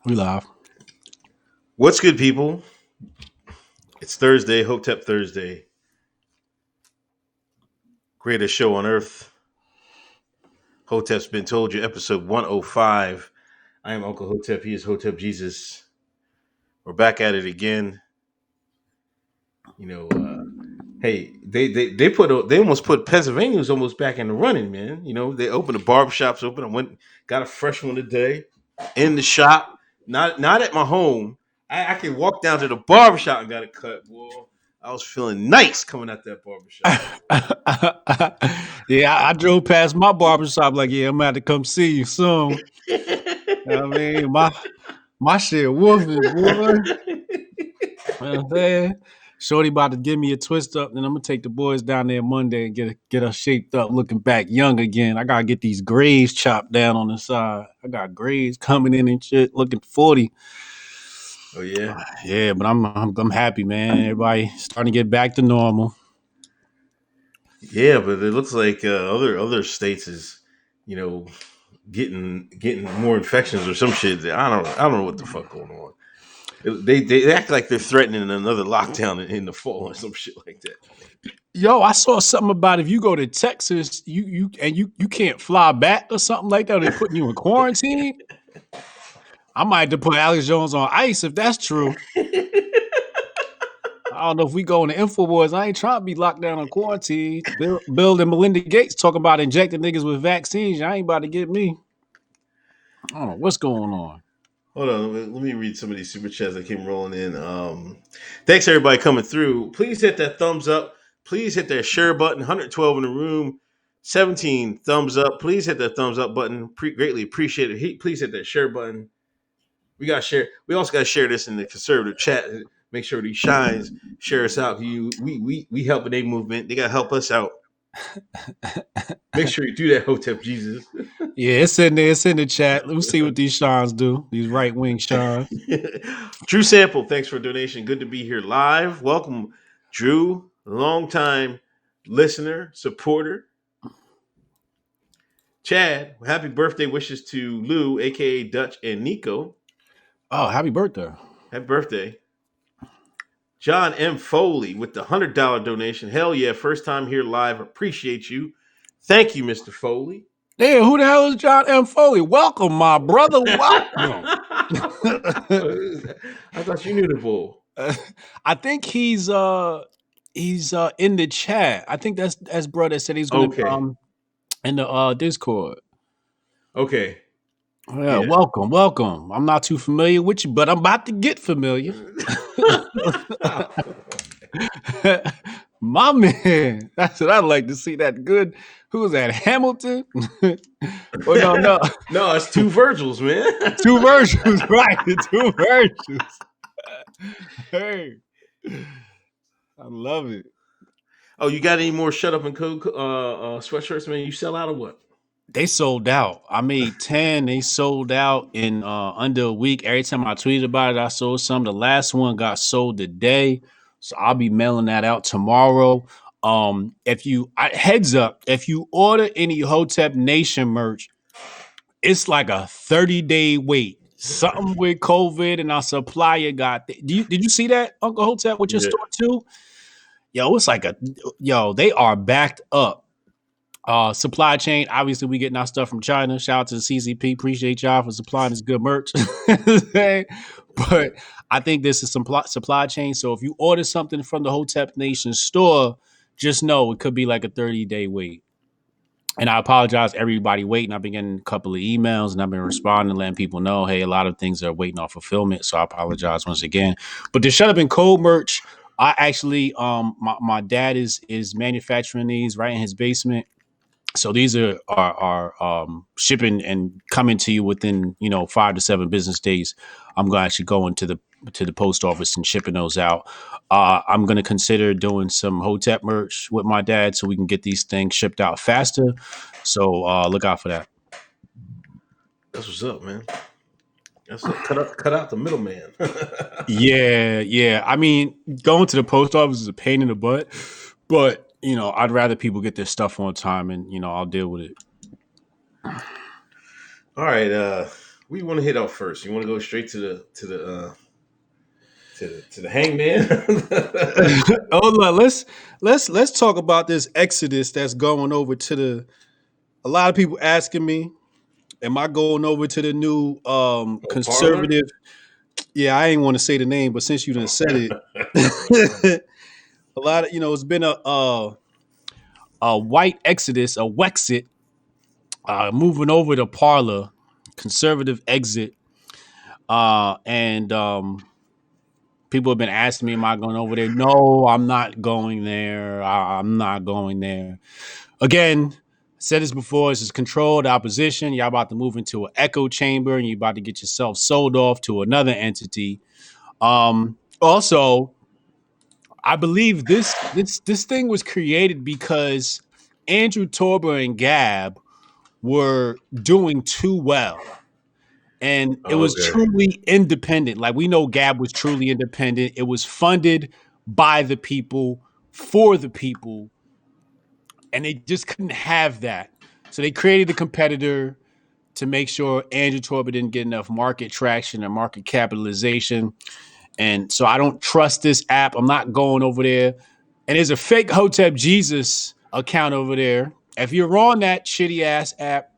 We live. What's good, people? It's Thursday, Hotep Thursday. Greatest show on earth. Hotep's been told you, episode 105. I am Uncle Hotep. He is Hotep Jesus. We're back at it again. You know, hey, they almost put Pennsylvania's almost back in the running, man. You know, they opened the barbershops open. I went got a fresh one today in the shop. Not at my home. I can walk down to the barbershop and got it cut, boy. I was feeling nice coming out that barbershop. Yeah, I drove past my barbershop like, yeah, I'm gonna have to come see you soon. I mean, my shit woofing, boy. You know what I'm saying? Shorty about to give me a twist up, then I'm gonna take the boys down there Monday and get us shaped up, looking back young again. I gotta get these grays chopped down on the side. I got grays coming in and shit, looking 40. Oh yeah. Yeah, but I'm happy, man. Everybody starting to get back to normal. Yeah, but it looks like other states is, you know, getting more infections or some shit. I don't know what the fuck going on. They act like they're threatening another lockdown in the fall or some shit like that. Yo, I saw something about if you go to Texas, you can't fly back or something like that. Or they're putting you in quarantine. I might have to put Alex Jones on ice if that's true. I don't know if we go in the Infowars. I ain't trying to be locked down on quarantine. Bill and Melinda Gates talking about injecting niggas with vaccines. I ain't about to get me. I don't know what's going on. Hold on, let me read some of these super chats that came rolling in. Thanks everybody coming through. Please hit that thumbs up. Please hit that share button. 112 in the room. 17 thumbs up. Please hit that thumbs up button. Greatly appreciate it. Please hit that share button. We got to share. We also got to share this in the conservative chat. Make sure these shines share us out. We helping a movement. They got to help us out. Make sure you do that, Hotep Jesus. Yeah, it's in there. It's in the chat. Let's see what these Shans do. These right wing Shans. Drew Sample, thanks for a donation. Good to be here live. Welcome, Drew, long time listener, supporter. Chad, happy birthday wishes to Lou, aka Dutch and Nico. Oh, happy birthday. Happy birthday. John M. Foley with the $100 donation. Hell yeah, first time here live. Appreciate you. Thank you, Mr. Foley. Damn, who the hell is John M. Foley? Welcome, my brother. Welcome. I thought you knew the bull. I think he's in the chat. I think that's bro that said he's gonna Okay. in the Discord. Okay. Yeah, Yeah. welcome. I'm not too familiar with you, but I'm about to get familiar. My man, that's what I'd like to see. That good. Who was that? Hamilton? Oh no, No, it's two Virgils, man. two versions, right? Two versions. Hey, I love it. Oh, you got any more shut up and code sweatshirts, man? You sell out or what? They sold out. I made 10. They sold out in under a week. Every time I tweeted about it, I sold some. The last one got sold today. So I'll be mailing that out tomorrow. If you heads up, if you order any Hotep Nation merch, it's like a 30-day wait. Something with COVID and our supplier got. Did you see that, Uncle Hotep, with your Yeah. store too? Yo, it's like they are backed up. Supply chain, obviously we getting our stuff from China. Shout out to the CCP. Appreciate y'all for supplying this good merch. But I think this is some supply chain. So if you order something from the Hotep Nation store, just know it could be like a 30-day wait. And I apologize everybody waiting. I've been getting a couple of emails and I've been responding, letting people know, hey, a lot of things are waiting on fulfillment. So I apologize once again. But the Shut Up and Code merch, I actually my dad is manufacturing these right in his basement. So these are shipping and coming to you within 5 to 7 business days. I'm going to actually go into the post office and shipping those out. I'm going to consider doing some Hotep merch with my dad so we can get these things shipped out faster. So look out for that. That's what's up, man. That's what, cut out the middleman. Yeah. I mean, going to the post office is a pain in the butt, but I'd rather people get their stuff on time, and I'll deal with it. All right. We want to hit off first. You want to go straight to the hangman? Oh, look, let's talk about this exodus that's going over to the. A lot of people asking me, am I going over to the new Oh, Parler. conservative? Yeah, I ain't want to say the name, but since you done said it, a lot of it's been a white exodus, a Wexit, moving over to Parler, conservative exit, and people have been asking me, am I going over there? No, I'm not going there. I'm not going there. Again, I said this before, this is controlled opposition. Y'all about to move into an echo chamber and you're about to get yourself sold off to another entity. Also, I believe this thing was created because Andrew Torber and Gab were doing too well. And it was Okay. truly independent. Like we know Gab was truly independent. It was funded by the people for the people, and they just couldn't have that. So they created a competitor to make sure Andrew Torber didn't get enough market traction and market capitalization. And so I don't trust this app. I'm not going over there. And there's a fake Hotep Jesus account over there. If you're on that shitty ass app,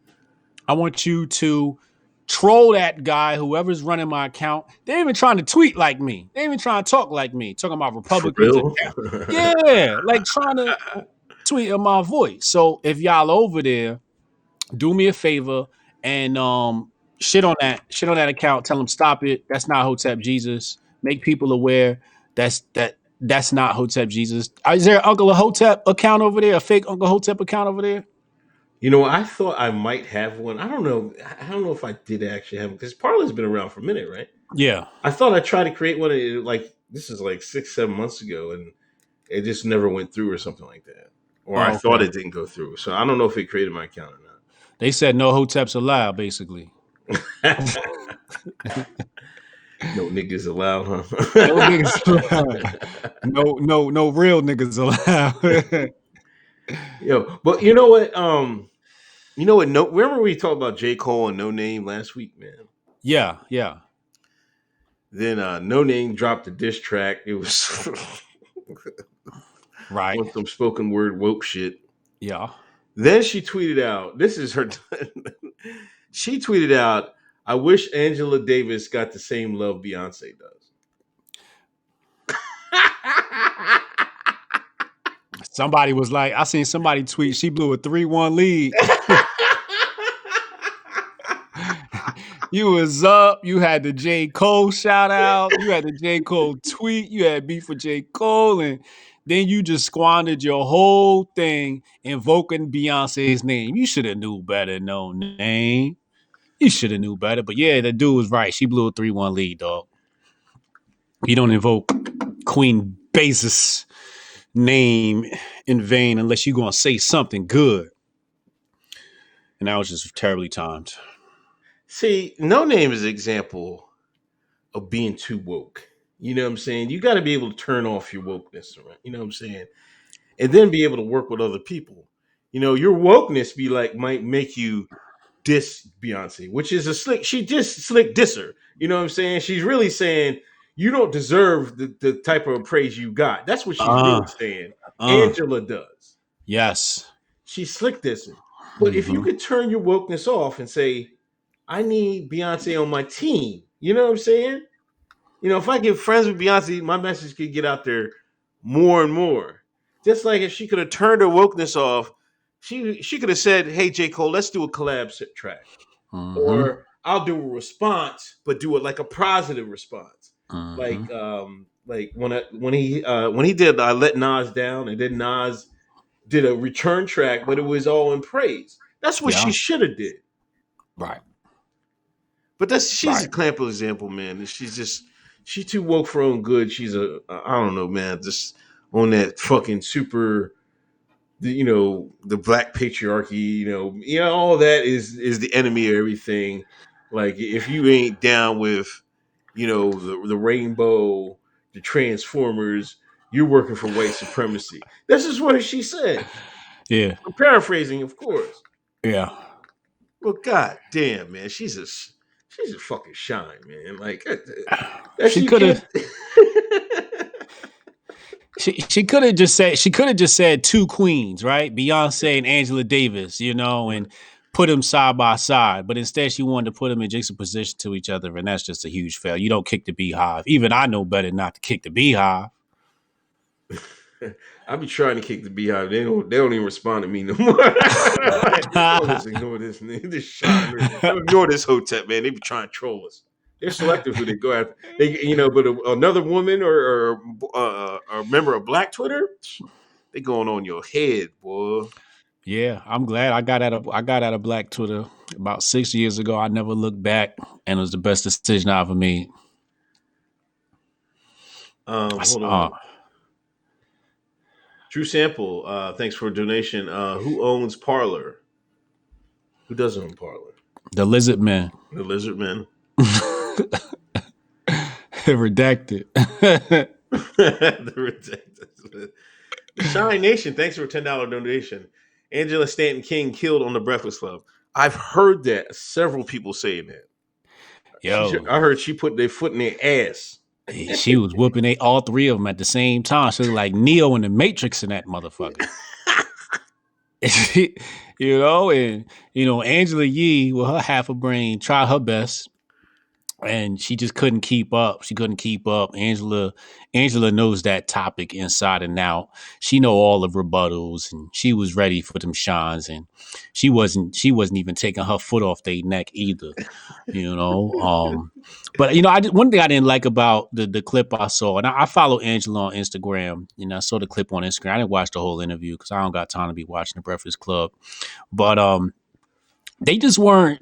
I want you to troll that guy, whoever's running my account. They're even trying to tweet like me. They even trying to talk like me, talking about For Republicans. real? Yeah, like trying to tweet in my voice. So if y'all over there, do me a favor and shit on that account. Tell them stop it. That's not Hotep Jesus. Make people aware that's not Hotep Jesus. Is there Uncle Hotep account over there? A fake Uncle Hotep account over there? I thought I might have one. I don't know. I don't know if I did actually have one because Parler's been around for a minute, right? Yeah. I thought I tried to create one. Like this is like 6, 7 months ago, and it just never went through or something like that. Or I Oh, thought okay. it didn't go through. So I don't know if it created my account They said no Hoteps allowed, basically. or not. No niggas allowed, No niggas allowed. huh? No real niggas allowed. But you know what? You know what? No, remember we talked about J. Cole and No Name last week, man. Yeah, yeah. Then No Name dropped a diss track. It was Right. on some spoken word woke shit. Yeah. Then she tweeted out, this is her. She tweeted out, I wish Angela Davis got the same love Beyonce does. Somebody was like, I seen somebody tweet, she blew a 3-1 lead. You was up. You had the J. Cole shout out. You had the J. Cole tweet. You had beef with J. Cole. And then you just squandered your whole thing invoking Beyonce's name. You should have knew better, no name. You should have knew better. But yeah, the dude was right. She blew a 3-1 lead, dog. You don't invoke Queen Bezos' name in vain unless you're going to say something good. And that was just terribly timed. See, No Name is an example of being too woke. You know what I'm saying? You got to be able to turn off your wokeness, right? You know what I'm saying? And then be able to work with other people. Your wokeness might make you diss Beyonce, which is a slick. She just slick disser. You know what I'm saying? She's really saying you don't deserve the type of praise you got. That's what she's really Uh, saying. uh, Angela does. yes. She's slick dissing. But if you Mm-hmm. could turn your wokeness off and say, I need Beyonce on my team, you know what I'm saying? If I get friends with Beyonce, my message could get out there more and more. Just like if she could have turned her wokeness off, she could have said, "Hey J. Cole, let's do a collab track," Mm-hmm. or I'll do a response, but do it like a positive response, Mm-hmm. like when he did "I Let Nas Down," and then Nas did a return track, but it was all in praise. That's what she Yeah. should have did. Right. But she's a Right. clamp example, man. And she's too woke for her own good. She's I don't know, man, just on that fucking super the black patriarchy, all that is the enemy of everything. Like if you ain't down with, the rainbow, the transformers, you're working for white supremacy. This is what she said. Yeah. I'm paraphrasing, of course. Yeah. Well, god damn, man, she's a fucking shine, man. Like She you could can't. have. She could have just said two queens, right? Beyonce and Angela Davis, and put them side by side. But instead, she wanted to put them in juxtaposition to each other, and that's just a huge fail. You don't kick the beehive. Even I know better not to kick the beehive. I be trying to kick the beehive. They don't even respond to me no more. Like, oh, let's ignore this nigga. This shot. Ignore this Hotep, man. They be trying to troll us. They're selective who they go after. But another woman or a member of Black Twitter, they going on your head, boy. Yeah, I'm glad I got out of Black Twitter about 6 years ago. I never looked back, and it was the best decision I ever made. Hold on. True Sample, thanks for a donation. Who owns Parler? Who doesn't own Parler? The Lizard Man. The Lizard Man. Redacted. The Redacted. Shine Nation, thanks for a $10 donation. Angela Stanton King killed on the Breakfast Club. I've heard that several people saying that. Yo, I heard she put their foot in their ass. She was whooping all three of them at the same time. She was like Neo in the Matrix in that motherfucker. Angela Yee with her half a brain tried her best, and she just couldn't keep up. Angela knows that topic inside and out. She know all the rebuttals, and she was ready for them shines, and she wasn't even taking her foot off their neck either. But one thing I didn't like about the clip I saw, and I follow Angela on Instagram, I saw the clip on Instagram. I didn't watch the whole interview because I don't got time to be watching the Breakfast Club. But they just weren't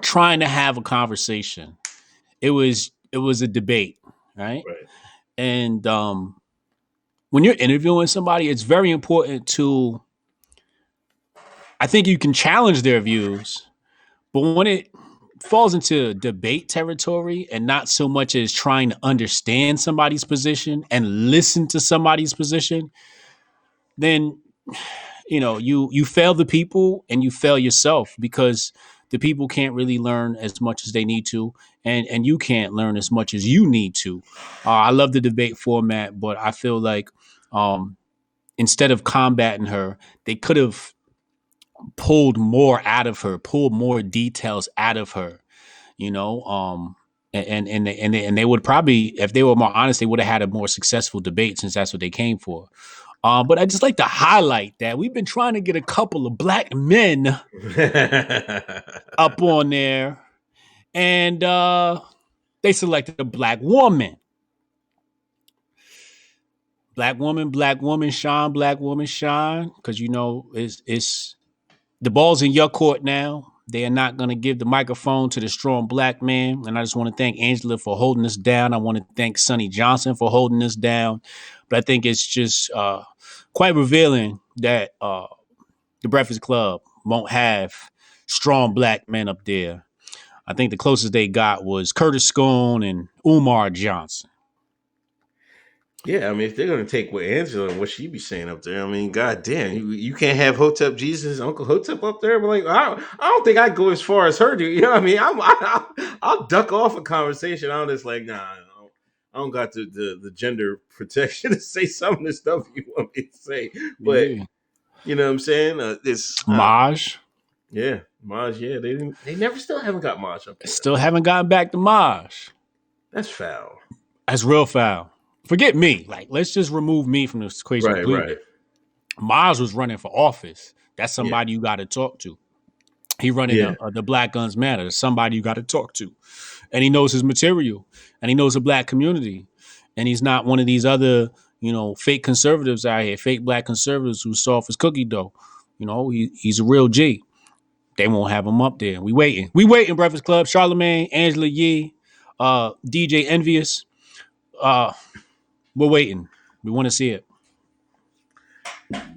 trying to have a conversation. It was a debate, right? And when you're interviewing somebody, it's very important to, I think you can challenge their views, but when it falls into debate territory and not so much as trying to understand somebody's position and listen to somebody's position, then you fail the people and you fail yourself, because the people can't really learn as much as they need to, and you can't learn as much as you need to. I love the debate format, but I feel like instead of combating her, they could have pulled more out of her, pulled more details out of her, and they would probably, if they were more honest, they would have had a more successful debate, since that's what they came for. But I just like to highlight that we've been trying to get a couple of black men up on there, and they selected a black woman. Black woman, shine, black woman, shine. Because, it's the ball's in your court now. They are not going to give the microphone to the strong black man. And I just want to thank Angela for holding us down. I want to thank Sonny Johnson for holding us down. But I think it's just quite revealing that the Breakfast Club won't have strong black men up there. I think the closest they got was Curtis Scone and Umar Johnson. Yeah, I mean, if they're going to take what Angela and what she be saying up there, I mean, goddamn, you can't have Hotep Jesus, Uncle Hotep up there. But like, I don't think I'd go as far as her, dude. You know what I mean? I'll duck off a conversation. I'm just like, nah, I don't got the gender protection to say some of the stuff you want me to say. But you know what I'm saying? It's Maj. Yeah, Maj. Yeah, they never still haven't got Maj up there. Still haven't gotten back to Maj. That's foul. That's real foul. Forget me. Like, let's just remove me from this equation completely. Right. Maj was running for office. That's somebody you got to talk to. He running the Black Guns Matter. That's somebody you got to talk to. And he knows his material. And he knows the black community. And he's not one of these other, fake conservatives out here, fake black conservatives who soft as cookie dough. He's a real G. They won't have him up there. We waiting, Breakfast Club. Charlemagne, Angela Yee, DJ Envious. We're waiting. We want to see it.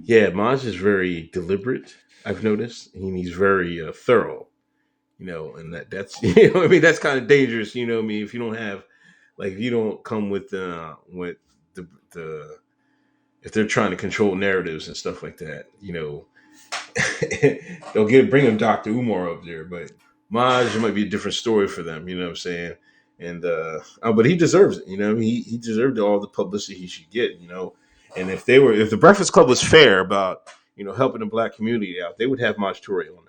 Yeah, Maj is very deliberate. I've noticed, and he's very thorough. And that's I mean, that's kind of dangerous. I mean, if you don't have, like, if you don't come with the if they're trying to control narratives and stuff like that, they'll bring him Dr. Umar up there, but Maj might be a different story for them. You know what I'm saying? And but he deserves it. You know, he deserved all the publicity he should get. You know, and if the Breakfast Club was fair about helping the black community out, they would have Maj Toure on there.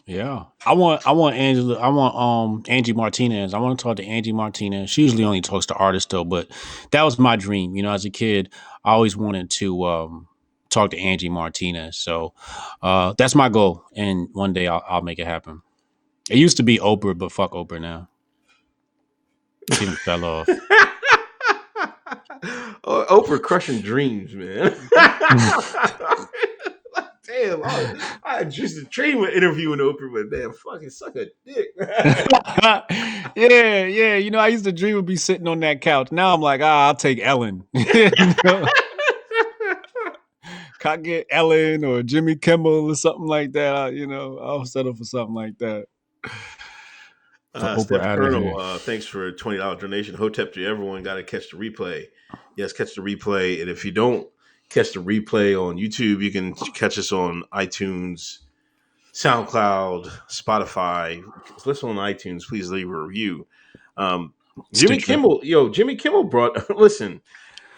Yeah, I want Angela. I want Angie Martinez. I want to talk to Angie Martinez. She usually only talks to artists though, but that was my dream. You know, as a kid, I always wanted to talk to Angie Martinez. So that's my goal, and one day I'll make it happen. It used to be Oprah, but fuck Oprah now. She done fell off. Oprah crushing dreams, man. Damn, I just a dream of interviewing Oprah, but damn, fucking suck a dick. Yeah. You know, I used to dream of be sitting on that couch. Now I'm like, I'll take Ellen. You know? Can I get Ellen or Jimmy Kimmel or something like that? I'll settle for something like that. Steph Colonel, thanks for a $20 donation. Hotep to everyone. Got to catch the replay. Yes, catch the replay. And if you don't catch the replay on YouTube, you can catch us on iTunes, SoundCloud, Spotify. Listen on iTunes. Please leave a review. Jimmy Kimmel brought. Listen,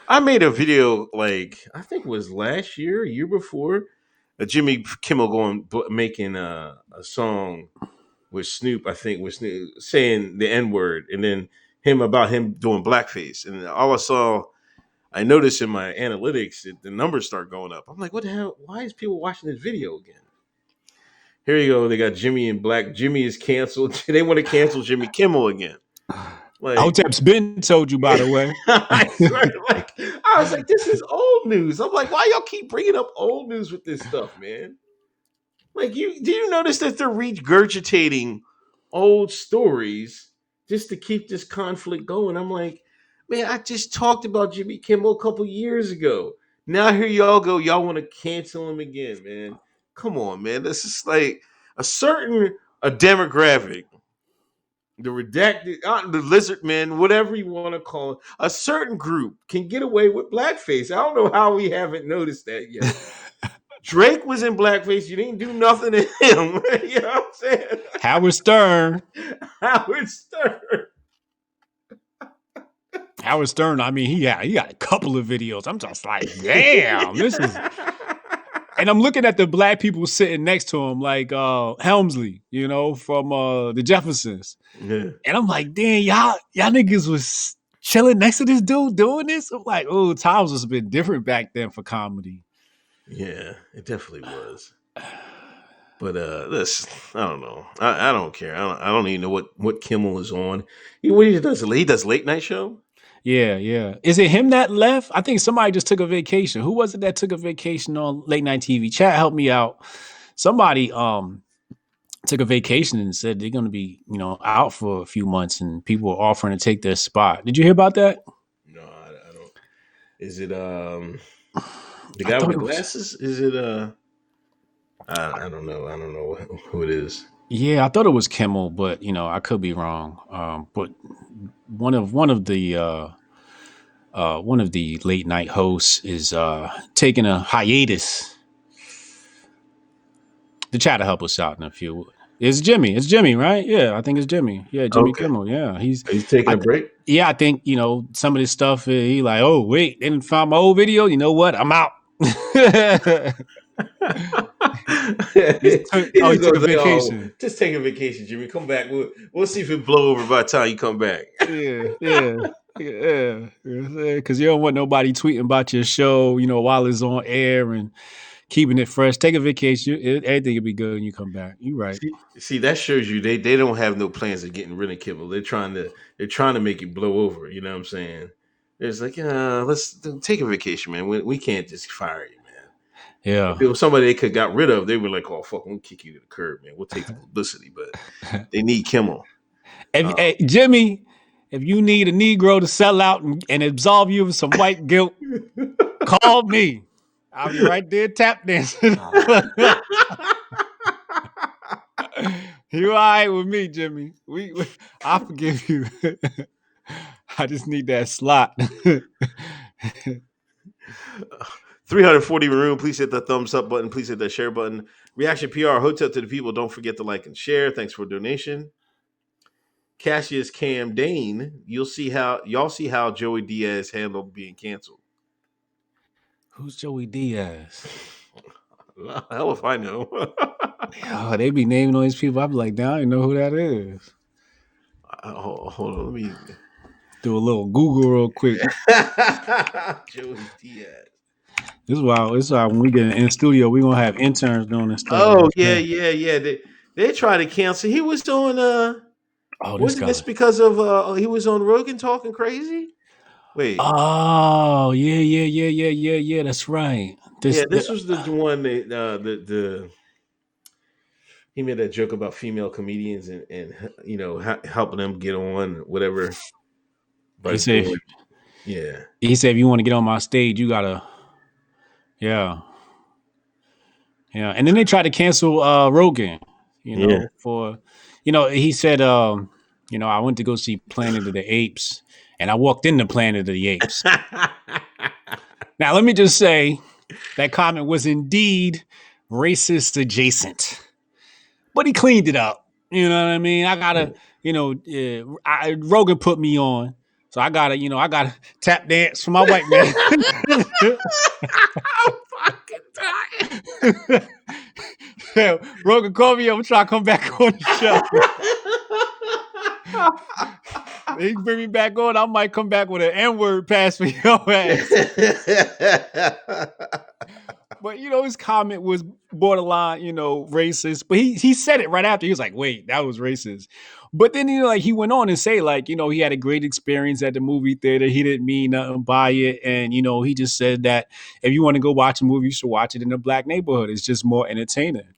I made a video I think it was last year, year before. Jimmy Kimmel making a song with Snoop, I think, was saying the N-word, and then him doing blackface. And I noticed in my analytics that the numbers start going up. I'm like, what the hell? Why is people watching this video again? Here you go. They got Jimmy in black. Jimmy is canceled. They want to cancel Jimmy Kimmel again. Hotep's been told you, by the way. I swear, I was like, this is old news. I'm like, why y'all keep bringing up old news with this stuff, man? Do you notice that they're regurgitating old stories just to keep this conflict going? I'm like, man, I just talked about Jimmy Kimmel a couple years ago. Now here y'all go, y'all want to cancel him again, man. Come on, man. This is like a demographic, the redacted, the lizard men, whatever you want to call it, a certain group can get away with blackface. I don't know how we haven't noticed that yet. Drake was in blackface. You didn't do nothing to him. You know what I'm saying? Howard Stern. I mean, he got a couple of videos. I'm just like, damn, this is. And I'm looking at the black people sitting next to him, like Helmsley, from the Jeffersons. Yeah. And I'm like, damn, y'all niggas was chilling next to this dude doing this. I'm like, oh, times was a bit different back then for comedy. Yeah, it definitely was. But this, I don't know. I don't care. I don't even know what Kimmel is on. He does late night show. Yeah. Is it him that left? I think somebody just took a vacation. Who was it that took a vacation on late night TV? Chat, help me out. Somebody took a vacation and said they're going to be out for a few months, and people are offering to take their spot. Did you hear about that? No, I don't. Is it the guy with the glasses? Is it I don't know. I don't know who it is. Yeah, I thought it was Kimmel, but I could be wrong. But one of the late night hosts is taking a hiatus. To try to help us out in a few. It's Jimmy, right? Yeah, I think it's Jimmy. Yeah, Jimmy Kimmel. Yeah, he's taking a break. Yeah, I think some of this stuff. He like, oh wait, they didn't find my old video. You know what? I'm out. He took a vacation. Just take a vacation, Jimmy. Come back. We'll see if it blow over by the time you come back. Yeah. Because you don't want nobody tweeting about your show, while it's on air and keeping it fresh. Take a vacation. Everything will be good when you come back. You're right. See, that shows you they don't have no plans of getting rid of Kimmel. They're trying to make it blow over. You know what I'm saying? It's like, let's take a vacation, man. We can't just fire you, man. Yeah. If it was somebody they could got rid of, they were like, oh fuck, we'll kick you to the curb, man. We'll take the publicity, but they need Kimmel. Hey, Jimmy, if you need a Negro to sell out and absolve you of some white guilt, call me. I'll be right there tap dancing. You all right with me, Jimmy? I forgive you. I just need that slot. 340 room. Please hit the thumbs up button. Please hit that share button. Reaction PR, Hotep to the people. Don't forget to like and share. Thanks for donation. Cassius Cam Dane. Y'all see how Joey Diaz handled being canceled. Who's Joey Diaz? Hell if I know. Oh, they be naming all these people. I be like, now I don't know who that is. Hold on, let me do a little Google real quick. Joey Diaz. This is why when we get in the studio, we're gonna have interns doing this stuff. Oh yeah. They tried to cancel. He was on this this because of he was on Rogan talking crazy? Wait. Oh, yeah. That's right. This was the one that the he made that joke about female comedians and you know helping them get on whatever. He said, yeah. He said, if you want to get on my stage, you gotta, yeah. And then they tried to cancel Rogan, for, he said, I went to go see Planet of the Apes, and I walked into Planet of the Apes. Now, let me just say that comment was indeed racist adjacent, but he cleaned it up. You know what I mean? I gotta, Rogan put me on, so I gotta tap dance for my white man. I'm fucking dying. Yeah, Rogan called me up and try to come back on the show. He bring me back on. I might come back with an N-word pass for your ass. But his comment was borderline, racist. But he said it right after. He was like, "Wait, that was racist." But then he went on and say he had a great experience at the movie theater. He didn't mean nothing by it, and he just said that if you want to go watch a movie, you should watch it in a black neighborhood. It's just more entertaining.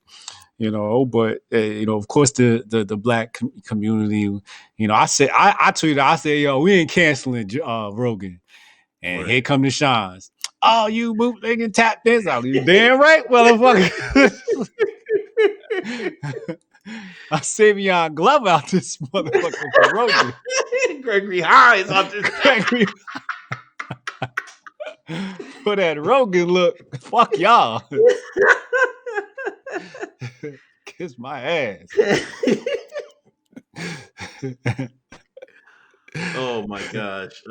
But of course the black community, I said I tweeted, I said, yo, we ain't canceling Rogan, and here come the Shauns. Oh, you bootlegging tap this out. You damn right, motherfucker. I Savion Glove out this motherfucker for Rogan. Gregory Hines out this Gregory. For that Rogan look, fuck y'all. Kiss my ass. Oh my gosh.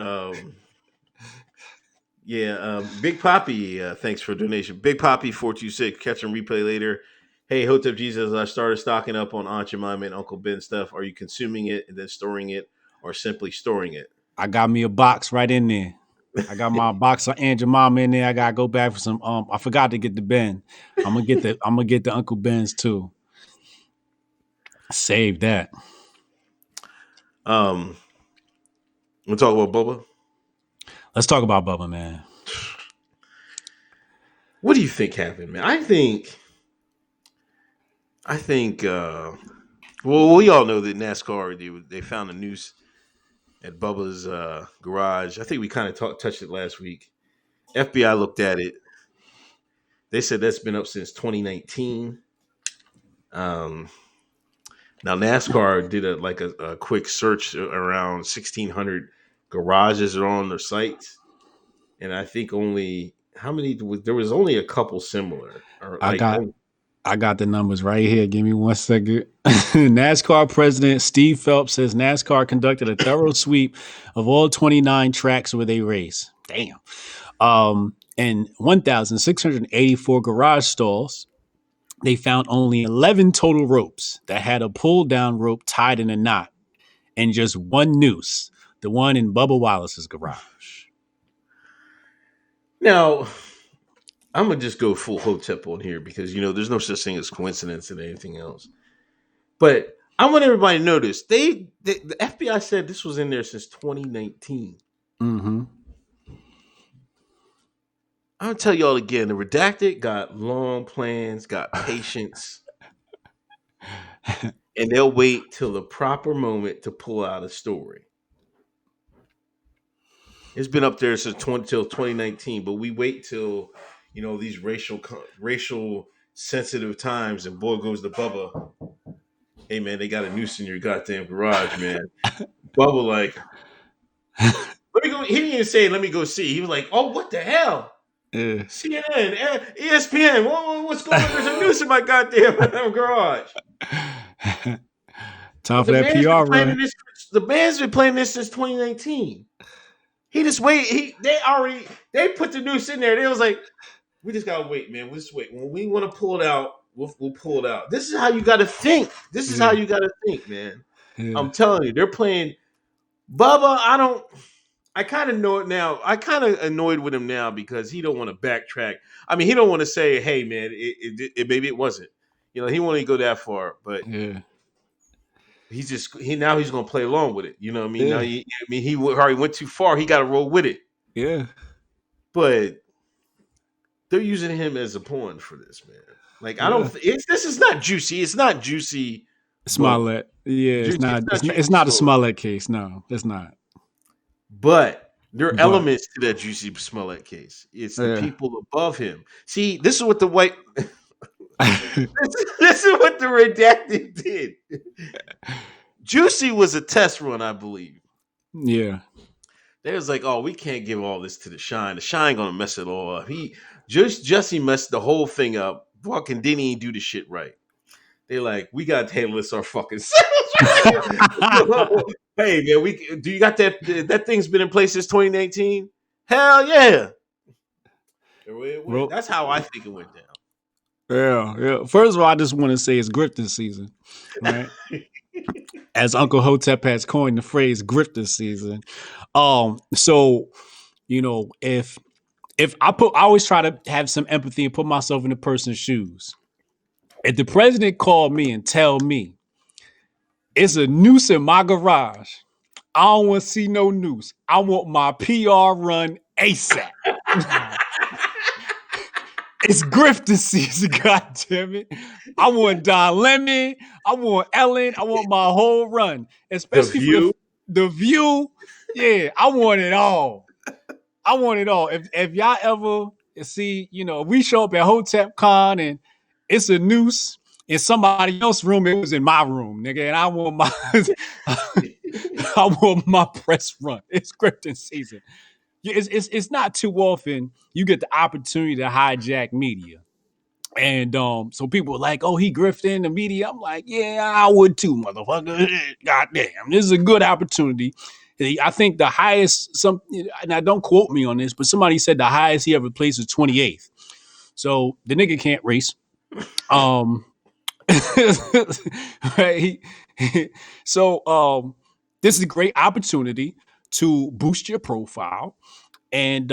Big Poppy, thanks for donation. Big Poppy 426, catch and replay later. Hey, Hotep Jesus, I started stocking up on Aunt Jemima and Uncle Ben stuff. Are you consuming it and then storing it, or simply storing it? I got me a box right in there. I got my box of Aunt Jemima in there. I gotta go back for some. I forgot to get the Ben. I'm gonna get the Uncle Ben's too. Save that. We'll talk about Bubba. Let's talk about Bubba, man. What do you think happened, man? I think. Well, we all know that NASCAR they found a noose at Bubba's garage. I think we kind of touched it last week. FBI looked at it. They said that's been up since 2019. Now NASCAR did a quick search around 1,600 garages are on their site, and I think there was only a couple similar. I got the numbers right here. Give me 1 second. NASCAR president Steve Phelps says NASCAR conducted a thorough sweep of all 29 tracks where they race. Damn. And 1,684 garage stalls. They found only 11 total ropes that had a pull-down rope tied in a knot, and just one noose, the one in Bubba Wallace's garage. Now, I'm gonna just go full Hotep on here because there's no such thing as coincidence and anything else. But I want everybody to notice the FBI said this was in there since 2019. Mm-hmm. I'm gonna tell y'all again. The redacted got long plans, got patience, and they'll wait till the proper moment to pull out a story. It's been up there since till 2019, but we wait till these racial sensitive times, and boy goes the Bubba. Hey man, they got a noose in your goddamn garage, man. Bubba like, let me go. He didn't even say, "Let me go see." He was like, "Oh, what the hell?" Yeah. CNN, ESPN. What's going on? There's a noose in my goddamn garage. Time for The that man's been PR planning run. this. The man's been playing this since 2019. He just wait. They put the noose in there. They was like, we just gotta wait, man. We just wait. When we want to pull it out, we'll pull it out. This is how you gotta think. This is how Yeah. you gotta think, man. Yeah. I'm telling you, they're playing Bubba. I kind of know it now. I kind of annoyed with him now because he don't want to backtrack. I mean, he don't want to say, "Hey, man, maybe it wasn't." You know, he won't even go that far. But Yeah. he's going to play along with it. You know what I mean? Now, Yeah. he already went too far. He got to roll with it. Yeah. But they're using him as a pawn for this, man. Like I don't. Yeah. This is not juicy. It's not juicy book. Smollett. Yeah, it's Juicy. not. Juicy It's not a story. Smollett case. No, it's not. But there are But elements to that Juicy Smollett case. It's the yeah. people above him. See, this is what the white. This is what the redacted did. Juicy was a test run, I believe. Yeah. They was like, "Oh, we can't give all this to the Shine. The Shine gonna mess it all up." Jesse messed the whole thing up. Fucking didn't even do the shit right. They like, we gotta handle this our fucking selves. Hey man, do you got that thing's been in place since 2019? Hell yeah. Well, That's how I think it went down. yeah, yeah. First of all, I just want to say it's grifting season, right? As Uncle Hotep has coined the phrase grifting season. So if I always try to have some empathy and put myself in the person's shoes. If the president called me and tell me it's a noose in my garage, I don't want to see no noose. I want my PR run ASAP. It's grifting season, God damn it. I want Don Lemon. I want Ellen. I want my whole run. Especially for the view. Yeah, I want it all. I want it all. If y'all ever see, if we show up at Hotep Con and it's a noose in somebody else's room, it was in my room, nigga. And I want my press run. It's grifting season. It's not too often you get the opportunity to hijack media. And so people were like, "Oh, he grifting the media." I'm like, "Yeah, I would too, motherfucker." God damn, this is a good opportunity. I think the highest, now don't quote me on this, but somebody said the highest he ever placed is 28th. So the nigga can't race. Right? So this is a great opportunity to boost your profile and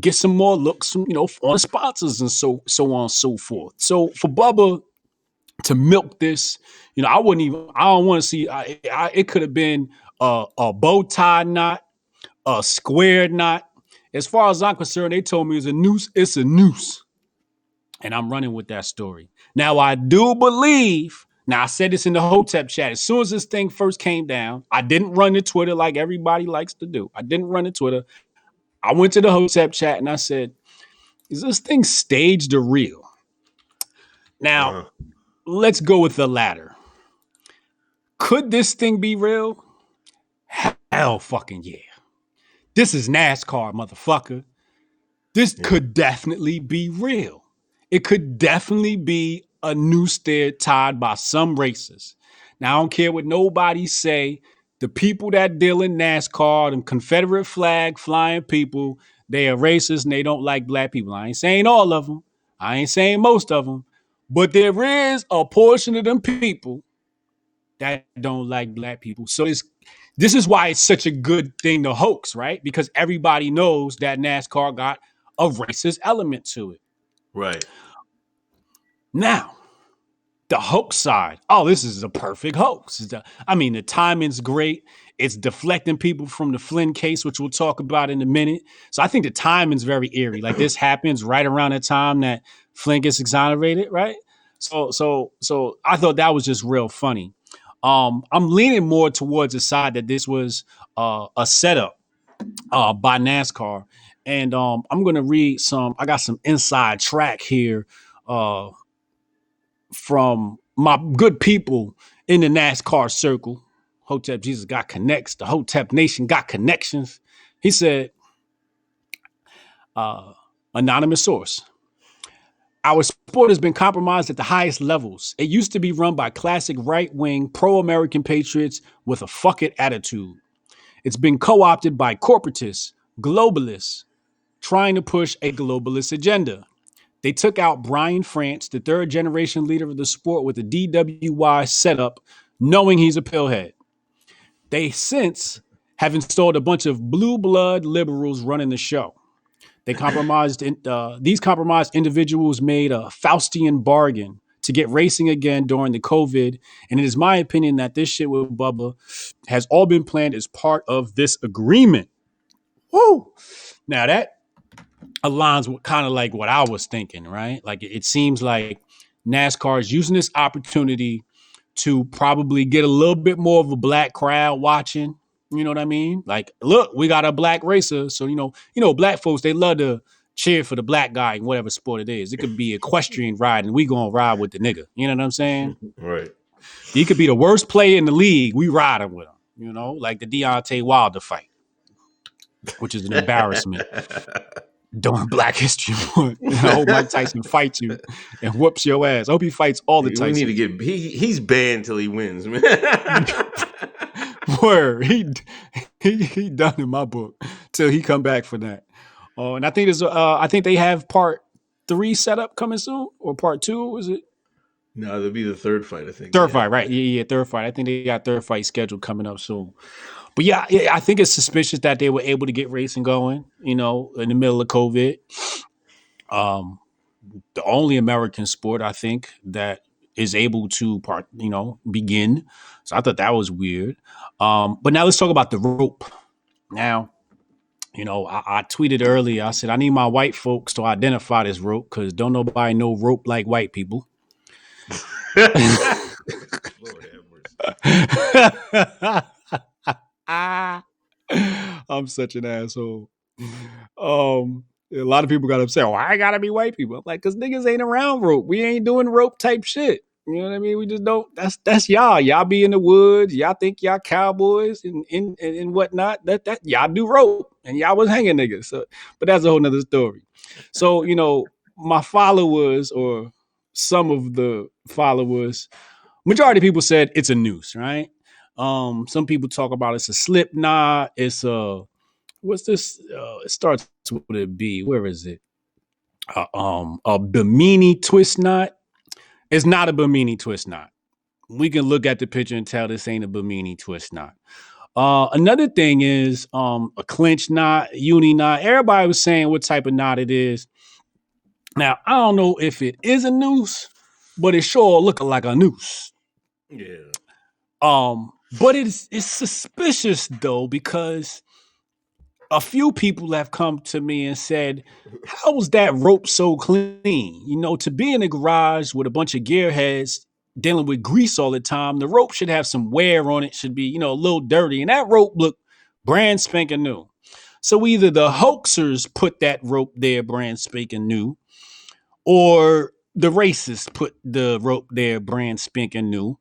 get some more looks from foreign sponsors and so on and so forth. So for Bubba to milk this, I don't want to see. It could have been a bow tie knot, a square knot. As far as I'm concerned, they told me it's a noose. It's a noose, and I'm running with that story. Now I do believe. Now I said this in the Hotep chat. As soon as this thing first came down, I didn't run to Twitter like everybody likes to do. I didn't run to Twitter. I went to the Hotep chat and I said, "Is this thing staged or real?" Now, let's go with the latter. Could this thing be real? Hell fucking yeah. This is NASCAR, motherfucker. This could definitely be real. It could definitely be a noose there tied by some racers. Now, I don't care what nobody say. The people that deal in NASCAR, them Confederate flag flying people, they are racist and they don't like black people. I ain't saying all of them. I ain't saying most of them. But there is a portion of them people that don't like black people. So this is why it's such a good thing to hoax, right? Because everybody knows that NASCAR got a racist element to it. Right. Now, the hoax side. Oh, this is a perfect hoax. The timing's great. It's deflecting people from the Flynn case, which we'll talk about in a minute. So I think the timing's very eerie. Like this happens right around the time that Flynn gets exonerated, right? So I thought that was just real funny. I'm leaning more towards the side that this was a setup by NASCAR. And I'm going to read I got some inside track here from my good people in the NASCAR circle. Hotep Jesus got connects. The Hotep Nation got connections. He said, Anonymous source. Our sport has been compromised at the highest levels. It used to be run by classic right-wing, pro-American patriots with a fuck it attitude. It's been co-opted by corporatists, globalists, trying to push a globalist agenda. They took out Brian France, the third generation leader of the sport, with a DWY setup, knowing he's a pillhead. They since have installed a bunch of blue blood liberals running the show. These compromised individuals made a Faustian bargain to get racing again during the COVID. And it is my opinion that this shit with Bubba has all been planned as part of this agreement. Woo! Now that aligns with kind of like what I was thinking, right? Like it seems like NASCAR is using this opportunity to probably get a little bit more of a black crowd watching. You know what I mean? Like, look, we got a black racer. So, black folks, they love to cheer for the black guy in whatever sport it is. It could be equestrian riding. We gonna ride with the nigga. You know what I'm saying? Right. He could be the worst player in the league. We riding with him, like the Deontay Wilder fight, which is an embarrassment. During Black History Month. I hope Mike Tyson fights you and whoops your ass. I hope he fights all the Tyson. We need to get he's banned till he wins, man. Word. He done in my book till he come back for that. And I think I think they have part 3 set up coming soon, or part 2, is it? No, that'll be the third fight, I think. Third fight, right? Yeah, third fight. I think they got third fight scheduled coming up soon. But yeah, I think it's suspicious that they were able to get racing going, in the middle of COVID. The only American sport, I think, that is able to begin. So I thought that was weird. But now let's talk about the rope. Now, I tweeted earlier, I said, I need my white folks to identify this rope because don't nobody know rope like white people. Lord have mercy. I'm such an asshole. A lot of people got upset. Why I gotta be white people? I'm like, cause niggas ain't around rope. We ain't doing rope type shit. You know what I mean? We just don't. That's y'all. Y'all be in the woods. Y'all think y'all cowboys and whatnot. That y'all do rope and y'all was hanging niggas. So, but that's a whole nother story. So my followers, or some of the followers, majority of people said it's a noose, right? Some people talk about it's a slip knot. It's a what's this? It starts with a B. Where is it? A Bimini twist knot. It's not a Bimini twist knot. We can look at the picture and tell this ain't a Bimini twist knot. Another thing is a clinch knot, uni knot. Everybody was saying what type of knot it is. Now I don't know if it is a noose, but it sure looking like a noose. Yeah. But it's suspicious though, because a few people have come to me and said, how was that rope so clean? To be in a garage with a bunch of gearheads dealing with grease all the time, the rope should have some wear on it, should be, a little dirty. And that rope looked brand spanking new. So either the hoaxers put that rope there brand spanking new, or the racists put the rope there brand spanking new,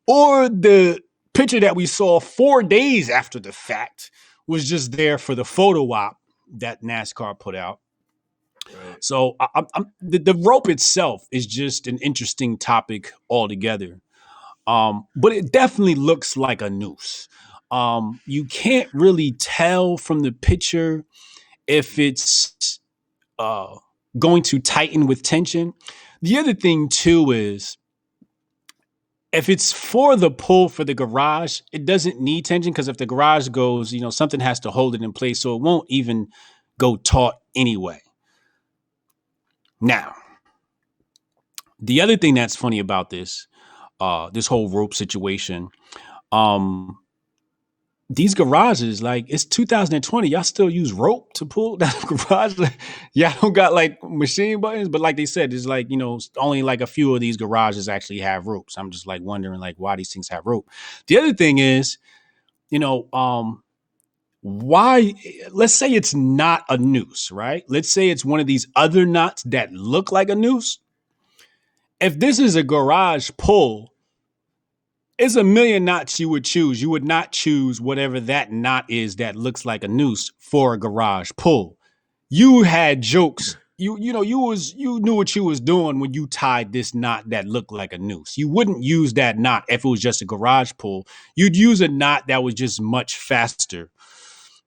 or the picture that we saw 4 days after the fact was just there for the photo op that NASCAR put out. Right. So the rope itself is just an interesting topic altogether. But it definitely looks like a noose. You can't really tell from the picture if it's going to tighten with tension. The other thing too is, if it's for the pull for the garage, it doesn't need tension, because if the garage goes, something has to hold it in place, so it won't even go taut anyway. Now, the other thing that's funny about this whole rope situation, these garages, like, it's 2020, y'all still use rope to pull down the garage. Y'all don't got like machine buttons, but like they said, there's like, only like a few of these garages actually have ropes. I'm just like wondering like why these things have rope. The other thing is, why, let's say it's not a noose, right? Let's say it's one of these other knots that look like a noose. If this is a garage pull, it's a million knots you would choose. You would not choose whatever that knot is that looks like a noose for a garage pull. you had jokes. You knew what you was doing when you tied this knot that looked like a noose. You wouldn't use that knot if it was just a garage pull. You'd use a knot that was just much faster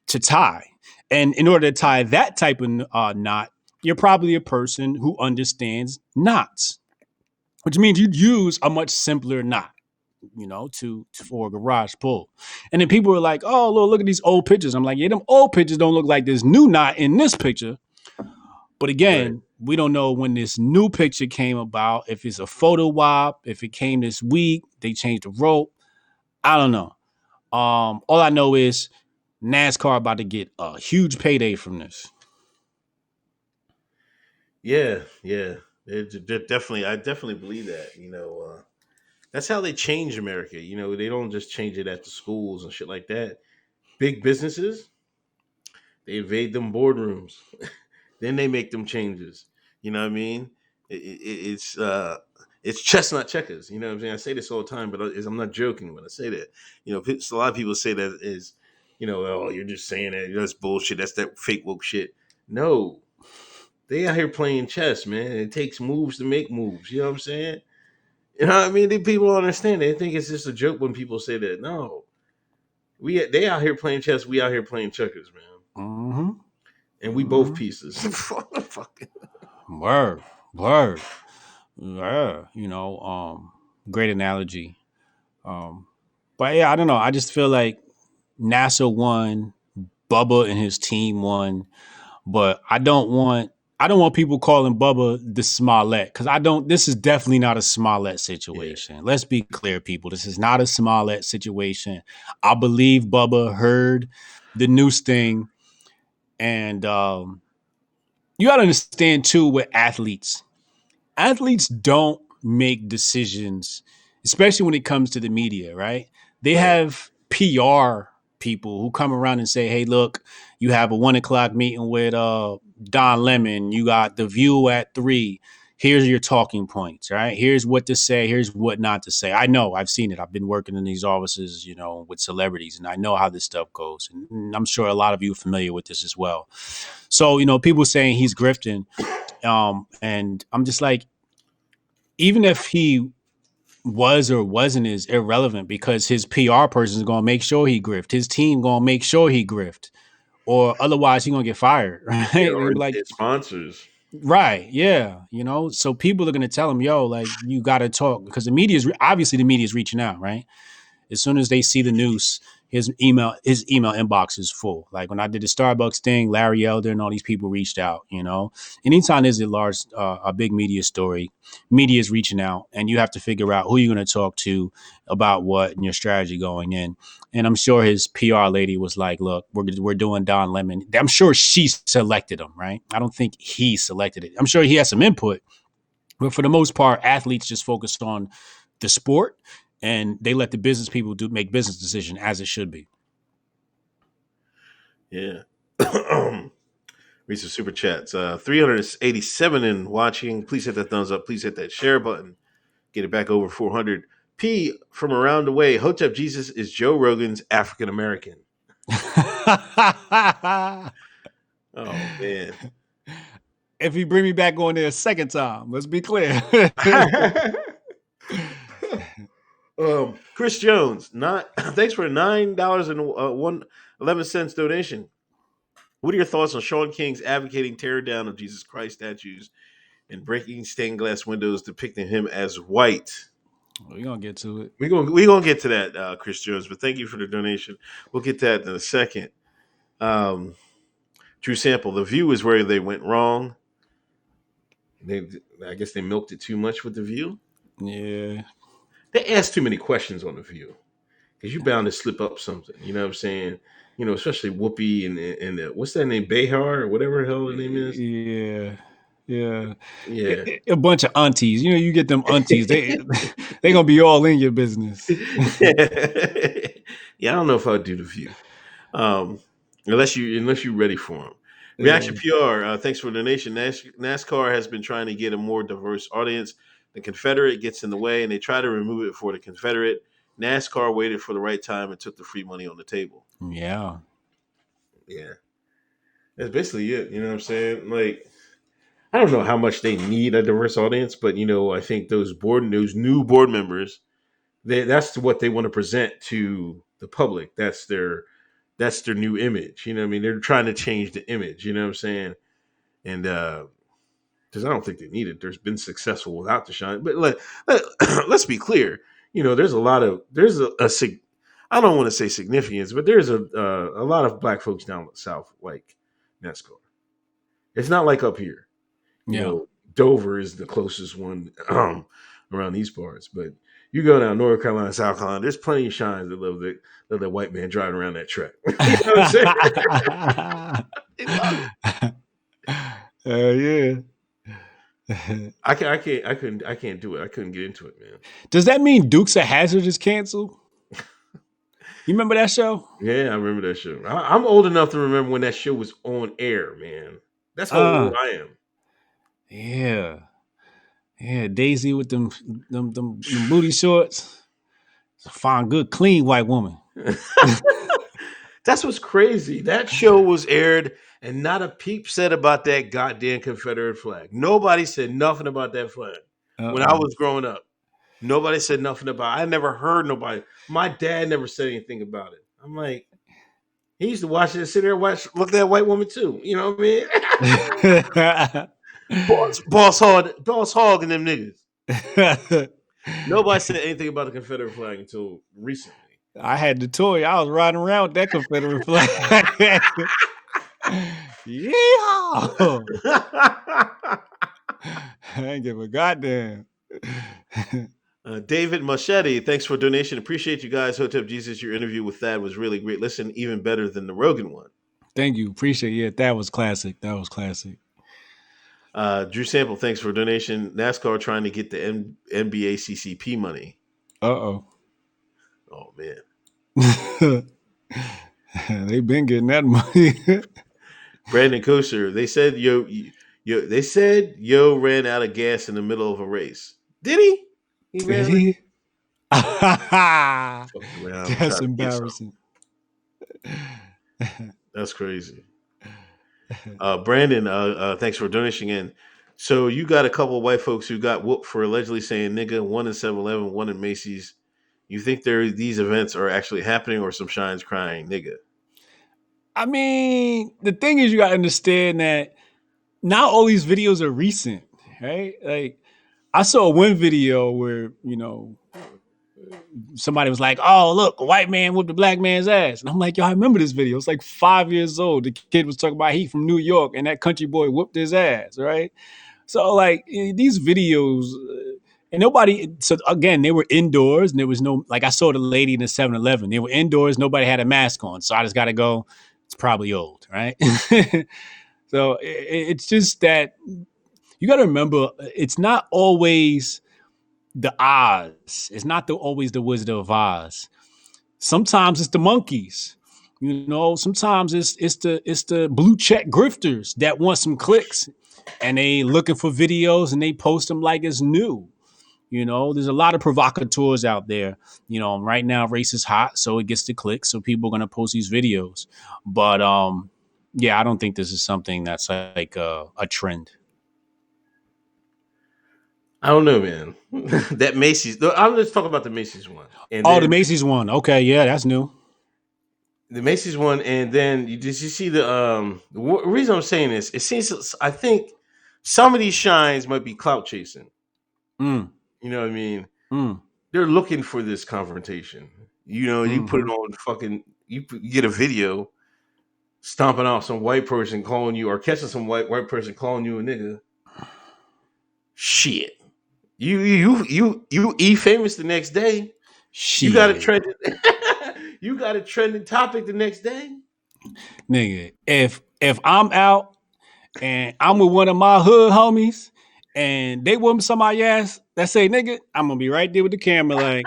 to tie. And in order to tie that type of knot, you're probably a person who understands knots, which means you'd use a much simpler knot, for a garage pull. And then people were like, "Oh, look at these old pictures." I'm like, "Yeah, them old pictures don't look like this new knot in this picture." But Right. again, we don't know when this new picture came about. If it's a photo op, if it came this week, they changed the rope. I don't know. All I know is NASCAR about to get a huge payday from this. Yeah, yeah. They're definitely, I definitely believe that. That's how they change America. They don't just change it at the schools and shit like that. Big businesses, they invade them boardrooms. Then they make them changes. You know what I mean? It's chestnut checkers. You know what I'm saying? I say this all the time, but I'm not joking when I say that. A lot of people say that is, oh, you're just saying that. That's bullshit. That's that fake woke shit. No, they out here playing chess, man. It takes moves to make moves. You know what I'm saying? You know what I mean? People don't understand. They think it's just a joke when people say that. No, they out here playing chess. We out here playing checkers, man. Mm-hmm. And we both Mm-hmm. pieces. Fuck it. Word, word. Yeah, great analogy. But yeah, I don't know. I just feel like NASA won, Bubba and his team won, but I don't want people calling Bubba the Smollett because I don't. This is definitely not a Smollett Yeah. situation. Let's be clear, people. This is not a Smollett situation. I believe Bubba heard the news thing, and you got to understand too with athletes don't make decisions, especially when it comes to the media, right? They Right. have PR people who come around and say, "Hey, look, you have a 1 o'clock meeting with Don Lemon. You got the View at 3. Here's your talking points, right? Here's what to say. Here's what not to say." I know. I've seen it. I've been working in these offices, with celebrities, and I know how this stuff goes. And I'm sure a lot of you are familiar with this as well. So, people saying he's grifting, and I'm just like, even if he was or wasn't is irrelevant because his PR person is gonna make sure he grift. His team gonna make sure he grift, or otherwise he gonna get fired, right? Yeah, They or be like, it's sponsors. right, yeah, So people are gonna tell him, "Yo, like you got to talk," because obviously the media is reaching out, right? As soon as they see the news, his email inbox is full. Like when I did the Starbucks thing, Larry Elder and all these people reached out. Anytime there's a big media story, media is reaching out, and you have to figure out who you're going to talk to about what and your strategy going in. And I'm sure his PR lady was like, "Look, we're doing Don Lemon." I'm sure she selected him, right? I don't think he selected it. I'm sure he has some input, but for the most part, athletes just focus on the sport and they let the business people make business decision as it should be. Yeah. Read some super chats. 387 in watching. Please hit that thumbs up. Please hit that share button. Get it back over 400. P from around the way. Hotep Jesus is Joe Rogan's African American. Oh man. If you bring me back on there a second time, let's be clear. Chris Jones, not thanks for $9 and 111 cents donation. What are your thoughts on Shaun King's advocating tear down of Jesus Christ statues and breaking stained glass windows depicting him as white? We're gonna get to it. We're gonna get to that, Chris Jones. But thank you for the donation. We'll get to that in a second. Um, True Sample. The View is where they went wrong. I guess they milked it too much with The View. Yeah. They asked too many questions on The View because you're bound to slip up something. You know what I'm saying? Especially Whoopi and what's that name, Behar or whatever the hell the name is. Yeah. Yeah. Yeah. A bunch of aunties. You get them aunties. They gonna be all in your business. Yeah, I don't know if I'd do The View, um, unless you're ready for them. Yeah. Reaction PR. Thanks for the donation. NASCAR has been trying to get a more diverse audience. The Confederate gets in the way, and they try to remove it for the Confederate. NASCAR waited for the right time and took the free money on the table. Yeah. Yeah. That's basically it. You know what I'm saying? Like, I don't know how much they need a diverse audience, but I think those new board members, that's what they want to present to the public. That's their new image. You know what I mean? They're trying to change the image. You know what I'm saying? And because I don't think they need it. There's been successful without the shine. But let's be clear. There's a I don't want to say significance, but there's a lot of black folks down south like Nascar. It's not like up here. Yeah. Dover is the closest one around these parts, but you go down North Carolina, South Carolina, there's plenty of shines that love that white man driving around that track. You know what I'm saying? They love it. Yeah. I can't do it. I couldn't get into it, man. Does that mean Dukes of Hazzard is canceled? You remember that show? Yeah, I remember that show. I'm old enough to remember when that show was on air, man. That's how old I am. Yeah. Yeah, Daisy with them booty shorts. Find good, clean white woman. That's what's crazy. That show was aired, and not a peep said about that goddamn Confederate flag. Nobody said nothing about that flag when I was growing up. Nobody said nothing about it. I never heard nobody. My dad never said anything about it. I'm like, he used to watch it, sit there, look at that white woman too. You know what I mean? boss hog, and them niggas. Nobody said anything about the Confederate flag until recently. I had the toy. I was riding around with that Confederate flag. Yeehaw! I ain't give a goddamn. David Machete, thanks for donation. Appreciate you guys. Hotep Jesus, your interview with Thad was really great. Listen, even better than the Rogan one. Thank you. Appreciate it. That was classic. Drew Sample, thanks for donation. NASCAR trying to get the NBA CCP money. Uh-oh. Oh, man. They've been getting that money. Brandon Kosher, they said Yo ran out of gas in the middle of a race. Did he? Did he? That's embarrassing. That's crazy. Brandon, thanks for donating in. So you got a couple of white folks who got whooped for allegedly saying nigga, one in 7-Eleven, one in Macy's. You think these events are actually happening or some shines crying nigga? I mean, the thing is you gotta understand that not all these videos are recent, right? Like I saw one video where, somebody was like, oh, look, a white man whooped a black man's ass. And I'm like, yo, I remember this video. It's like 5 years old. The kid was talking about he from New York and that country boy whooped his ass, right? So like these videos, and nobody, so again, they were indoors and there was no, like I saw the lady in the 7-Eleven. They were indoors, nobody had a mask on. So I just got to go, it's probably old, right? So it's just that you got to remember, it's not always the Oz. It's not always the Wizard of Oz. Sometimes it's the monkeys. Sometimes it's the blue check grifters that want some clicks and they looking for videos and they post them like it's new. There's a lot of provocateurs out there. Right now race is hot, so it gets the clicks, so people are gonna post these videos. But yeah, I don't think this is something that's like a trend. I don't know, man. That Macy's. I'm just talking about the Macy's one. And the Macy's one. Okay, yeah, that's new. The Macy's one, and then did you see the reason I'm saying this? It seems I think some of these shines might be clout chasing. You know what I mean? They're looking for this confrontation. You put it on fucking. You get a video stomping out some white person calling you, or catching some white person calling you a nigga. Shit. You famous the next day. Shit. You got a trend. You got a trending topic the next day. Nigga, if I'm out and I'm with one of my hood homies and they whoop somebody ass that say nigga, I'm gonna be right there with the camera like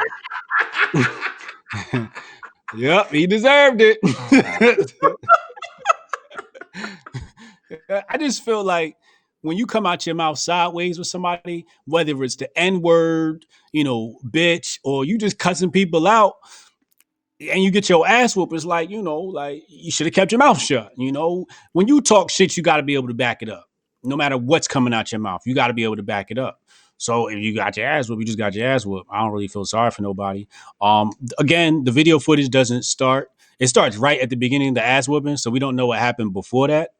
yep, he deserved it. I just feel like when you come out your mouth sideways with somebody, whether it's the N-word, bitch, or you just cussing people out, and you get your ass whooped, it's like, like you should have kept your mouth shut. When you talk shit, you got to be able to back it up. No matter what's coming out your mouth, you got to be able to back it up. So if you got your ass whooped, you just got your ass whooped. I don't really feel sorry for nobody. Again, the video footage doesn't start. It starts right at the beginning of the ass whooping, so we don't know what happened before that.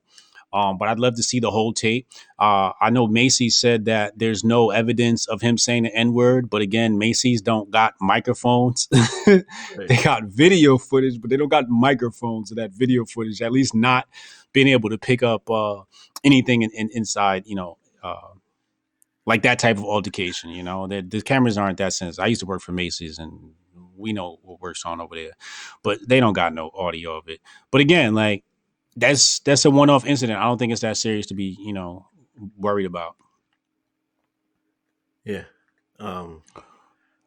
But I'd love to see the whole tape. I know Macy said that there's no evidence of him saying the N word, but again, Macy's don't got microphones. Right. They got video footage, but they don't got microphones of that video footage. At least not being able to pick up anything inside, like that type of altercation. The cameras aren't that sensitive. I used to work for Macy's, and we know what works on over there, but they don't got no audio of it. But again, like that's a one-off incident. I don't think it's that serious to be, worried about. Yeah.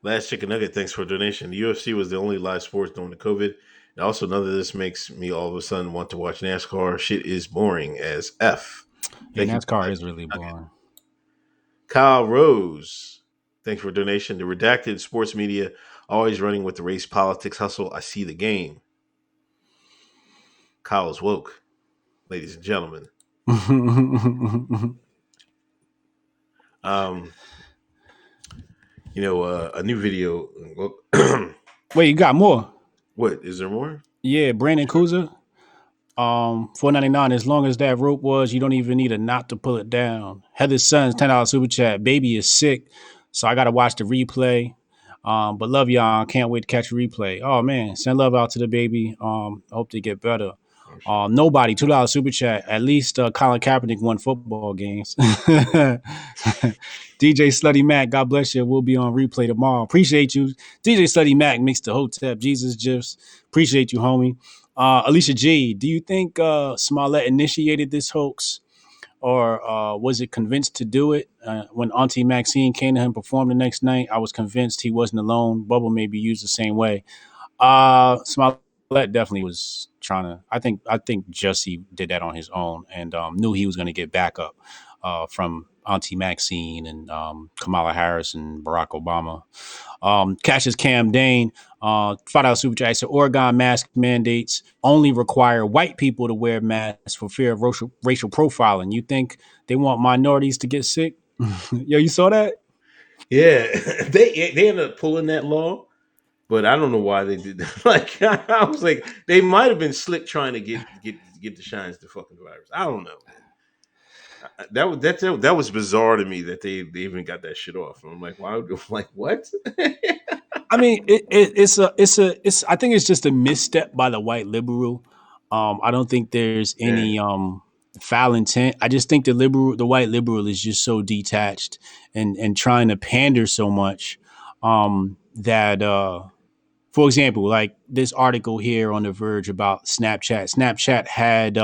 Last Chicken Nugget, thanks for a donation. The UFC was the only live sports during the COVID. And also, none of this makes me all of a sudden want to watch NASCAR. Shit is boring as F. Yeah, Thank you. NASCAR is really boring. Kyle Rose, thanks for a donation. The redacted sports media always running with the race politics hustle. I see the game. Kyle is woke, ladies and gentlemen. Um, a new video. Wait, you got more? What is there more? Yeah, Brandon Kuza. $4.99. As long as that rope was, you don't even need a knot to pull it down. Heather's son's $10 super chat. Baby is sick, so I gotta watch the replay. But love y'all. Can't wait to catch a replay. Oh man, send love out to the baby. I hope they get better. Nobody $2 super chat. At least Colin Kaepernick won football games. DJ Slutty Mac, God bless you. We'll be on replay tomorrow. Appreciate you. DJ Slutty Mac makes the Hotep Jesus gifs. Appreciate you, homie. Alicia G, do you think Smollett initiated this hoax, or was it convinced to do it? When Auntie Maxine came to him, performed the next night, I was convinced he wasn't alone. Bubba may be used the same way. Smollett definitely was trying to. I think Jussie did that on his own and knew he was going to get backup from Auntie Maxine and Kamala Harris and Barack Obama. Cassius Cam Dane, $5 super chat. So Oregon mask mandates only require white people to wear masks for fear of racial profiling. You think they want minorities to get sick? Yo, you saw that? Yeah, they ended up pulling that law, but I don't know why they did that. Like I was like, they might have been slick trying to get the shines the fucking virus. I don't know, man. That was bizarre to me that they even got that shit off. I'm like, why? Like what? I mean, it's. I think it's just a misstep by the white liberal. I don't think there's Yeah. any foul intent. I just think the white liberal is just so detached and trying to pander so much that, for example, like this article here on The Verge about Snapchat. Snapchat had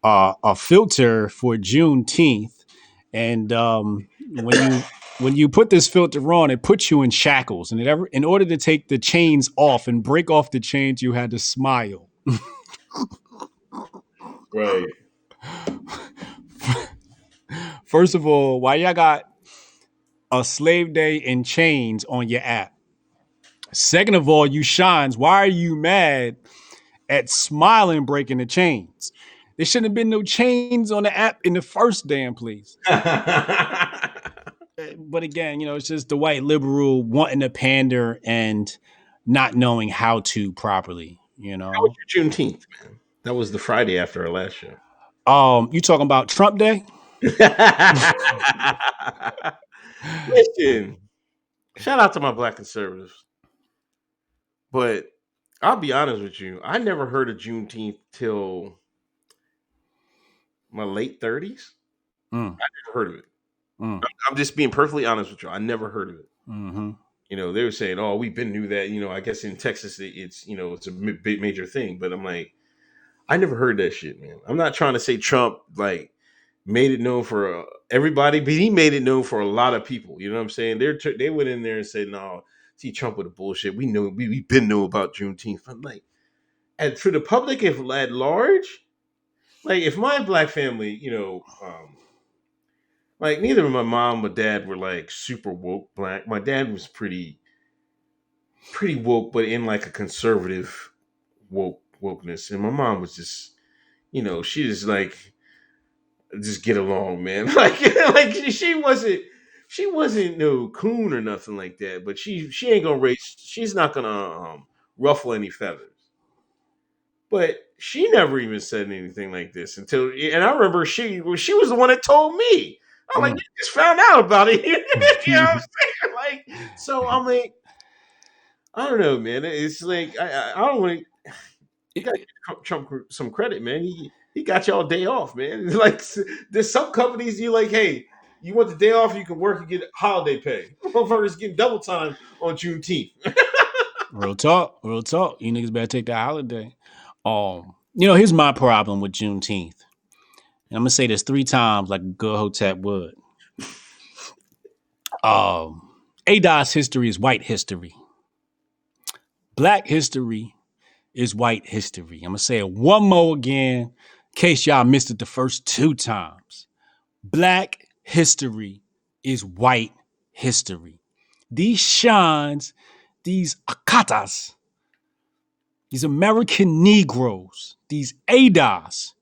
a filter for Juneteenth, and when you put this filter on, it puts you in shackles, and in order to take the chains off and break off the chains, you had to smile. Right. First of all, why y'all got a slave day in chains on your app? Second of all, you shines. Why are you mad at smiling breaking the chains? There shouldn't have been no chains on the app in the first damn place. But again, it's just the white liberal wanting to pander and not knowing how to properly. How was your Juneteenth, man? That was the Friday after our last show. You talking about Trump Day? Listen, shout out to my black conservatives, but I'll be honest with you. I never heard of Juneteenth till my late 30s. Mm, I never heard of it. mm, I'm just being perfectly honest with you. I never heard of it. mm-hmm. They were saying, "Oh, we've been knew that." I guess in Texas, it's a big major thing. But I'm like, I never heard that shit, man. I'm not trying to say Trump like made it known for everybody, but he made it known for a lot of people. You know what I'm saying? They went in there and said, "No, see Trump with the bullshit. We know we've been know about Juneteenth." I'm like, and for the public at large, like if my black family, like neither my mom or dad were like super woke black. My dad was pretty pretty woke, but in like a conservative wokeness. And my mom was just, she just like just get along, man. Like she wasn't no coon or nothing like that. But she ain't gonna raise. She's not gonna ruffle any feathers. But she never even said anything like this until. And I remember she was the one that told me. I'm like, you just found out about it. You know what I'm saying? Like, so I'm like, I don't know, man. It's like I don't want to. You got to give Trump some credit, man. He got y'all day off, man. Like there's some companies you like, hey, you want the day off, you can work and get holiday pay. Motherfuckers getting double time on Juneteenth. Real talk, real talk. You niggas better take that holiday. Here's my problem with Juneteenth. And I'm gonna say this 3 times like a good Hotep would. ADOS history is white history. Black history is white history. I'm gonna say it one more again, in case y'all missed it the first 2 times. Black history is white history. These Shauns, these Akatas, these American Negroes, these ADOS,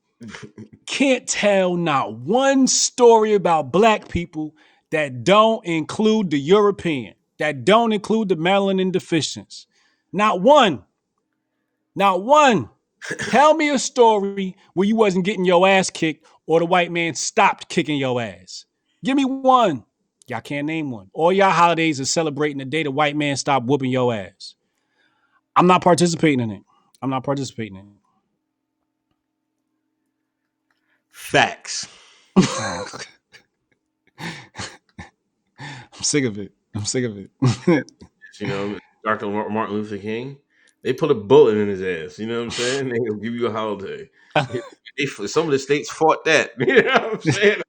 can't tell not one story about black people that don't include the European, that don't include the melanin deficients. Not one. Not one. Tell me a story where you wasn't getting your ass kicked or the white man stopped kicking your ass. Give me one. Y'all can't name one. All y'all holidays are celebrating the day the white man stopped whooping your ass. I'm not participating in it. I'm not participating in Facts. it. I'm sick of it. I'm sick of it. Dr. Martin Luther King, they put a bullet in his ass. You know what I'm saying? They'll give you a holiday. Some of the states fought that. You know what I'm saying?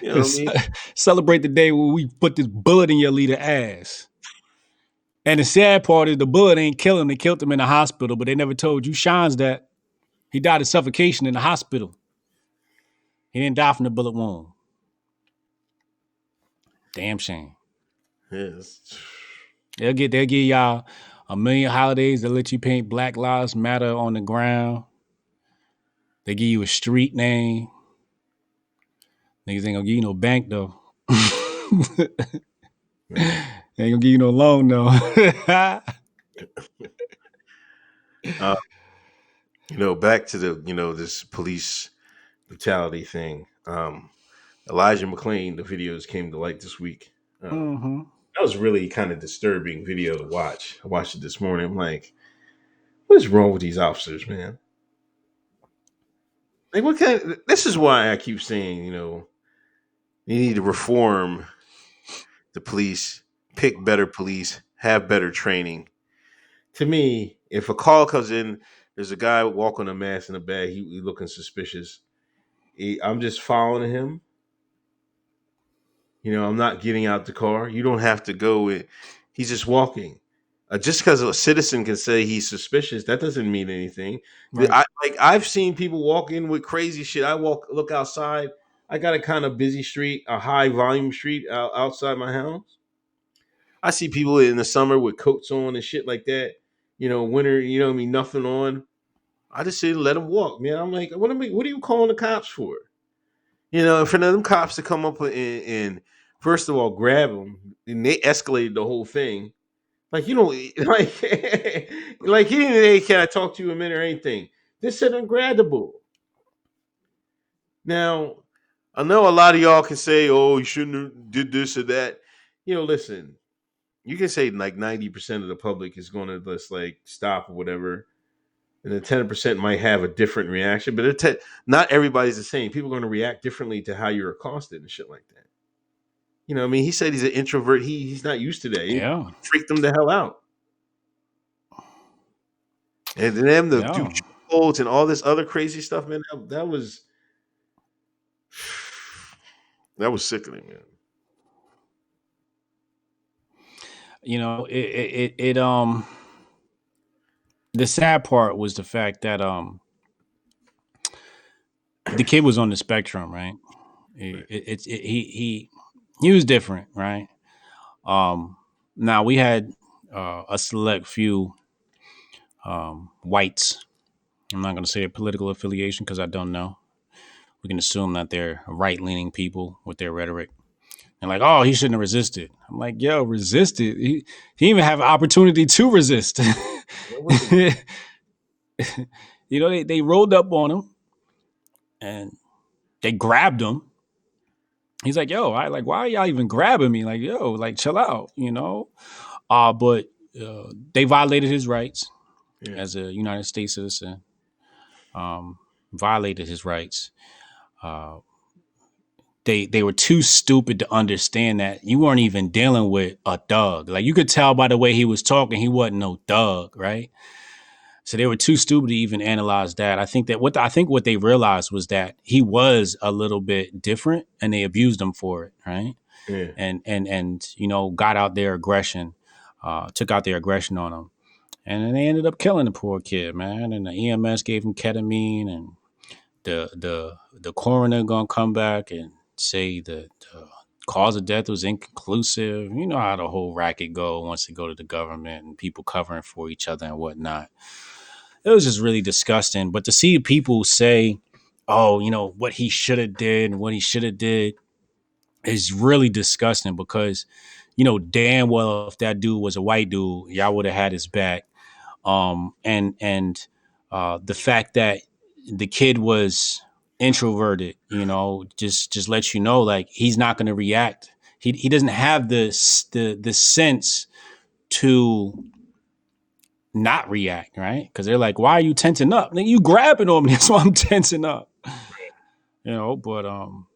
You know what I mean? Celebrate the day where we put this bullet in your leader ass. And the sad part is the bullet ain't kill him. They killed him in the hospital, but they never told you Shaun's that. He died of suffocation in the hospital. He didn't die from the bullet wound. Damn shame. Yes. They'll give y'all a million holidays. They'll let you paint Black Lives Matter on the ground. They give you a street name. Niggas ain't gonna give you no bank though. They ain't gonna give you no loan though. Back to the this police brutality thing. Elijah McClain, the videos came to light this week. That was really kind of disturbing video to watch. I watched it this morning. I'm like, what is wrong with these officers, man? Like, what kind? This is why I keep saying, you need to reform the police, pick better police, have better training. To me, if a call comes in, there's a guy walking a mask in a bag. He looking suspicious. I'm just following him. I'm not getting out the car. You don't have to go. He's just walking. Just because a citizen can say he's suspicious, that doesn't mean anything. Right. I've seen people walk in with crazy shit. Look outside. I got a kind of busy street, a high volume street outside my house. I see people in the summer with coats on and shit like that. Winter, nothing on. I just say let them walk, man. I'm like, what are you calling the cops for? For them cops to come up and first of all grab them, and they escalated the whole thing. Like, like he didn't say, can I talk to you a minute or anything? They said ungrabbable. Now, I know a lot of y'all can say, oh, you shouldn't have did this or that. Listen, you can say like 90% of the public is going to just like stop or whatever. And then 10% might have a different reaction, but not everybody's the same. People are going to react differently to how you're accosted and shit like that. He said he's an introvert. He's not used to that. Yeah. It freaked him the hell out. And then the do holds and all this other crazy stuff, man. That was sickening, man. The sad part was the fact that the kid was on the spectrum, right? He was different, right? Now we had a select few whites. I'm not going to say a political affiliation because I don't know. We can assume that they're right-leaning people with their rhetoric. And like, oh, he shouldn't have resisted. I'm like, yo, resisted. He even have an opportunity to resist. What was it? You know, they rolled up on him and they grabbed him. He's like, yo, why are y'all even grabbing me? Like, yo, like, chill out, you know? But they violated his rights Yeah. as a United States citizen. Violated his rights. Uh, they were too stupid to understand that you weren't even dealing with a thug. Like you could tell by the way he was talking, he wasn't no thug, right? So they were too stupid to even analyze that. I think what they realized was that he was a little bit different, and they abused him for it, right? Yeah. And you know, got out their aggression, took out their aggression on him, and then they ended up killing the poor kid, man. And the EMS gave him ketamine, and the coroner gonna come back and say that the cause of death was inconclusive. You know how the whole racket go once they go to the government and people covering for each other and whatnot. It was just really disgusting. But to see people say, "Oh, you know what he should have did and what he should have did," is really disgusting because you know damn well if that dude was a white dude, y'all would have had his back. And the fact that the kid was introverted, you know, just lets you know like he's not going to react. He doesn't have the sense to not react, right? Because they're like, why are you tensing up? Then you grabbing on me. That's why I'm tensing up. You know, but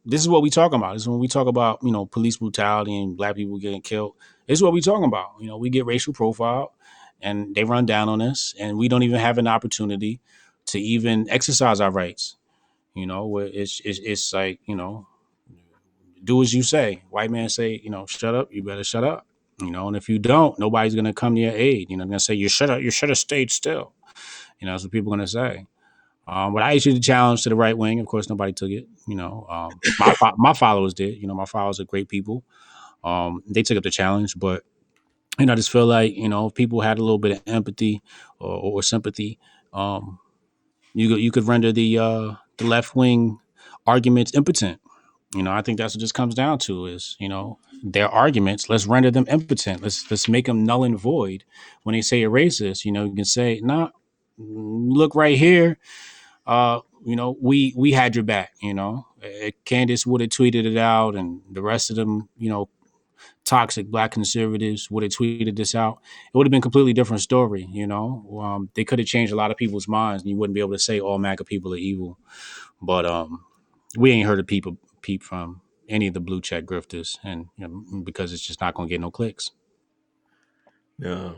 this is what we talking about. This is when we talk about, you know, police brutality and black people getting killed. This is what we talking about. You know, we get racial profile and they run down on us and we don't even have an opportunity to even exercise our rights. You know, where it's like, you know, do as you say. White man say, you know, shut up, you better shut up. You know, and if you don't, nobody's gonna come to your aid. You know, they're gonna say you should have stayed still. You know, that's what people are gonna say. But I issued the challenge to the right wing. Of course, nobody took it. You know, my followers did. You know, my followers are great people. They took up the challenge, but you know, I just feel like you know, if people had a little bit of empathy or sympathy, um, you could render the left wing arguments impotent. You know, I think that's what this comes down to is you know their arguments. Let's render them impotent. Let's make them null and void. When they say a racist, you know, you can say, "Nah, look right here. You know, we had your back. You know, Candace would have tweeted it out, and the rest of them, you know, toxic black conservatives would have tweeted this out. It would have been a completely different story. You know, they could have changed a lot of people's minds, and you wouldn't be able to say all MAGA people are evil. But we ain't heard of people peep from any of the blue check grifters, and you know, because it's just not going to get no clicks. No.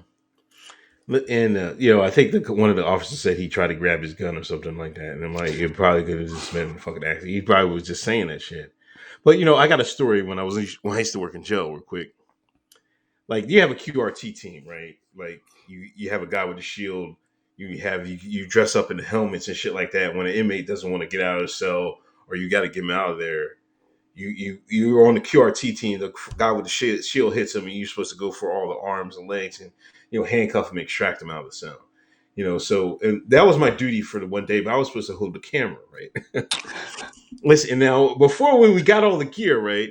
And you know, I think one of the officers said he tried to grab his gun or something like that, and I'm like, it probably could have just been a fucking accident. He probably was just saying that shit. But you know, I got a story when I used to work in jail, real quick. Like you have a QRT team, right? Like you have a guy with a shield. You dress up in the helmets and shit like that. When an inmate doesn't want to get out of the cell, or you got to get him out of there, you're on the QRT team. The guy with the shield hits him, and you're supposed to go for all the arms and legs and handcuff him, and extract him out of the cell. You know, so and that was my duty for the one day, but I was supposed to hold the camera, right? Listen, now before when we got all the gear, right?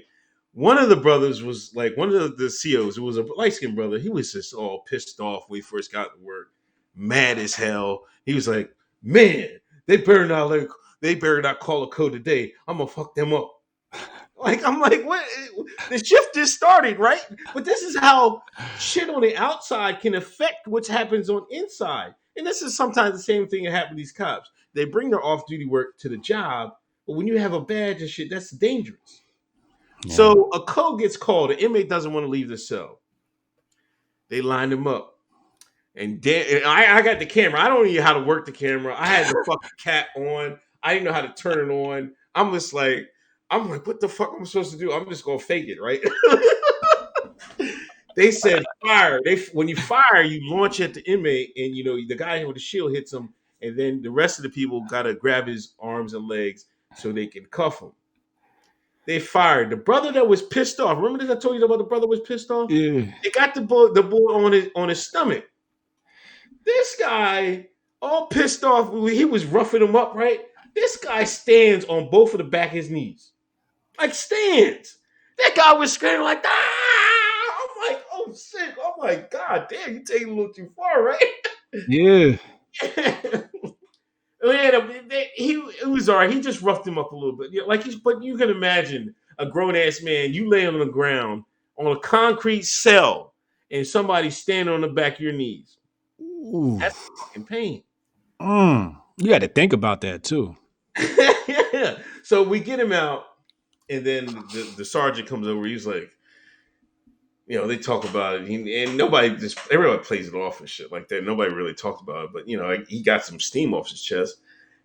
One of the brothers was like one of the COs. It was a light skinned brother. He was just all pissed off when he first got to work, mad as hell. He was like, "Man, they better not call a code today. I'm gonna fuck them up." Like I'm like, what? The shift just started, right? But this is how shit on the outside can affect what happens on inside. And this is sometimes the same thing that happens to these cops. They bring their off-duty work to the job, but when you have a badge and shit, that's dangerous. Yeah. So a code gets called. The inmate doesn't want to leave the cell. They lined him up. And I got the camera. I don't know how to work the camera. I had the fucking cap on. I didn't know how to turn it on. I'm like, what the fuck am I supposed to do? I'm just gonna fake it, right? They said fire. When you fire, you launch at the inmate, and the guy with the shield hits him, and then the rest of the people gotta grab his arms and legs so they can cuff him. They fired the brother that was pissed off. Remember that I told you about the brother was pissed off? Yeah. They got the boy on his stomach. This guy, all pissed off, he was roughing him up, right? This guy stands on both of the back of his knees. Like stands. That guy was screaming like, ah! I'm like, oh shit. Oh my god, damn, you taking a little too far, right? Yeah. It was all right. He just roughed him up a little bit. Yeah, but you can imagine a grown ass man, you lay on the ground on a concrete cell, and somebody standing on the back of your knees. Ooh. That's fucking pain. You had to think about that too. Yeah. So we get him out, and then the sergeant comes over. He's like, they talk about it, and everybody plays it off and shit like that. Nobody really talked about it, but he got some steam off his chest.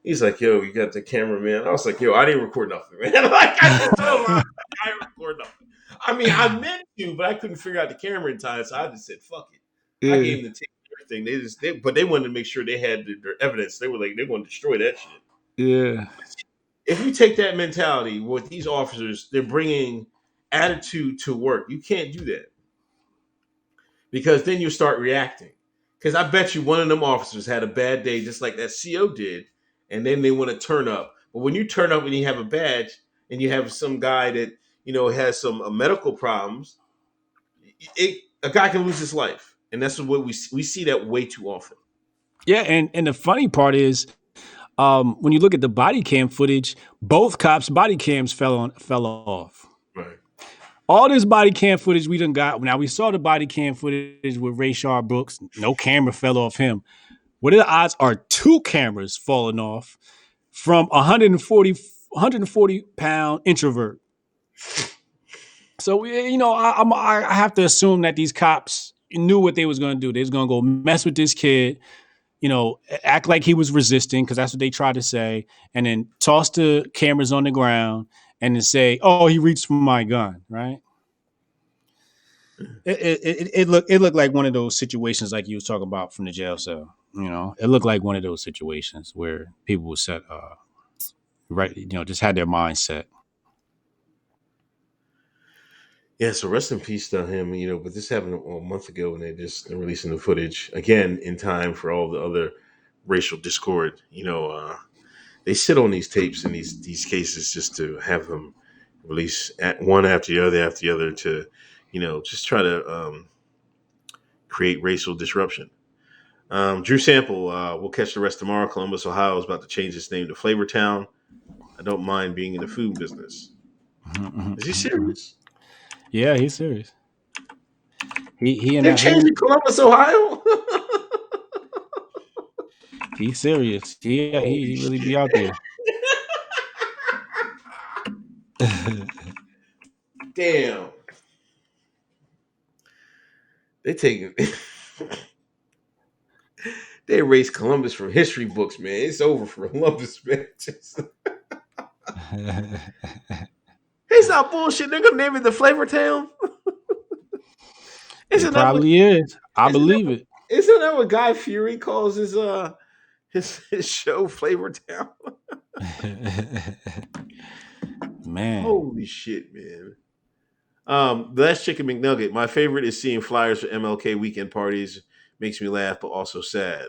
He's like, yo, you got the cameraman. I was like, yo, I didn't record nothing, man. Like I just told him I didn't record nothing. I mean, I meant to, but I couldn't figure out the camera in time, so I just said, fuck it. Yeah. I gave him the tape and everything. But they wanted to make sure they had their evidence. They were like, they want to destroy that shit. Yeah. If you take that mentality with these officers, they're bringing attitude to work. You can't do that. Because then you start reacting. Because I bet you one of them officers had a bad day, just like that CO did, and then they want to turn up. But when you turn up and you have a badge, and you have some guy that has some medical problems, a guy can lose his life, and that's what we see that way too often. Yeah, and the funny part is, when you look at the body cam footage, both cops' body cams fell off. Right. All this body cam footage we done got. Now we saw the body cam footage with Rayshard Brooks. No camera fell off him. What are the odds are 2 cameras falling off from 140 pound introvert? So I have to assume that these cops knew what they was going to do. They was going to go mess with this kid, act like he was resisting, because that's what they tried to say, and then toss the cameras on the ground and then say, "Oh, he reached for my gun," right? It looked like one of those situations like you was talking about from the jail cell. It looked like one of those situations where people were set, right? Just had their mind set. Yeah, so rest in peace to him. But this happened a month ago, and they're releasing the footage again in time for all the other racial discord. They sit on these tapes and these cases just to have them release one after the other to, just try to create racial disruption. Drew Sample, we'll catch the rest tomorrow. Columbus, Ohio is about to change its name to Flavortown. I don't mind being in the food business. Is he serious? Yeah, he's serious. He and they're changing Columbus, Ohio. He's serious. He really be out there. Damn. They taking they erased Columbus from history books, man. It's over for Columbus, man. It's not bullshit. They're gonna name it the Flavortown. It probably is. I believe it. Isn't that what Guy Fieri calls his show Flavortown? Man. Holy shit, man. That's Chicken McNugget. My favorite is seeing flyers for MLK weekend parties. Makes me laugh, but also sad.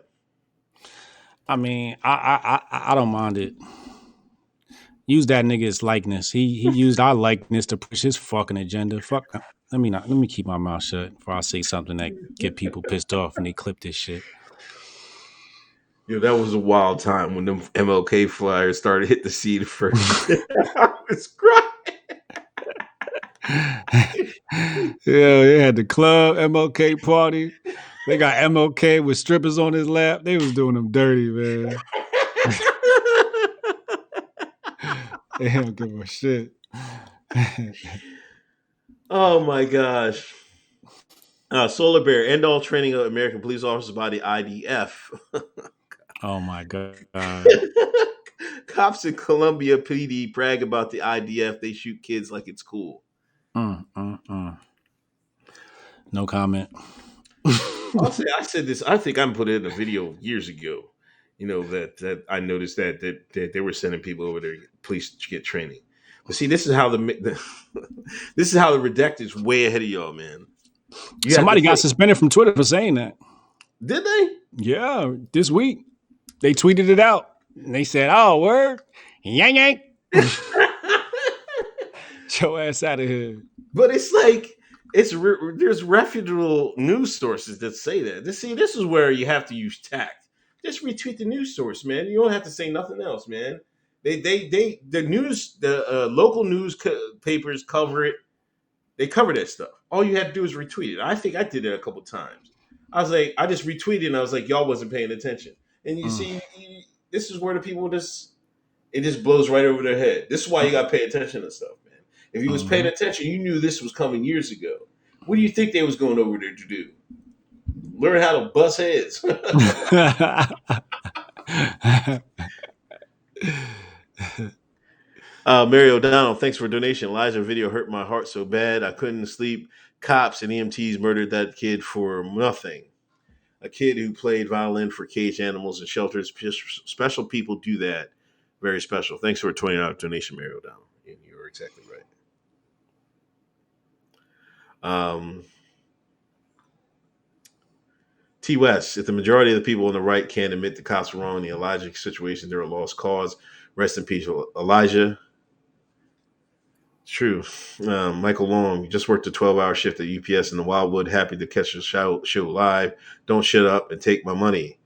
I mean, I don't mind it. Use that nigga's likeness. He used our likeness to push his fucking agenda. Fuck. Let me keep my mouth shut before I say something that get people pissed off and they clip this shit. That was a wild time when them MLK flyers started hit the scene first. I was crying. Yeah, they had the club MLK party. They got MLK with strippers on his lap. They was doing them dirty, man. They don't give a shit. Oh my gosh. Solar Bear, end all training of American police officers by the IDF. Oh my God. Cops in Columbia PD brag about the IDF. They shoot kids like it's cool. No comment. I said this. I think I put it in a video years ago. That I noticed that they were sending people over there, police to get training. But see, this is how the this is how the redacted's way ahead of y'all, man. You have to Somebody got think. suspended from Twitter for saying that. Did they? Yeah, this week they tweeted it out and they said, "Oh, word, yank yank, your ass out of here." But it's like there's reputable news sources that say that. This is where you have to use tact. Just retweet the news source, man. You don't have to say nothing else, man. The local news papers cover it. They cover that stuff. All you had to do is retweet it. I think I did it a couple times. I was like, I just retweeted and I was like, y'all wasn't paying attention. And you see, this is where the people it just blows right over their head. This is why you got to pay attention to stuff, man. If you was paying attention, you knew this was coming years ago. What do you think they was going over there to do? Learn how to bust heads. Mary O'Donnell, thanks for donation. Elijah video hurt my heart so bad I couldn't sleep. Cops and EMTs murdered that kid for nothing. A kid who played violin for caged animals and shelters. Special people do that. Very special. Thanks for a $20 donation, Mary O'Donnell. And you're exactly right. T. West, if the majority of the people on the right can't admit the cops were wrong in the Elijah situation, they're a lost cause. Rest in peace, Elijah. True. Michael Long, just worked a 12-hour shift at UPS in the Wildwood. Happy to catch the show live. Don't shut up and take my money.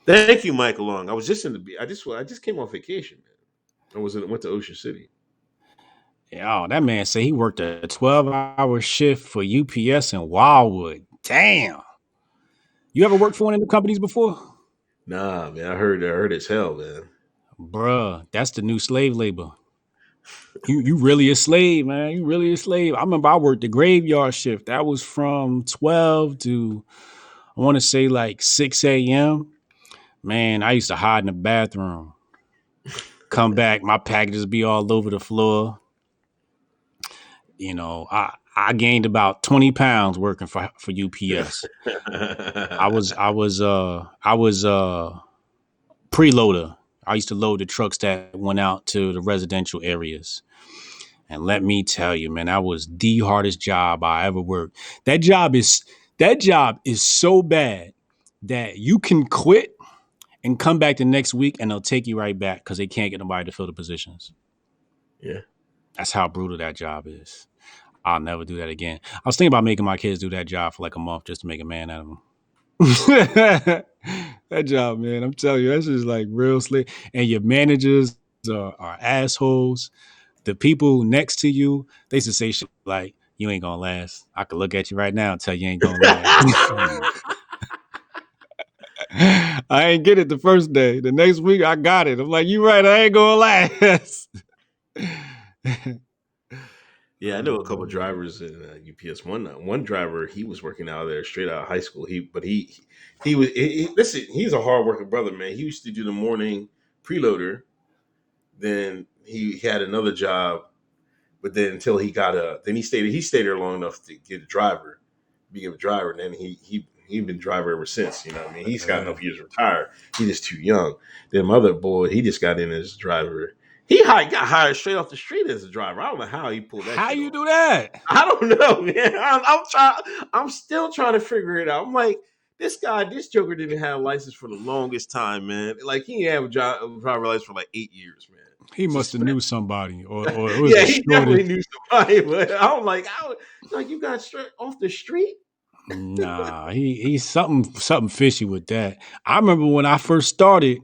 Thank you, Michael Long. I was just I just came off vacation, man. Went to Ocean City. Yeah, that man said he worked a 12-hour shift for UPS in Wildwood. Damn. You ever worked for one of the companies before? Nah, man. I heard it's hell, man. Bruh, that's the new slave labor. You really a slave, man. You really a slave. I remember I worked the graveyard shift. That was from 12 to, I want to say, like 6 a.m. Man, I used to hide in the bathroom. Come back, my packages be all over the floor. You know, I gained about 20 pounds working for UPS. I was preloader. I used to load the trucks that went out to the residential areas. And let me tell you, man, that was the hardest job I ever worked. That job is so bad that you can quit and come back the next week and they'll take you right back because they can't get nobody to fill the positions. Yeah. That's how brutal that job is. I'll never do that again. I was thinking about making my kids do that job for like a month just to make a man out of them. That job, man, I'm telling you, that's just like real slick. And your managers are assholes. The people next to you, they used to say shit like, you ain't gonna last. I could look at you right now and tell you ain't gonna last. I ain't get it the first day. The next week, I got it. I'm like, you right, I ain't gonna last. Yeah, I know a couple of drivers in UPS. One driver, he was working out there straight out of high school. Listen, he's a hardworking brother, man. He used to do the morning preloader. Then he had another job, but then until he got then he stayed there long enough to get a driver, became a driver, and then he been driver ever since. You know what I mean? He's got enough years to retire. He's just too young. Then my other boy, he just got in as a driver. He got hired straight off the street as a driver. I don't know how he pulled that. How shit you off. do that? I don't know, man. I'm still trying to figure it out. I'm like, this Joker didn't have a license for the longest time, man. Like he didn't have a driver license for like 8 years, man. He must have knew somebody, or it was Yeah, a he definitely knew somebody. But I'm like, you got straight off the street. Nah, he's something fishy with that. I remember when I first started,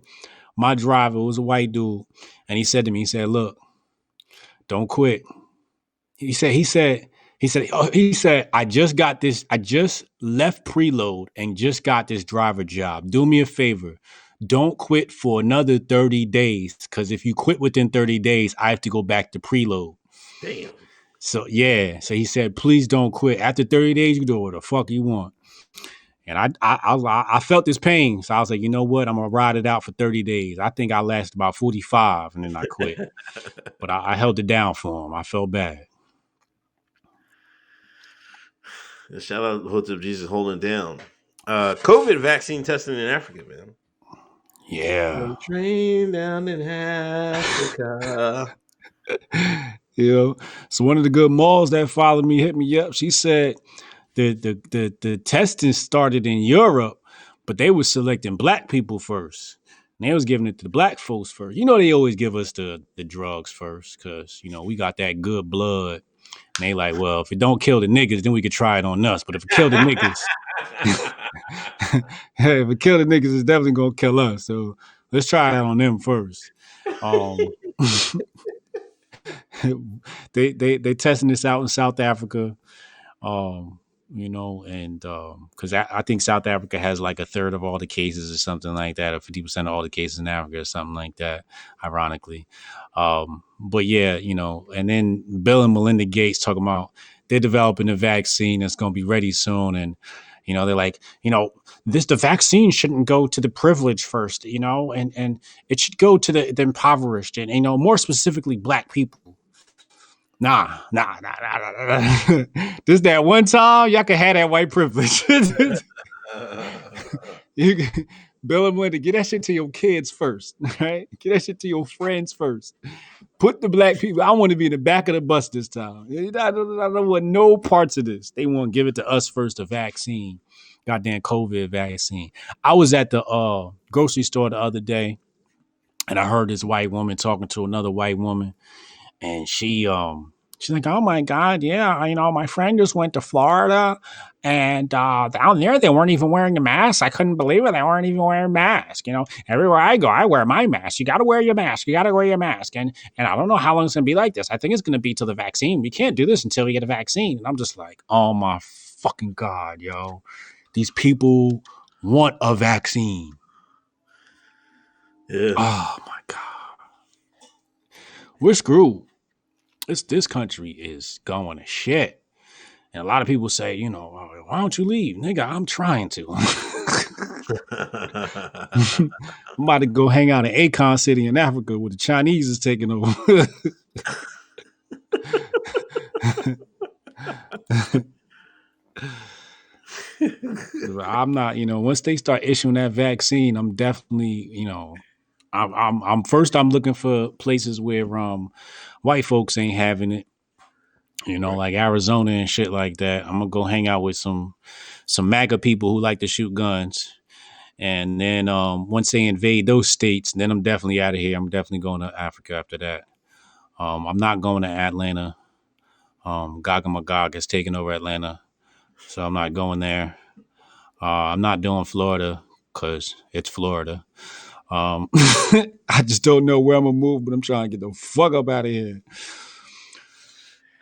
my driver was a white dude, and he said to me, he said, "Look, don't quit." He said, I just left preload and just got this driver job. Do me a favor. Don't quit for another 30 days. Because if you quit within 30 days, I have to go back to preload. Damn. So, yeah. So he said, please don't quit. After 30 days, you do what the fuck you want. And I felt this pain. So I was like, you know what? I'm going to ride it out for 30 days. I think I lasted about 45 and then I quit. But I held it down for him. I felt bad. Shout out to Hotep Jesus holding down. COVID vaccine testing in Africa, man. Yeah. Train down in Africa. You know, so one of the good malls that followed me hit me up. She said the testing started in Europe, but they were selecting black people first. And they was giving it to the black folks first. You know, they always give us the drugs first because, you know, we got that good blood. And they like, well, if it don't kill the niggas, then we could try it on us. But if it kill the niggas, hey, if it kill the niggas, it's definitely gonna kill us. So let's try it on them first. Um, they testing this out in South Africa. Um, you know, and because I think South Africa has like a third of all the cases or something like that, or 50% of all the cases in Africa or something like that, ironically. But yeah, you know, and then Bill and Melinda Gates talking about they're developing a vaccine that's going to be ready soon. And, you know, they're like, you know, the vaccine shouldn't go to the privileged first, you know, and it should go to the impoverished and, you know, more specifically black people. Nah. This that one time y'all can have that white privilege. you, Bill and Melinda, get that shit to your kids first, right? Get that shit to your friends first. Put the black people. I want to be in the back of the bus this time. I don't want no parts of this. They want to give it to us first, the vaccine. Goddamn COVID vaccine. I was at the grocery store the other day, and I heard this white woman talking to another white woman, and she's like, oh my God, yeah, you know, my friend just went to Florida and down there they weren't even wearing a mask. I couldn't believe it. They weren't even wearing masks. You know, everywhere I go, I wear my mask. You gotta wear your mask. You gotta wear your mask. And I don't know how long it's gonna be like this. I think it's gonna be till the vaccine. We can't do this until we get a vaccine. And I'm just like, oh my fucking God, yo. These people want a vaccine. Yeah. Oh my God. We're screwed. This country is going to shit. And a lot of people say, you know, oh, why don't you leave? Nigga, I'm trying to. I'm about to go hang out in Akon City in Africa where the Chinese is taking over. I'm not, you know, once they start issuing that vaccine, I'm definitely, you know, I'm looking for places where white folks ain't having it. You know, like Arizona and shit like that. I'm gonna go hang out with some MAGA people who like to shoot guns. And then once they invade those states, then I'm definitely out of here. I'm definitely going to Africa after that. I'm not going to Atlanta. Gog and Magog has taken over Atlanta, so I'm not going there. I'm not doing Florida because it's Florida. I just don't know where I'm gonna move, but I'm trying to get the fuck up out of here.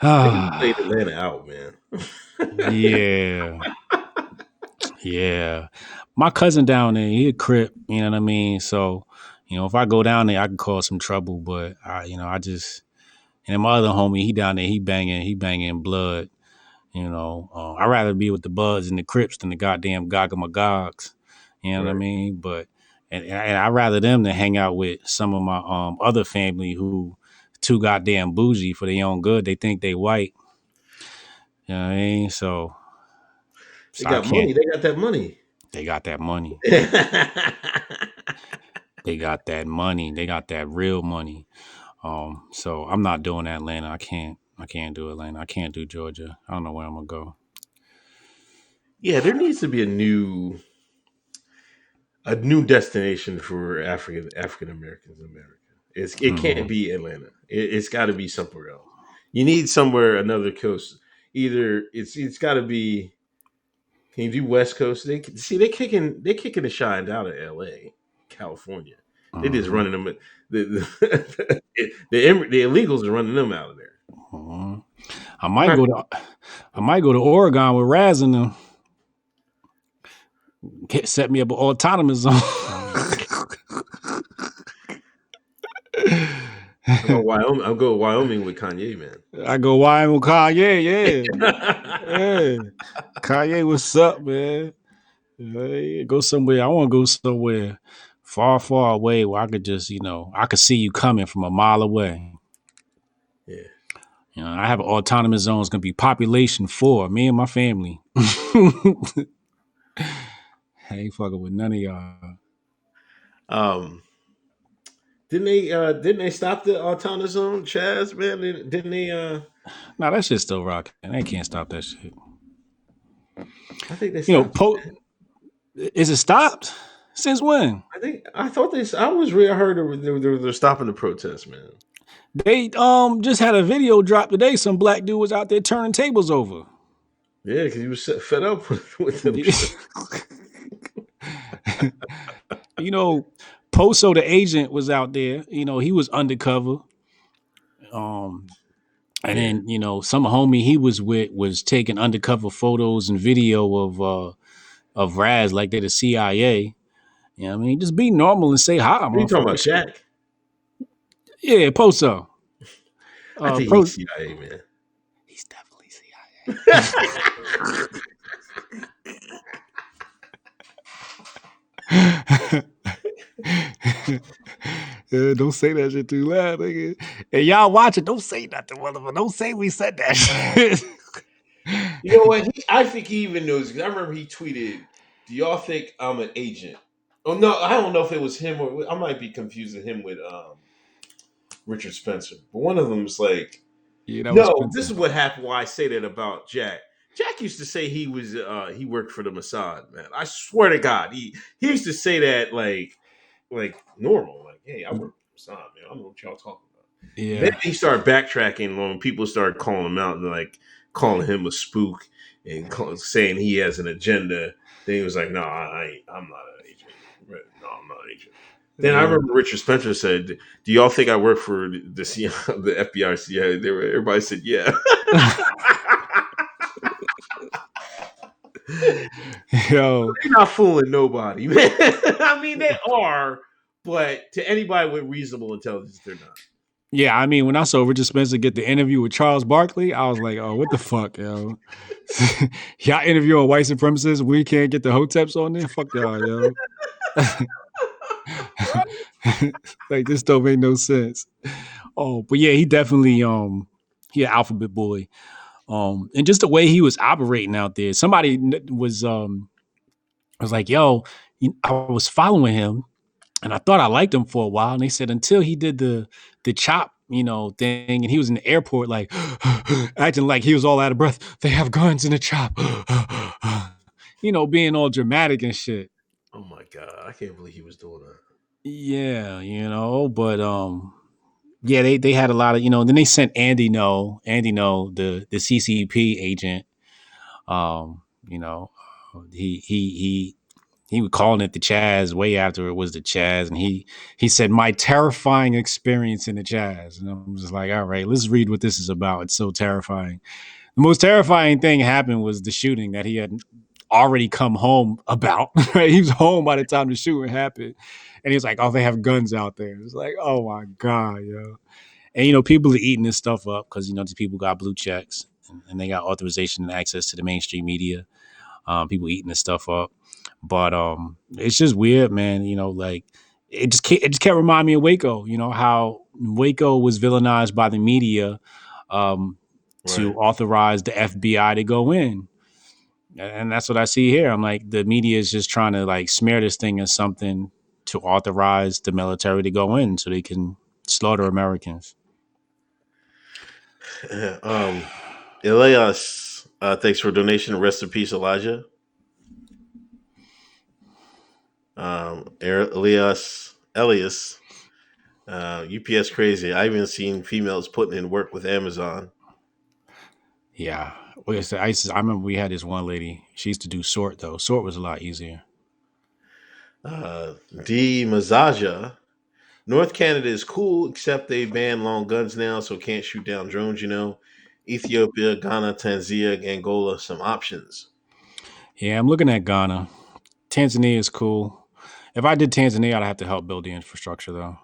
They played Atlanta out, man. Yeah. Yeah. My cousin down there, he a Crip, you know what I mean? So, you know, if I go down there, I can cause some trouble, but and then my other homie, he down there, he banging blood, you know. I'd rather be with the Buds and the Crips than the goddamn Gog and Magogs, you know what I mean? But, and I'd rather them than hang out with some of my other family who too goddamn bougie for their own good. They think they white, you know what I mean? So They got money. They got that money. They got that money. They got that money. They got that real money. So I'm not doing Atlanta. I can't do Atlanta. I can't do Georgia. I don't know where I'm gonna go. Yeah, there needs to be a new destination for African Americans in America. It can't be Atlanta. It's got to be somewhere else. You need somewhere another coast. Either it's got to be. Can you do West Coast? They kicking the shine down in L.A., California. They just running them. The illegals are running them out of there. I might go to Oregon with Raz and them. Set me up an autonomous zone. I'll go Wyoming with Kanye, man. I go Wyoming with Kanye, yeah. Kanye, what's up, man? Go somewhere. I want to go somewhere far, far away where I could just, you know, I could see you coming from a mile away. Yeah. You know, I have an autonomous zone. It's going to be population 4, me and my family. I ain't fucking with none of y'all. Didn't they stop the autonomous zone, Chaz? Man, didn't they? Nah, that shit's still rocking. They can't stop that shit. I think they You know, stopped. is it stopped? Since when? I thought they. I was really heard they're stopping the protest, man. They just had a video drop today. Some black dude was out there turning tables over. Yeah, because he was fed up with them. You know, Poso the agent was out there. You know, he was undercover. And then, you know, some homie he was with was taking undercover photos and video of Raz like they're the CIA. You know what I mean? Just be normal and say hi, What are you talking about, motherfucker. Jack? Yeah, Poso. I think he's CIA, man. He's definitely CIA. Yeah, don't say that shit too loud, nigga. And y'all watch it. Don't say nothing, motherfucker. Don't say we said that shit. You know what? I think he even knows. I remember he tweeted, "Do y'all think I'm an agent?" Oh no, I don't know if it was him or I might be confusing him with Richard Spencer. But one of them was like, Yeah, that was "No, Spencer. this is what happened. Why I say that about Jack." Jack used to say he was he worked for the Mossad, man. I swear to God, he used to say that like normal, like, "Hey, I work for Mossad, man. I don't know what y'all talking about." Yeah. Then he started backtracking when people started calling him out and like calling him a spook and saying he has an agenda. Then he was like, "No, I'm not an agent. No, I'm not an agent." Then I remember Richard Spencer said, "Do y'all think I work for the CIA, the FBI, CIA?" Everybody said, "Yeah." Yo, They're not fooling nobody, man. I mean, they are, but to anybody with reasonable intelligence, they're not. yeah, I mean, when I saw Richard Spencer get the interview with Charles Barkley, I was like, oh, what the fuck, yo? Y'all interviewing white supremacists, we can't get the Hoteps on there? Fuck y'all, yo. Like, this don't make no sense. Oh, but yeah, he definitely, he an alphabet boy. And just the way he was operating out there, somebody was like, yo, I was following him and I thought I liked him for a while. And they said until he did the chop, you know, thing, and he was in the airport like acting like he was all out of breath. They have guns in the chop, you know, being all dramatic and shit. Oh my God, I can't believe he was doing that. Yeah, you know, but yeah, they had a lot of, you know. Then they sent Andy No, the CCP agent. You know, he was calling it the Chaz way after it was the Chaz, and he said my terrifying experience in the Chaz, and I'm just like, all right, let's read what this is about. It's so terrifying. The most terrifying thing happened was the shooting that he had already come home about. Right? He was home by the time the shooting happened, and he was like, oh, they have guns out there. It's like, oh my god, yo. And you know, people are eating this stuff up because you know these people got blue checks and they got authorization and access to the mainstream media. People eating this stuff up, but it's just weird, man. You know, like it just kept reminding me of Waco. You know how Waco was villainized by the media to authorize the FBI to go in, and that's what I see here. I'm like, the media is just trying to like smear this thing as something to authorize the military to go in so they can slaughter Americans. Elias, thanks for donation. Rest in peace, Elijah. Elias, UPS crazy. I even seen females putting in work with Amazon. Yeah. Well, I remember we had this one lady. She used to do sort though. Sort was a lot easier. D Mazaja. North Canada is cool, except they ban long guns now, so can't shoot down drones, you know. Ethiopia, Ghana, Tanzania, Angola, some options. Yeah, I'm looking at Ghana. Tanzania is cool. If I did Tanzania, I'd have to help build the infrastructure though.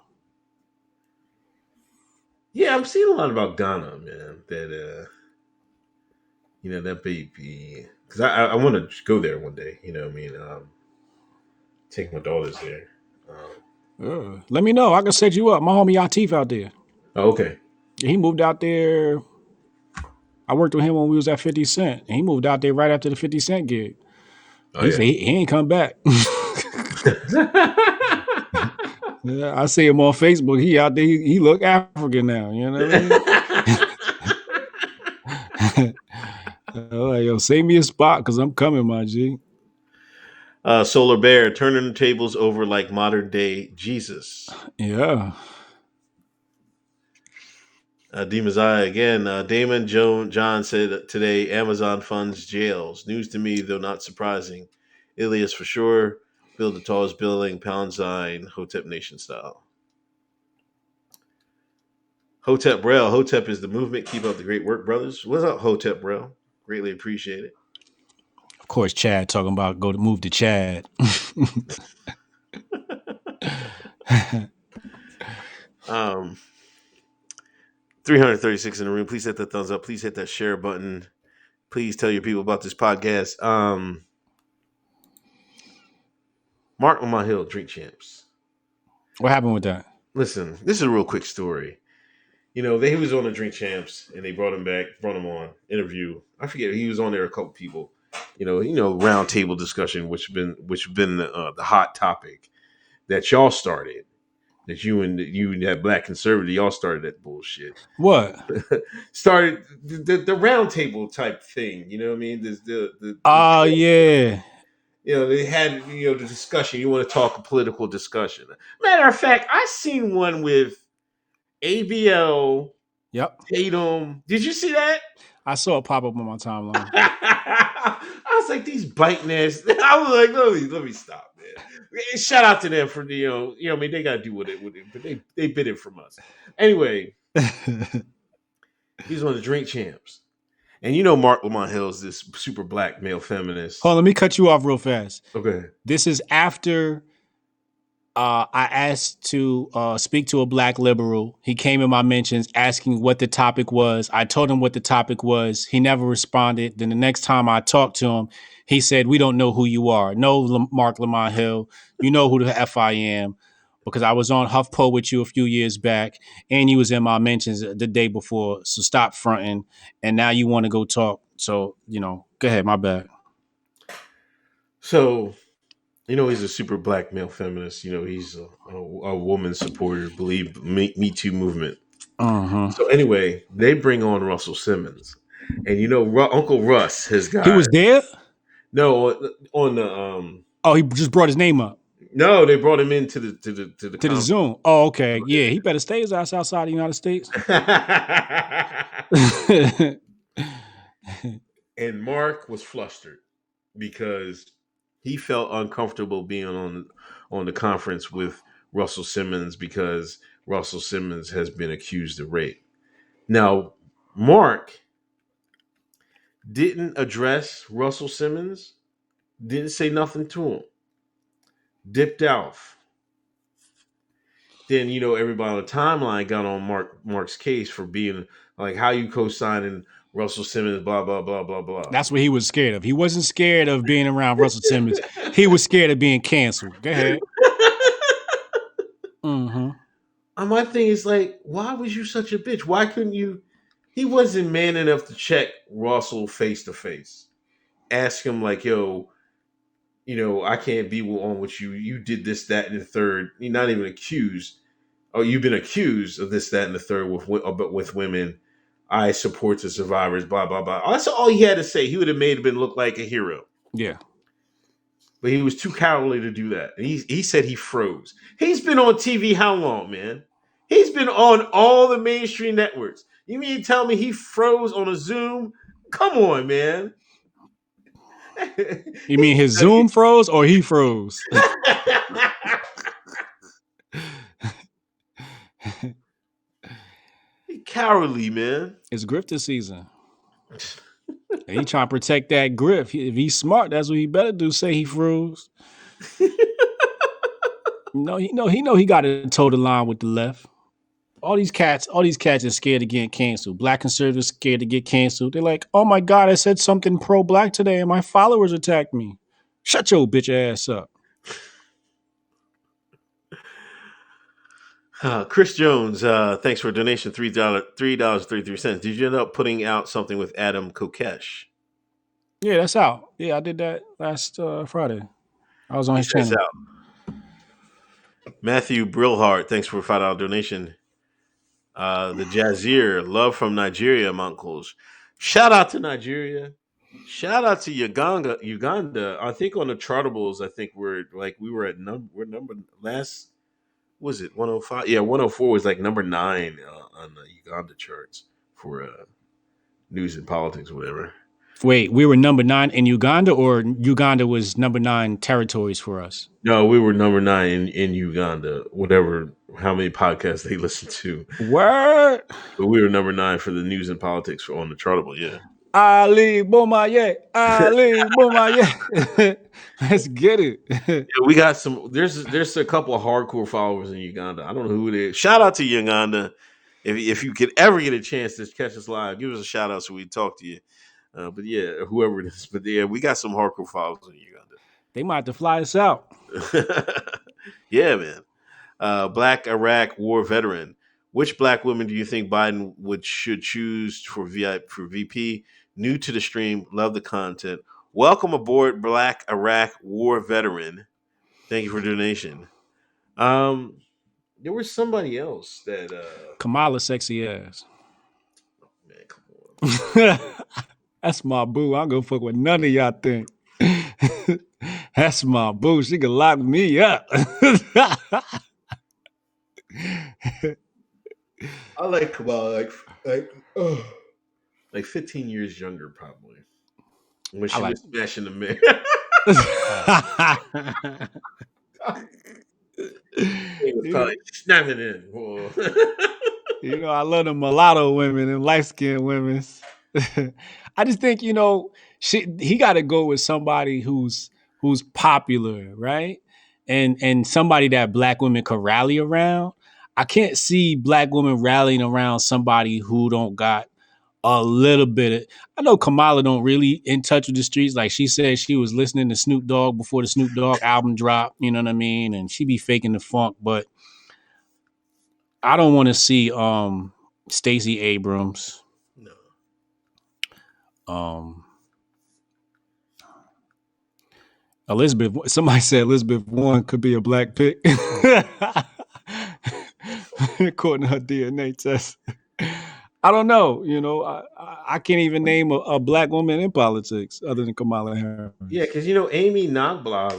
Yeah, I'm seeing a lot about Ghana, man. That you know, that baby, because I want to go there one day. You know what I mean? Take my daughters there. Let me know. I can set you up. My homie Yatif out there. Oh, okay. He moved out there. I worked with him when we was at 50 Cent. And he moved out there right after the 50 Cent gig. He said he ain't come back. Yeah, I see him on Facebook. He out there. He look African now. You know what I mean? Like, yo, save me a spot because I'm coming, my G. Solar Bear turning the tables over like modern day Jesus. Yeah. Demon's Eye again. Damon John said today Amazon funds jails. News to me, though not surprising. Ilias for sure. Build the tallest building, pound sign, Hotep Nation style. Hotep Braille. Hotep is the movement. Keep up the great work, brothers. What's up, Hotep Braille? Greatly appreciate it. Of course, Chad talking about move to Chad. 336 in the room. Please hit that thumbs up. Please hit that share button. Please tell your people about this podcast. Marc on my hill, drink champs. What happened with that? Listen, this is a real quick story. You know, he was on the Drink Champs, and they brought him on interview. I forget, he was on there a couple people. Round table discussion, which have been the hot topic that y'all started. That you and that black conservative, y'all started that bullshit. What? Started the round table type thing. You know what I mean? Yeah. They had the discussion. You want to talk a political discussion? Matter of fact, I seen one with ABL. Yep. Tatum. Did you see that? I saw it pop up on my timeline. I was like, these biting ass. I was like, let me stop, man. Shout out to them for I mean, they gotta do with it, but they bid it from us. Anyway, he's one of the drink champs. And Marc Lamont Hill is this super black male feminist. Hold on, let me cut you off real fast. Okay. This is after I asked to speak to a black liberal. He came in my mentions asking what the topic was. I told him what the topic was. He never responded. Then the next time I talked to him, he said, "We don't know who you are. No, Marc Lamont Hill. You know who the F I am. Because I was on HuffPo with you a few years back, and you was in my mentions the day before. So stop fronting. And now you want to go talk. So, go ahead. My bad." So, he's a super black male feminist. He's a woman supporter, believe Me Too movement. Uh-huh. So anyway, they bring on Russell Simmons, and Uncle Russ has got. He was there? No, on the Oh, he just brought his name up. No, they brought him into the Zoom. Oh, okay. Yeah, he better stay his ass outside the United States. And Marc was flustered because he felt uncomfortable being on the conference with Russell Simmons because Russell Simmons has been accused of rape. Now, Marc didn't address Russell Simmons, didn't say nothing to him, dipped off. Then everybody on the timeline got on Marc's case for being like, how you co-signing Russell Simmons, blah blah blah blah blah. That's what he was scared of. He wasn't scared of being around Russell Simmons. He was scared of being canceled. Go ahead. And my thing is like, why was you such a bitch? Why couldn't you? He wasn't man enough to check Russell face to face. Ask him like, yo, I can't be on with you. You did this, that, and the third. You're not even accused. Oh, you've been accused of this, that, and the third with women. I support the survivors, blah, blah, blah. That's all he had to say. He would have made him look like a hero. Yeah. But he was too cowardly to do that. And he said he froze. He's been on TV how long, man? He's been on all the mainstream networks. You mean to tell me he froze on a Zoom? Come on, man. You mean his Zoom froze or he froze? He cowardly, man. It's grifter season. And he trying to protect that grift. If he's smart, that's what he better do. Say he froze. He got to toe the line with the left. All these cats are scared of getting canceled. Black conservatives scared to get canceled. They're like, oh my God, I said something pro-black today and my followers attacked me. Shut your bitch ass up. Chris Jones, thanks for a donation, $3.33. Did you end up putting out something with Adam Kokesh? Yeah, that's out. Yeah, I did that last Friday. I was on his channel. Matthew Brillhart, thanks for a $5 donation. The Jazeer, love from Nigeria, Mount Close. Shout out to Nigeria. Shout out to Uganda. Uganda. I think on the chartables, I think we were at number last, was it 105? Yeah, 104 was like number 9 on the Uganda charts for news and politics, whatever. Wait, we were number 9 in Uganda, or Uganda was number 9 territories for us? No, we were number 9 in Uganda, whatever, how many podcasts they listen to. Word. But we were number 9 for the news and politics on the chartable, yeah. Ali Bomaye, Ali Bomaye. Let's get it. Yeah, we got some. There's a couple of hardcore followers in Uganda. I don't know who it is. Shout out to Uganda. If you could ever get a chance to catch us live, give us a shout out so we talk to you. But yeah, whoever it is. But yeah, we got some hardcore followers in Uganda. They might have to fly us out. Yeah, man. Black Iraq war veteran. Which black women do you think Biden should choose for VP? New to the stream, love the content. Welcome aboard, Black Iraq war veteran. Thank you for the donation. There was somebody else that Kamala sexy ass. Oh, man, come on. That's my boo. I don't go fuck with none of y'all think. That's my boo. She can lock me up. I like Kamala like 15 years younger, probably. When she was smashing the man. He was probably snapping in. You know, I love the mulatto women and light skinned women. I just think, you know, he got to go with somebody who's popular, right? And somebody that black women could rally around. I can't see black women rallying around somebody who don't got a little bit of. I know Kamala don't really in touch with the streets. Like she said, she was listening to Snoop Dogg before the Snoop Dogg album dropped. You know what I mean? And she be faking the funk, but I don't want to see Stacey Abrams. No. Elizabeth. Somebody said Elizabeth Warren could be a black pick. According to her DNA test. I don't know. You know, I can't even name a black woman in politics other than Kamala Harris. Yeah, because Amy Knobloch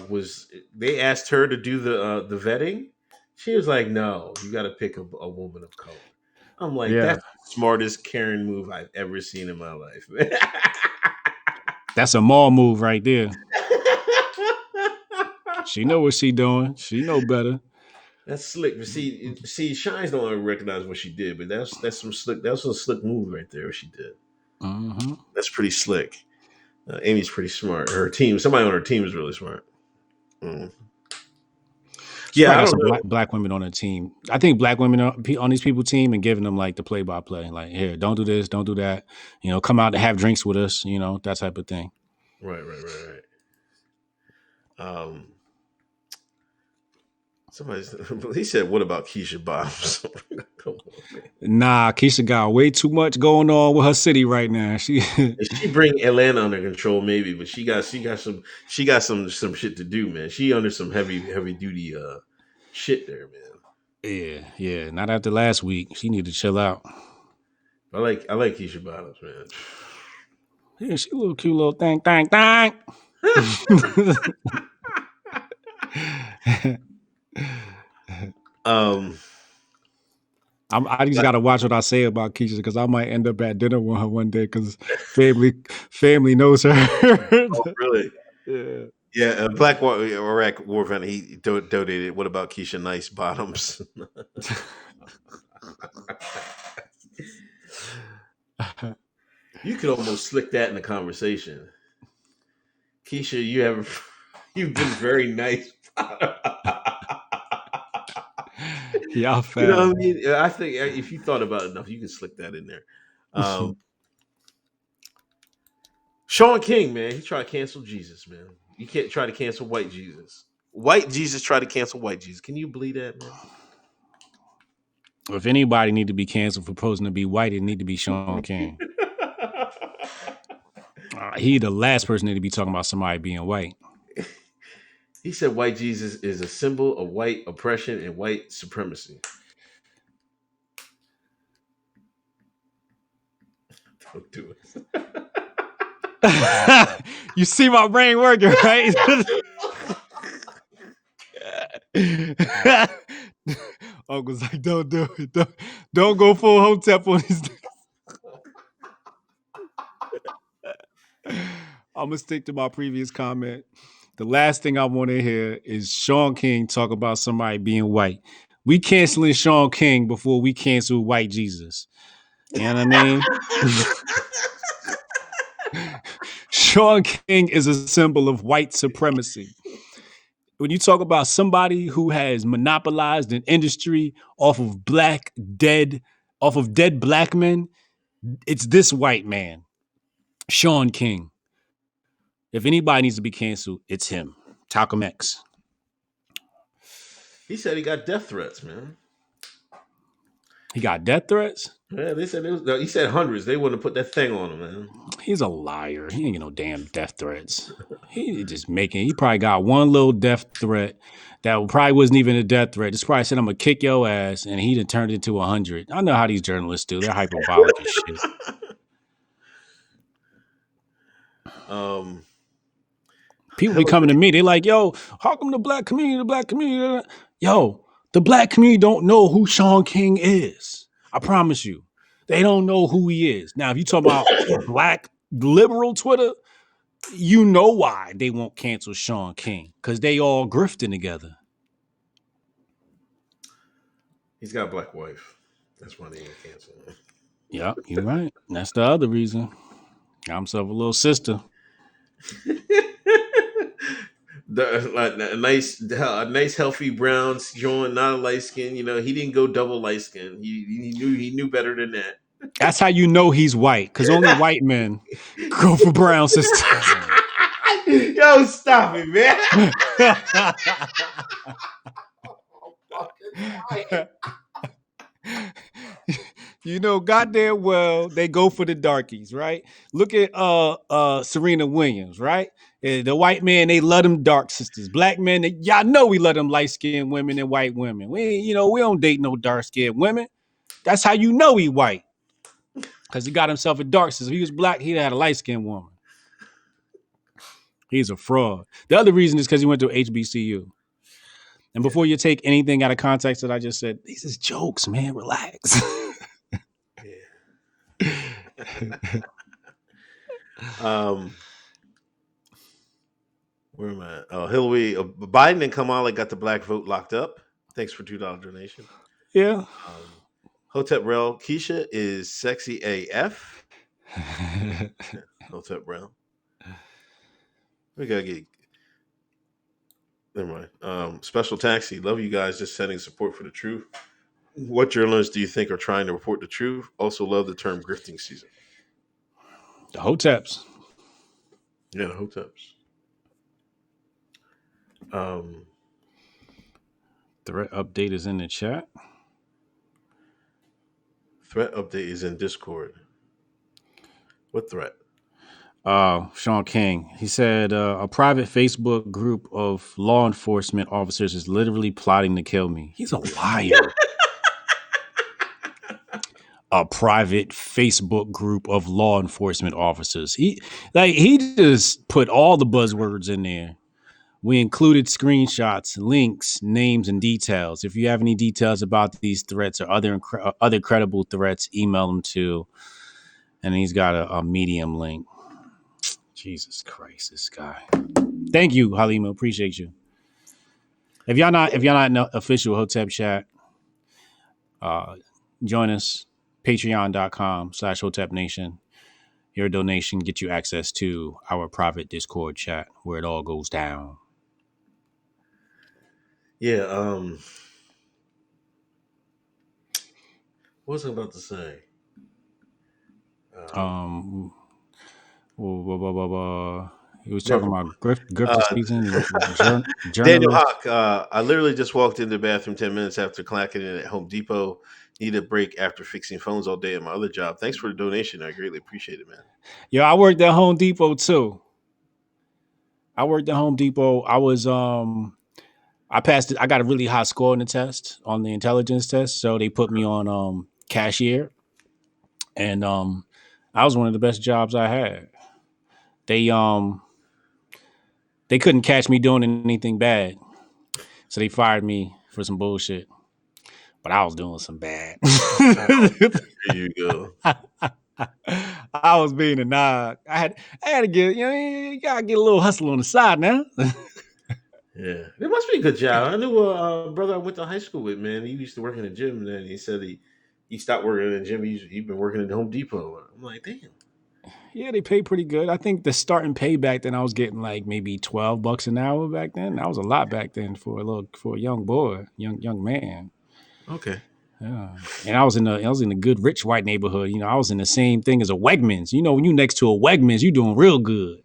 they asked her to do the vetting. She was like, "No, you got to pick a woman of color." I'm like, That's the smartest Karen move I've ever seen in my life. That's a mall move right there. She know what she doing. She know better. That's slick. See, Shines don't recognize what she did, but that's some slick. That's a slick move right there. What she did. Mm-hmm. That's pretty slick. Amy's pretty smart. Her team, somebody on her team is really smart. Mm. Yeah, I don't know. Black women on her team. I think black women on these people's team and giving them like the play-by-play. Like, here, don't do this, don't do that. You know, come out to have drinks with us. You know, that type of thing. Right. He said, "What about Keisha Bottoms?" Come on, man. Nah, Keisha got way too much going on with her city right now. She bring Atlanta under control, maybe, but she got some shit to do, man. She under some heavy duty shit there, man. Yeah. Not after last week. She need to chill out. I like Keisha Bottoms, man. Yeah, she a little cute little thing. I just gotta watch what I say about Keisha because I might end up at dinner with her one day because family knows her. Oh, really? Yeah. Yeah, Black Iraq war veteran. He donated. What about Keisha Nice Bottoms? You could almost slick that in the conversation. Keisha, you've been very nice. Yeah, you know what I mean? I think if you thought about it enough, you can slick that in there. Shaun King, man, he tried to cancel Jesus, man. You can't try to cancel white Jesus. White Jesus tried to cancel white Jesus. Can you believe that, man? If anybody need to be canceled for posing to be white, it need to be Shaun King. He the last person to be talking about somebody being white. He said white Jesus is a symbol of white oppression and white supremacy. Don't do it. You see my brain working, right? Uncle's like, don't do it. Don't go full Hotep on these niggas. I'm gonna stick to my previous comment. The last thing I want to hear is Shaun King talk about somebody being white. We canceling Shaun King before we cancel white Jesus. You know what I mean? Shaun King is a symbol of white supremacy. When you talk about somebody who has monopolized an industry off of dead black men, it's this white man, Shaun King. If anybody needs to be canceled, it's him. Malcolm X. He said he got death threats, man. He got death threats? Yeah, they said he said hundreds. They wouldn't have put that thing on him, man. He's a liar. He ain't get no damn death threats. He probably got one little death threat that probably wasn't even a death threat. Just probably said, I'm gonna kick your ass, and he done turned it into 100. I know how these journalists do. They're hyperbolic and shit. People be coming to me. They like, yo, how come the black community? Yo, the black community don't know who Shaun King is. I promise you. They don't know who he is. Now, if you talk about black liberal Twitter, you know why they won't cancel Shaun King. Because they all grifting together. He's got a black wife. That's why they ain't canceling him. Yeah, you're right. That's the other reason. Got himself a little sister. A nice healthy brown joint, not a light skin. You know, he didn't go double light skin. He knew better than that. That's how you know he's white, because only white men go for brown sisters. Yo, stop it, man. You know goddamn well they go for the darkies, right? Look at Serena Williams, right? The white man, they love them dark sisters. Black men, y'all know we love them light-skinned women and white women. We don't date no dark-skinned women. That's how you know he white. Because he got himself a dark sister. If he was black, he'd had a light-skinned woman. He's a fraud. The other reason is because he went to HBCU. And before you take anything out of context that I just said, these is jokes, man. Relax. Where am I? Oh, Hillary, Biden and Kamala got the black vote locked up. Thanks for $2 donation. Yeah. Hotep Rel Keisha is sexy AF. Hotep Rel. We gotta get. Never mind. Special taxi. Love you guys. Just sending support for the truth. What journalists do you think are trying to report the truth? Also love the term grifting season. The Hoteps. Yeah, the Hoteps. Threat update is in the chat. Threat update is in Discord. What threat? Shaun King. He said a private Facebook group of law enforcement officers is literally plotting to kill me. He's a liar. A private Facebook group of law enforcement officers. He just put all the buzzwords in there. We included screenshots, links, names, and details. If you have any details about these threats or other credible threats, email them to. And he's got a Medium link. Jesus Christ, this guy. Thank you, Halima. Appreciate you. If y'all not in the official Hotep chat, join us. Patreon.com/Hotep Nation. Your donation gets you access to our private Discord chat where it all goes down. Yeah, what was I about to say? He was talking about grift season. Daniel Hawk, I literally just walked into the bathroom 10 minutes after clacking in at Home Depot. Need a break after fixing phones all day at my other job. Thanks for the donation. I greatly appreciate it, man. Yo, I worked at Home Depot too. I worked at Home Depot. I passed it. I got a really high score on the test, on the intelligence test. So they put me on cashier, and I was one of the best jobs I had. They they couldn't catch me doing anything bad, so they fired me for some bullshit. But I was doing some bad. Oh, here you go. I was being a nog. I had to get, you gotta get a little hustle on the side now. Yeah, it must be a good job. I knew a brother I went to high school with. Man, he used to work in the gym. And then he said he stopped working in the gym. He'd been working at Home Depot. I'm like, damn. Yeah, they pay pretty good. I think the starting pay back then I was getting like maybe $12 an hour back then. That was a lot back then for a young boy, young man. Okay. Yeah. And I was in a good rich white neighborhood. I was in the same thing as a Wegmans. When you next to a Wegmans, you doing real good.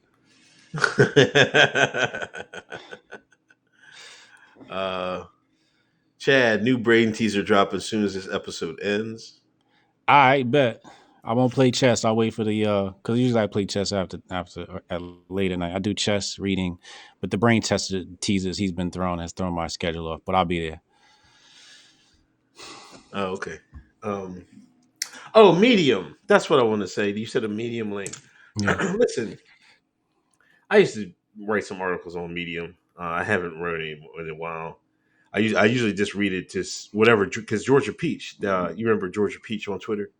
Chad, new Braden teaser drop as soon as this episode ends. I bet. I won't play chess. I'll wait for the because usually I play chess after at late at night. I do chess reading, but the brain tester teasers he's been has thrown my schedule off. But I'll be there. Oh, okay. Oh, Medium. That's what I want to say. You said a Medium link. Yeah. Listen, I used to write some articles on Medium. I haven't wrote any in a while. I usually just read it to whatever, because Georgia Peach. You remember Georgia Peach on Twitter?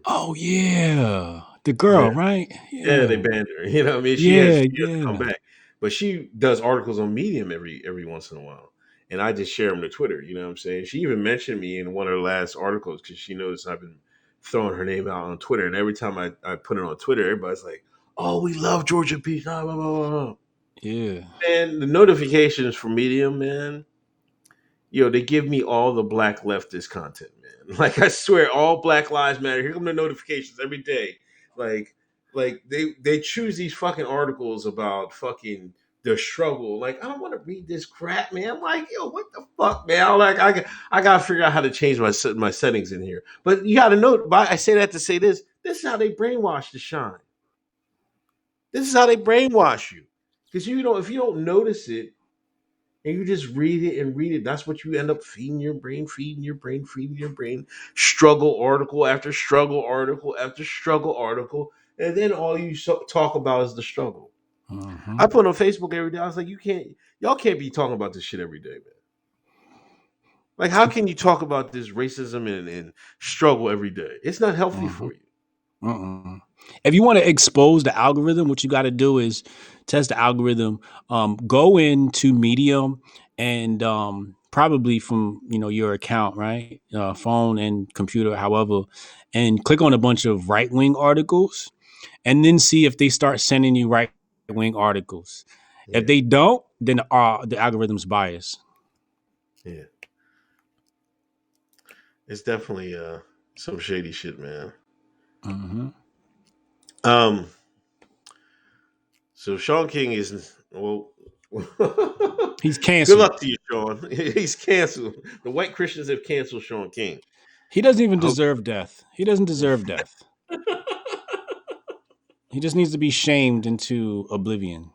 Oh yeah, the girl, Yeah. right? Yeah, they Yeah, banned her. You know what I mean? yeah, She has to come yeah, back. But she does articles on Medium every once in a while. And I just share them to Twitter. You know what I'm saying? She even mentioned me in one of her last articles because she noticed I've been throwing her name out on Twitter. And every time I put it on Twitter, everybody's like, oh, we love Georgia Peach. Blah, blah, blah, blah. yeah. And the notifications for Medium, man, they give me all the black leftist content, man. Like, I swear, all Black Lives Matter. Here come the notifications every day. Like, they choose these fucking articles about fucking the struggle. Like, I don't want to read this crap, man. I'm like, yo, what the fuck, man? I'm like, I gotta figure out how to change my settings in here. But you gotta know. I say that to say this. This is how they brainwash the Shaun. This is how they brainwash you. Because if you don't notice it, and you just read it and read it. That's what you end up feeding your brain, feeding your brain, feeding your brain. Struggle article after struggle article after struggle article. And then all you talk about is the struggle. Mm-hmm. I put on Facebook every day. I was like, y'all can't be talking about this shit every day, man. Like, how can you talk about this racism and struggle every day? It's not healthy Mm-hmm. for you. If you want to expose the algorithm, what you got to do is test the algorithm. Go into Medium and probably from your account, right, phone and computer, however, and click on a bunch of right wing articles, and then see if they start sending you right wing articles. If Yeah, they don't, then the algorithm's biased. yeah. It's definitely some shady shit, man. Mm-hmm. Um, so Shaun King is well. He's Good canceled. luck to you, Shaun. He's canceled. The white Christians have canceled Shaun King. He doesn't even I hope deserve death. He doesn't deserve death. He just needs to be shamed into oblivion.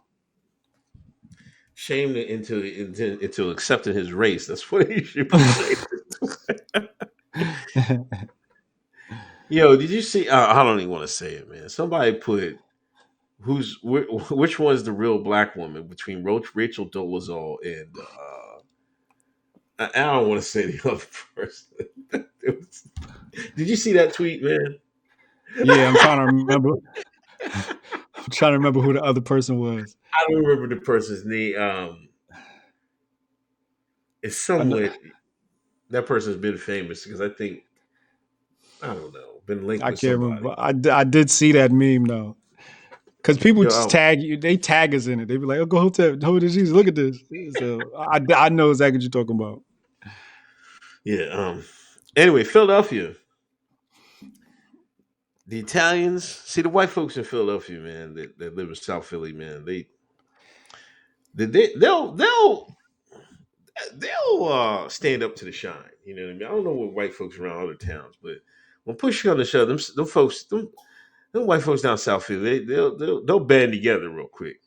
shamed into accepting his race. That's what he should be shamed. Yo, did you see? I don't even want to say it, man. Somebody put which one's the real black woman between Rachel Dolezal and I don't want to say the other person. Did you see that tweet, man? Yeah, I'm trying to remember. I'm trying to remember who the other person was. I don't remember the person's name. It's I, know, somewhat that person's been famous because I think I don't know, been linked I with can't somebody. remember. I did see that meme though, because people Yo, just tag you. They tag us in it. They be like, "Oh, go Hotep, hold this. Look at this." So I know exactly what you're talking about. yeah. Anyway, Philadelphia. The Italians, see the white folks in Philadelphia, man, that live in South Philly, man. They'll stand up to the shine. You know what I mean? I don't know what white folks around other towns, but when push comes to shove, them folks, them white folks down South Philly, they'll band together real quick.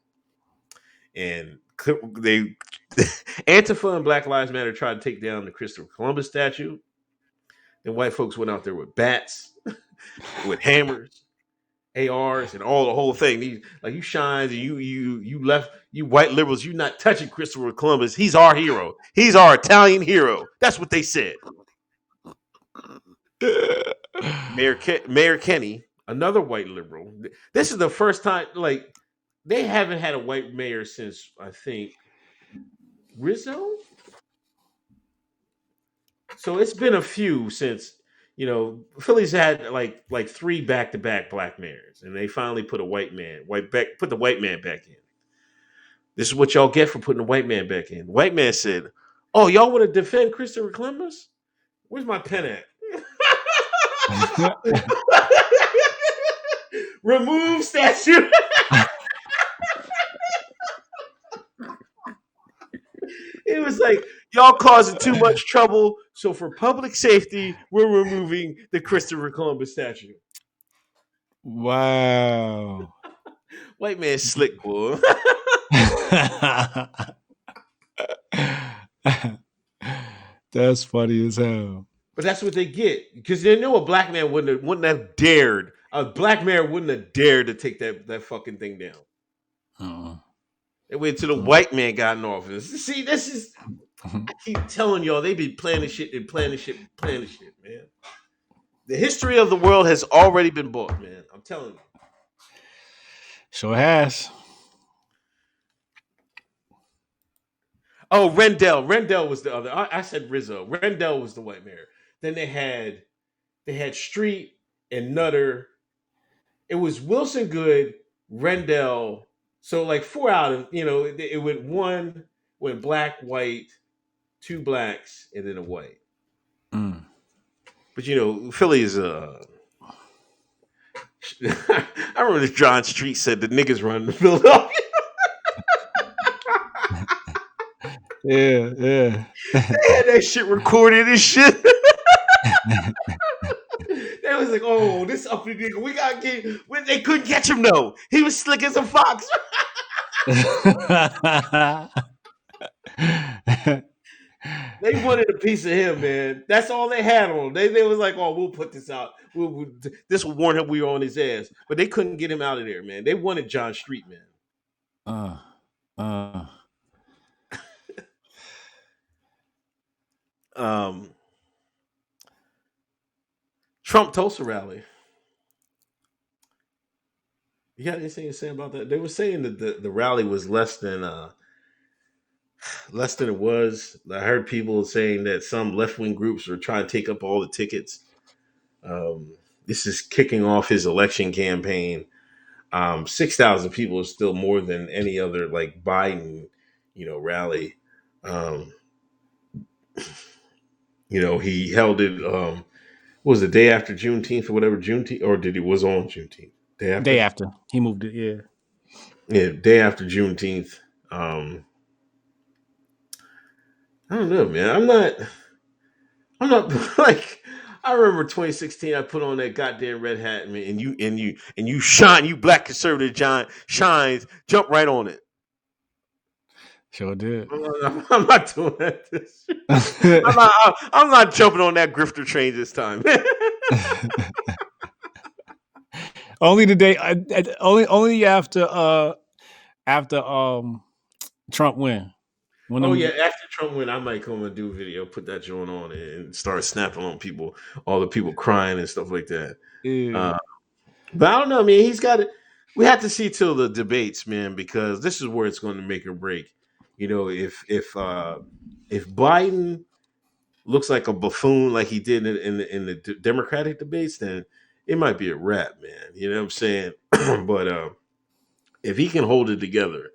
and they Antifa and Black Lives Matter tried to take down the Christopher Columbus statue. Then white folks went out there with bats, with hammers, ARs, and all the whole thing. These like you shines and you left you white liberals. You not touching Christopher Columbus. He's our hero. He's our Italian hero. That's what they said. Mayor Kenny, another white liberal. This is the first time like they haven't had a white mayor since I think Rizzo. So it's been a few since Philly's had like three back to back black mayors, and they finally put put the white man back in. This is what y'all get for putting the white man back in. The white man said, "Oh, y'all want to defend Christopher Columbus? Where's my pen at? Remove statue." It was like, y'all causing too much trouble, so for public safety, we're removing the Christopher Columbus statue. Wow. White man slick, boy. That's funny as hell. But that's what they get, because they know a black man wouldn't have dared. A black mayor wouldn't have dared to take that fucking thing down. Uh-uh. They waited till the white man got in office. See, this is. I keep telling y'all, they be planning shit, man. The history of the world has already been bought, man. I'm telling you. Sure has. Oh, Rendell was the other. I said Rizzo. Rendell was the white mayor. Then they had Street and Nutter. It was Wilson Good, Rendell. So like 4 out of it went black, white, 2 blacks, and then a white. Mm. But Philly is I remember this John Street said the niggas run Philadelphia. Yeah. They had that shit recorded and shit. They was like, "Oh, this uppity nigga, we gotta get." When they couldn't catch him, though, he was slick as a fox. They wanted a piece of him, man. That's all they had on him. They was like, "Oh, we'll put this out. This will warn him we were on his ass." But they couldn't get him out of there, man. They wanted John Street, man. Trump Tulsa rally. You got anything to say about that? They were saying that the rally was less than it was. I heard people saying that some left wing groups are trying to take up all the tickets. This is kicking off his election campaign. 6,000 people is still more than any other like Biden, rally. He held it. What was the day after Juneteenth or whatever Juneteenth, or did it was on Juneteenth? Day after he moved it, yeah. Yeah, day after Juneteenth. I don't know, man. I'm not like. I remember 2016. I put on that goddamn red hat, man, and you shine, you black conservative John shines, jump right on it. Sure did. I'm not doing that. I'm not jumping on that grifter train this time. Only the day, only after Trump win. After Trump win, I might come and do a video, put that joint on, and start snapping on people, all the people crying and stuff like that. Yeah. But I don't know, man. He's got it. We have to see till the debates, man, because this is where it's going to make or break. If Biden looks like a buffoon like he did in the Democratic debates, then it might be a wrap, man. You know what I'm saying? But if he can hold it together,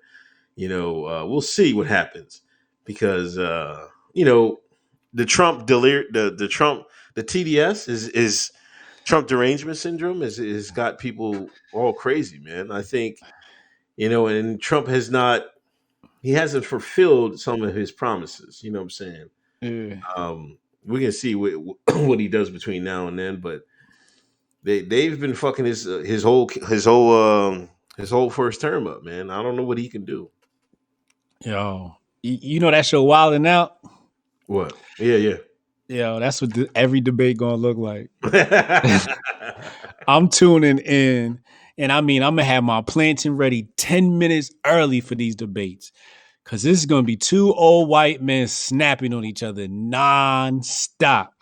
we'll see what happens, because the Trump the TDS is Trump derangement syndrome is got people all crazy, man. I think and Trump hasn't fulfilled some of his promises. You know what I'm saying? Yeah. We can see what he does between now and then, but they've been fucking his whole first term up, man. I don't know what he can do. Yo, you know that show Wildin' Out? What? Yeah, Yo, that's what every debate gonna look like. yeah. I'm tuning in, and I mean, I'm gonna have my planting ready 10 minutes early for these debates, because this is gonna be two old white men snapping on each other non-stop.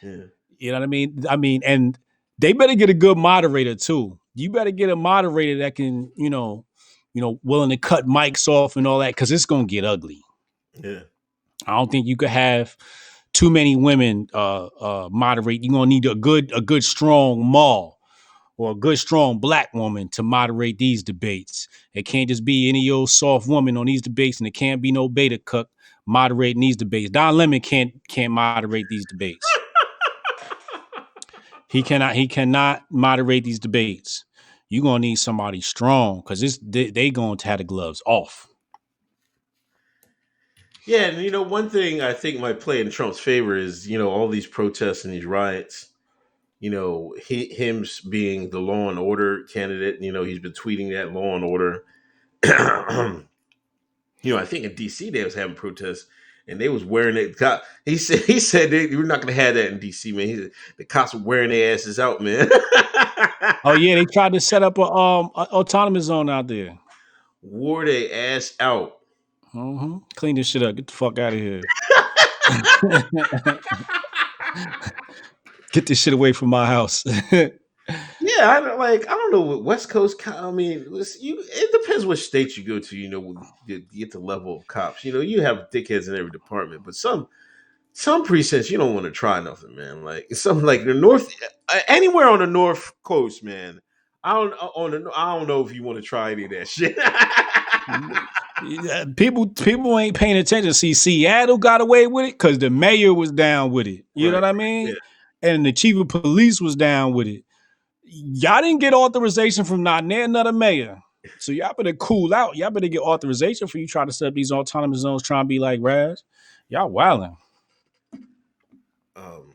Yeah. You know what I mean? And they better get a good moderator too. You better get a moderator that can, willing to cut mics off and all that, because it's gonna get ugly. Yeah. I don't think you could have too many women moderate. You're gonna need a good strong mall or a good strong black woman to moderate these debates. It can't just be any old soft woman on these debates, and it can't be no beta cook moderating these debates. Don Lemon can't moderate these debates. He cannot moderate these debates. You're gonna need somebody strong, because they going to have the gloves off. Yeah, and one thing I think might play in Trump's favor is all these protests and these riots. Him being the law and order candidate. He's been tweeting that law and order. I think in DC they was having protests and they was wearing it. He said we're not gonna have that in DC, man. The cops were wearing their asses out, man. Oh yeah, they tried to set up a autonomous zone out there. Wore their ass out. Clean this shit up. Get the fuck out of here. Get this shit away from my house. Yeah, I don't know what West Coast. I mean, it depends which state you go to. You get the level of cops. You have dickheads in every department, but some precincts you don't want to try nothing, man. Like something like the north, anywhere on the North Coast, man. I don't know if you want to try any of that shit. People ain't paying attention. See, Seattle got away with it because the mayor was down with it. You know Right. what I Yeah. mean? And the chief of police was down with it. Y'all didn't get authorization from not near another mayor. So y'all better cool out. Y'all better get authorization for you trying to set up these autonomous zones, trying to be like Raz. Y'all wilding. Um,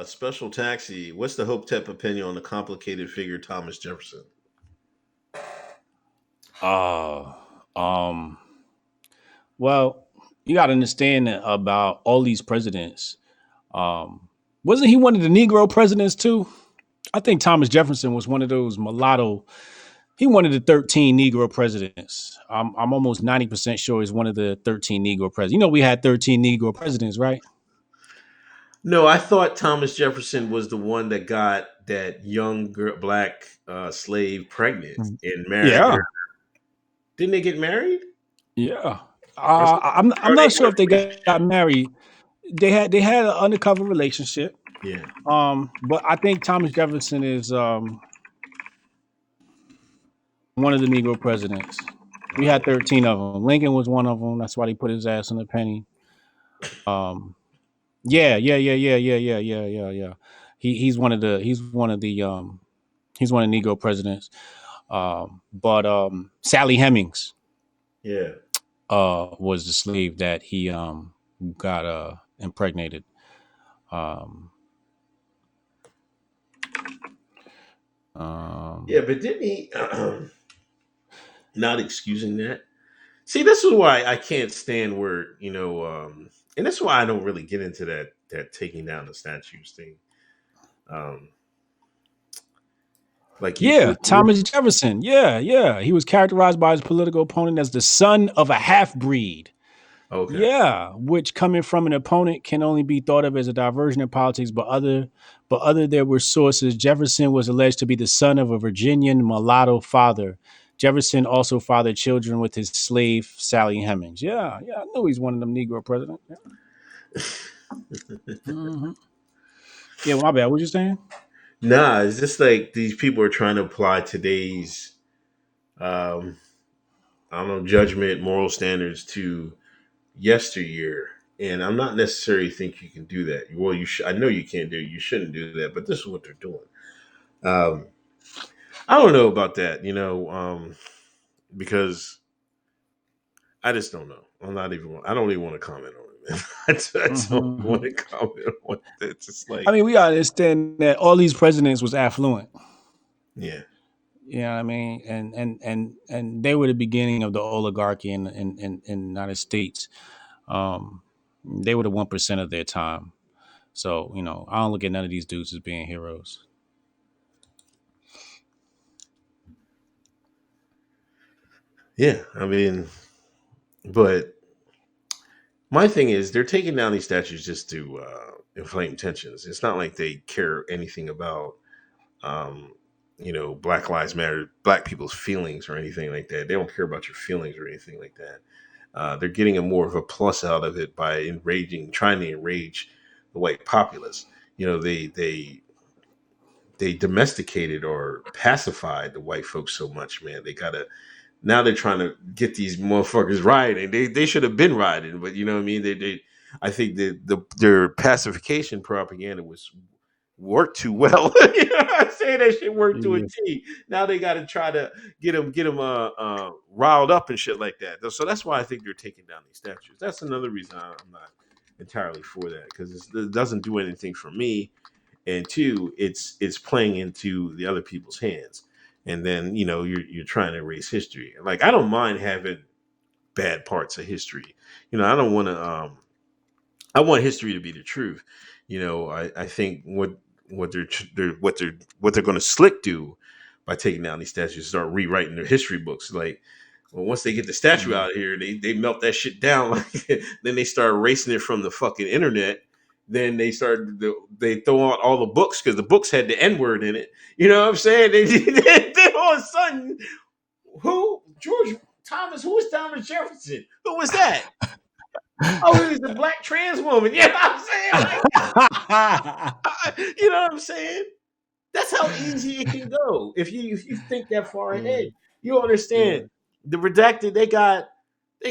Special taxi. What's the Hotep opinion on the complicated figure Thomas Jefferson? Uh, um, well, you got to understand that about all these presidents. Wasn't he one of the Negro presidents too? I think Thomas Jefferson was one of those mulatto. He one of the 13 Negro presidents. I'm almost 90% sure he's one of the 13 Negro presidents. We had 13 Negro presidents, right? No, I thought Thomas Jefferson was the one that got that young black slave pregnant and married Yeah, her. Didn't they get married? yeah. Or I'm are they not in sure a if they got relationship? married. They had an undercover relationship. Yeah. But I think Thomas Jefferson is one of the Negro presidents. We All had right. 13 of them. Lincoln was one of them. That's why they put his ass on the penny. Um, yeah. He's one of the Negro presidents. But Sally Hemings Yeah. was the slave that he got impregnated. Um, Yeah, um, but didn't he? Not excusing that. See, this is why I can't stand where and that's why I don't really get into that taking down the statues thing. Um, like you, yeah, Thomas Jefferson. Yeah. He was characterized by his political opponent as the son of a half breed. okay. Yeah, which coming from an opponent can only be thought of as a diversion in politics, but other there were sources. Jefferson was alleged to be the son of a Virginian mulatto father. Jefferson also fathered children with his slave Sally Hemings. Yeah, I knew he's one of them Negro presidents. Yeah. Mm-hmm. Yeah, well, my bad. What you saying? Nah, it's just like these people are trying to apply today's um I don't know, judgment, moral standards to yesteryear. And I'm not necessarily think you can do that. Well, I know you can't do it. You shouldn't do that, but this is what they're doing. Um, I don't know about that, because I just don't know. I don't even want to comment on it, man. I don't want Mm-hmm. to comment on it. It's just I like, mean, we gotta understand that all these presidents was affluent. yeah, You know what I mean? And they were the beginning of the oligarchy in the United States. Um, they were the 1% of their time. So, I don't look at none of these dudes as being heroes. Yeah, I mean, but my thing is they're taking down these statues just to inflame tensions. It's not like they care anything about um, Black Lives Matter, Black people's feelings or anything like that. They don't care about your feelings or anything like that. They're getting a more of a plus out of it by trying to enrage the white populace. They domesticated or pacified the white folks so much, man. Now they're trying to get these motherfuckers rioting. They should have been rioting, but you know what I mean. I think their pacification propaganda was worked too well. You know what I'm saying? That shit worked to a Yeah. T. Now they got to try to get them riled up and shit like that. So that's why I think they're taking down these statues. That's another reason I'm not entirely for that, because it doesn't do anything for me, and two, it's playing into the other people's hands, and then you're trying to erase history. Like, I don't mind having bad parts of history. I don't want to. I want history to be the truth. I think what they're going to slick do by taking down these statues is start rewriting their history books. Like, well, once they get the statue Mm. out of here, they melt that shit down. Like, then they start erasing it from the fucking internet. Then they throw out all the books because the books had the N word in it. You know what I'm saying? Then all of a sudden, who George Thomas? Who was Thomas Jefferson? Who was that? Oh, he was a black trans woman. You know what I'm saying? Like, you know what I'm saying? That's how easy it can go if you think that far Yeah, ahead. You understand yeah, the redacted. They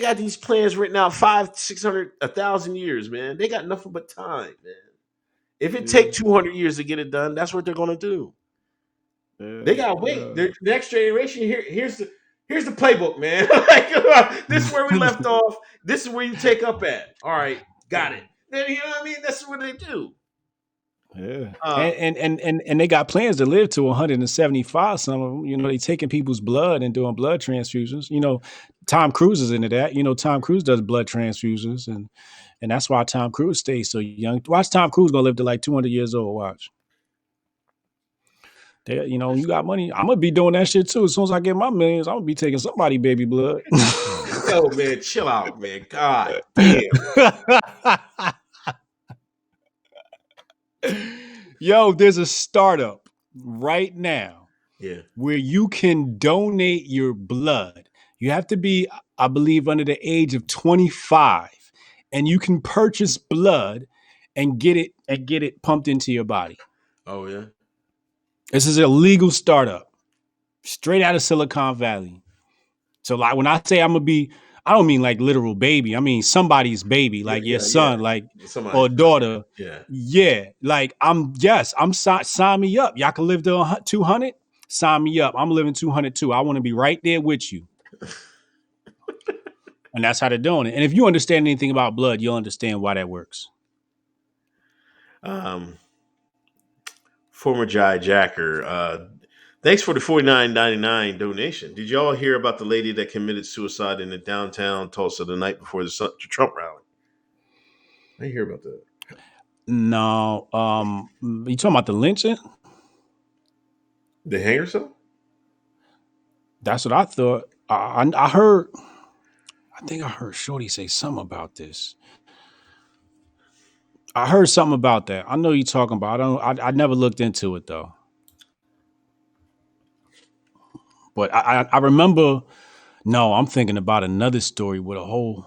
got these plans written out 500, 600, 1,000 years, man. They got nothing but time, man. If it yeah, take 200 years to get it done, that's what they're gonna do. yeah, They gotta wait. yeah. The next generation here's the playbook, man. Like, this is where we left off. This is where you take up at. All right, got it. Then, you know what I mean? That's what they do. Yeah, Uh, and they got plans to live to 175. Some of them, they taking people's blood and doing blood transfusions. Tom Cruise is into that. Tom Cruise does blood transfusions, and that's why Tom Cruise stays so young. Watch Tom Cruise gonna live to like 200 years old. Watch. You got money. I'm gonna be doing that shit too. As soon as I get my millions, I'm gonna be taking somebody baby blood. yo, man, chill out, man. God damn. Yo, there's a startup right now Yeah. where you can donate your blood. You have to be, I believe, under the age of 25, and you can purchase blood and get it pumped into your body. Oh yeah. This is a legal startup straight out of Silicon Valley. So like when I say I'm gonna be, I don't mean like literal baby. I mean somebody's baby, Yeah, like your yeah, yeah. son, like or Somebody's son. daughter. Yeah. Yeah, like I'm sign me up. Y'all can live to 200. Sign me up. I'm living 200 too. I want to be right there with you. And that's how they're doing it. And if you understand anything about blood, you'll understand why that works. Um, Former Jai Jacker. Thanks for the $49.99 donation. Did y'all hear about the lady that committed suicide in the downtown Tulsa the night before the Trump rally? I didn't hear about that. No, you talking about the lynching? They hang herself? That's what I thought. I heard. I think I heard Shorty say something about this. I heard something about that. I know you talking about. I never looked into it though. But I remember. No, I'm thinking about another story with a whole.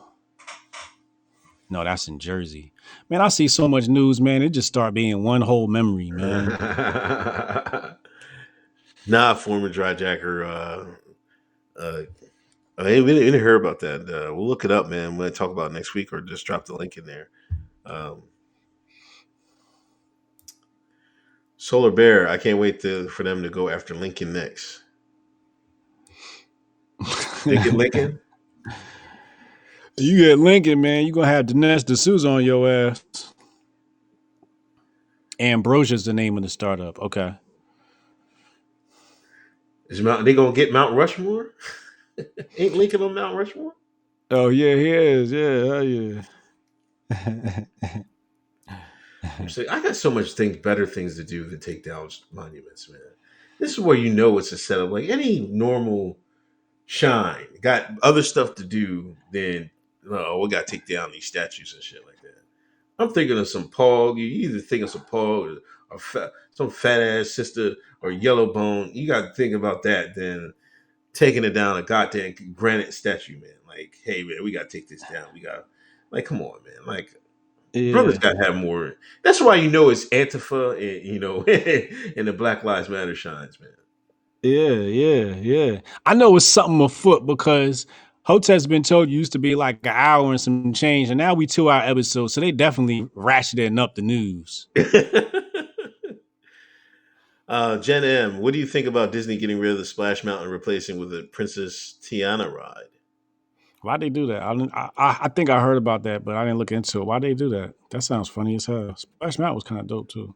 No, that's in Jersey. Man, I see so much news, man. It just start being one whole memory, man. Nah, former dry jacker. We didn't hear about that. We'll look it up, man. We'll talk about it next week, or just drop the link in there. Um, Solar Bear. I can't wait for them to go after Lincoln next. They get Lincoln. You get Lincoln, man. You gonna have Dinesh D'Souza on your ass. Ambrosia's the name of the startup. Okay. They gonna get Mount Rushmore? Ain't Lincoln on Mount Rushmore? Oh yeah, he is. Yeah, yeah. I'm saying I got so much better things to do than take down monuments, man. This is where you know it's a setup. Like any normal shine got other stuff to do than we got to take down these statues and shit like that. I'm thinking of some Paul. You either think of some Paul or some fat ass sister or yellow bone. You got to think about that than taking it down a goddamn granite statue, man. Like, hey man, we got to take this down. We got like, come on, man. Like, brothers Yeah. got to have more. That's why you know it's Antifa and and the Black Lives Matter shines, man. Yeah. I know it's something afoot because Hotep's been told you used to be like an hour and some change, and now we 2 hour episodes, so they definitely ratcheting up the news. Jen M, what do you think about Disney getting rid of the Splash Mountain and replacing with a Princess Tiana ride? Why'd they do that? I think I heard about that, but I didn't look into it. Why'd they do that? That sounds funny as hell. Splash Mountain was kind of dope too.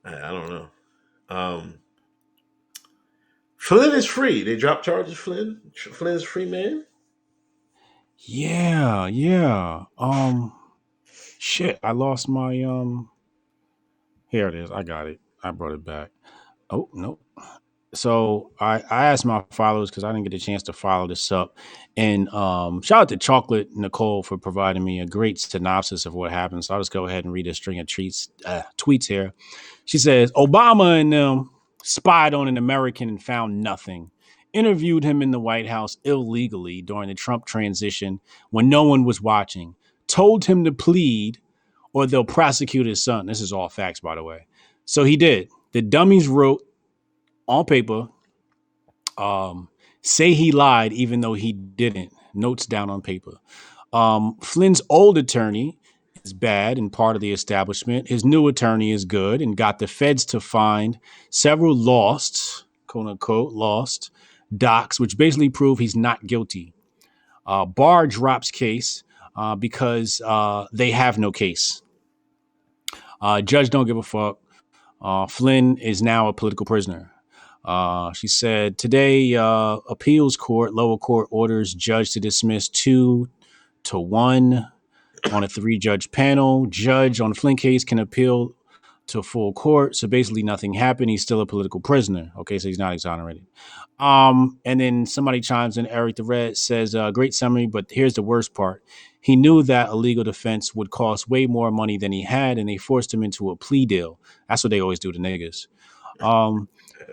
I don't know. Flynn is free. They dropped charges. Flynn is free, man. Yeah. Shit, I lost my Here it is. I got it. I brought it back. Oh no. So I asked my followers because I didn't get a chance to follow this up. And shout out to Chocolate Nicole for providing me a great synopsis of what happened. So I'll just go ahead and read a string of tweets here. She says, Obama and them spied on an American and found nothing. Interviewed him in the White House illegally during the Trump transition when no one was watching. Told him to plead or they'll prosecute his son. This is all facts, by the way. So he did. The dummies wrote on paper, say he lied even though he didn't. Notes down on paper. Flynn's old attorney is bad and part of the establishment. His new attorney is good and got the feds to find several lost, quote unquote, lost docs, which basically prove he's not guilty. Barr drops case because they have no case. Judge don't give a fuck. Flynn is now a political prisoner. She said today, appeals court, lower court orders judge to dismiss 2-1 on a 3-judge panel. Judge on Flynn case can appeal to full court. So basically nothing happened. He's still a political prisoner. Okay, so he's not exonerated. And then somebody chimes in, Eric the Red says, great summary, but here's the worst part. He knew that a legal defense would cost way more money than he had, and they forced him into a plea deal. That's what they always do to niggas.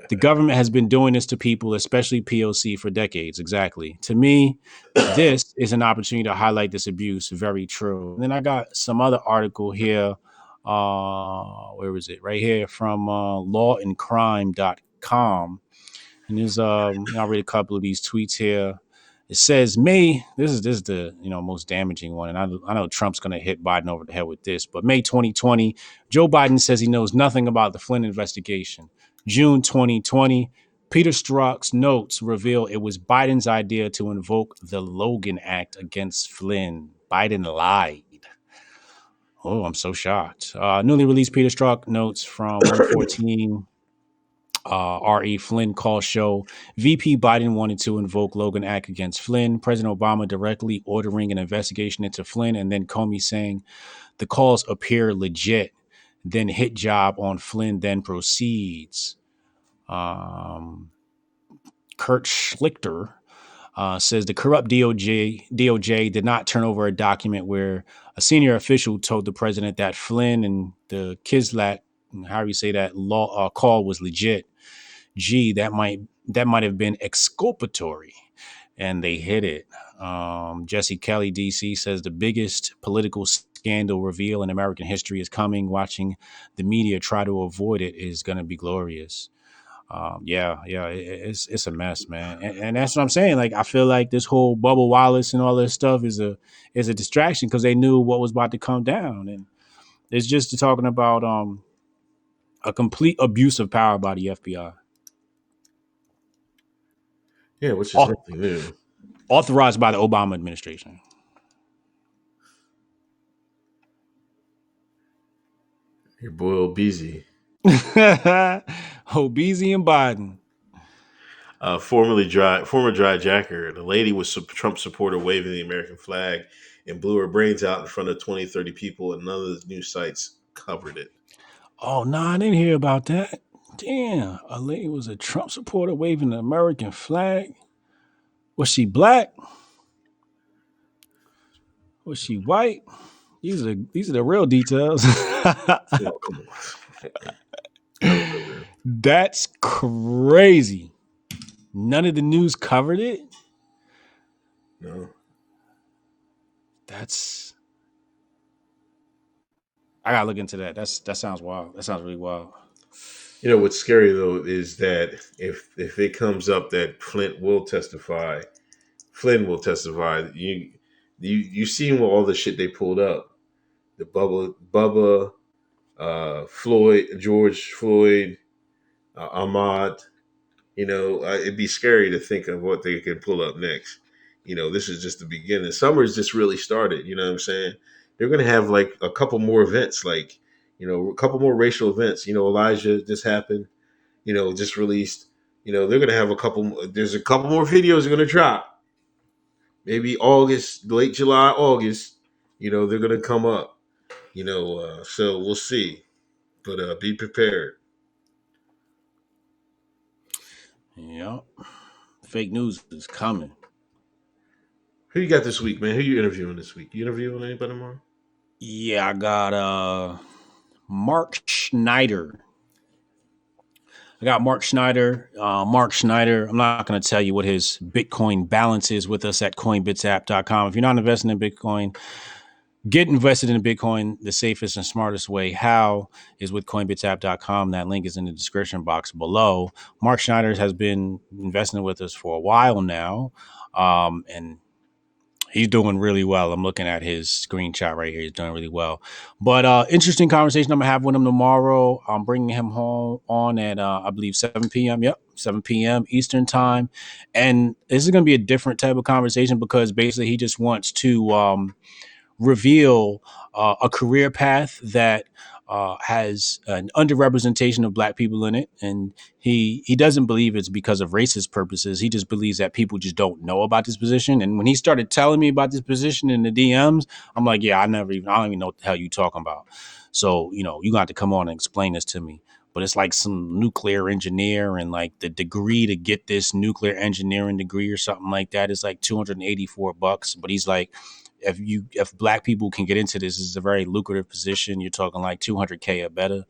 The government has been doing this to people, especially POC, for decades. Exactly. To me, this is an opportunity to highlight this abuse. Very true. And then I got some other article here. Where is it? Right here from lawandcrime.com. And there's I'll read a couple of these tweets here. It says May. This is the most damaging one, and I know Trump's going to hit Biden over the head with this. But May 2020, Joe Biden says he knows nothing about the Flynn investigation. June 2020, Peter Strzok's notes reveal it was Biden's idea to invoke the Logan Act against Flynn. Biden lied. Oh, I'm so shocked. Newly released Peter Strzok notes from 114. R.E. Flynn call show VP Biden wanted to invoke Logan Act against Flynn. President Obama directly ordering an investigation into Flynn, and then Comey saying the calls appear legit. Then hit job on Flynn, then proceeds. Kurt Schlichter says the corrupt DOJ did not turn over a document where a senior official told the president that Flynn and the Kislat, however you say that, law call was legit. Gee, that might have been exculpatory, and they hit it. Jesse Kelly, DC, says the biggest political scandal reveal in American history is coming. Watching the media try to avoid it is going to be glorious. It's a mess, man, and that's what I'm saying. Like, I feel like this whole Bubba Wallace and all this stuff is a distraction because they knew what was about to come down, and it's just talking about a complete abuse of power by the FBI. Yeah, which is nothing new. Authorized by the Obama administration. Your boy Obeezy. Hobeezy and Biden. Former dry jacker. The lady was a Trump supporter waving the American flag and blew her brains out in front of 20, 30 people, and none of the news sites covered it. Oh, no, I didn't hear about that. Damn, a lady was a Trump supporter waving the American flag. Was she black? Was she white? These are the real details. Oh, come on. I don't know, man. That's crazy. None of the news covered it. No. That's I gotta look into that. That sounds wild. That sounds really wild. You know what's scary though is that if it comes up that Flynn will testify. You seen all the shit they pulled up. The Bubba, George Floyd, Ahmad. It'd be scary to think of what they can pull up next. This is just the beginning. Summer's just really started. You know what I'm saying? They're gonna have like a couple more events, like a couple more racial events. Elijah just happened. Just released. They're gonna have a couple. There's a couple more videos they're gonna drop. Maybe August, late July, August. They're gonna come up. So we'll see. But be prepared. Yep. Fake news is coming. Who you got this week, man? Who you interviewing this week? You interviewing anybody more? Yeah, I got Marc Schneider. I got Marc Schneider. Marc Schneider, I'm not going to tell you what his Bitcoin balance is with us at coinbitsapp.com. If you're not investing in Bitcoin, get invested in Bitcoin. The safest and smartest way how is with coinbitsapp.com. That link is in the description box below. Marc Schneider has been investing with us for a while now. And he's doing really well. I'm looking at his screenshot right here. He's doing really well. But interesting conversation I'm going to have with him tomorrow. I'm bringing him home on at, I believe, 7 p.m. Yep, 7 p.m. Eastern time. And this is going to be a different type of conversation because basically he just wants to reveal a career path that has an underrepresentation of Black people in it, and he doesn't believe it's because of racist purposes. He just believes that people just don't know about this position. And when he started telling me about this position in the DMs, I'm like, yeah, I don't even know what the hell you talking about. So you got to come on and explain this to me. But it's like some nuclear engineer, and like the degree to get this nuclear engineering degree or something like that is like $284. But he's like, if Black people can get into this, it's a very lucrative position. You're talking like 200K or better.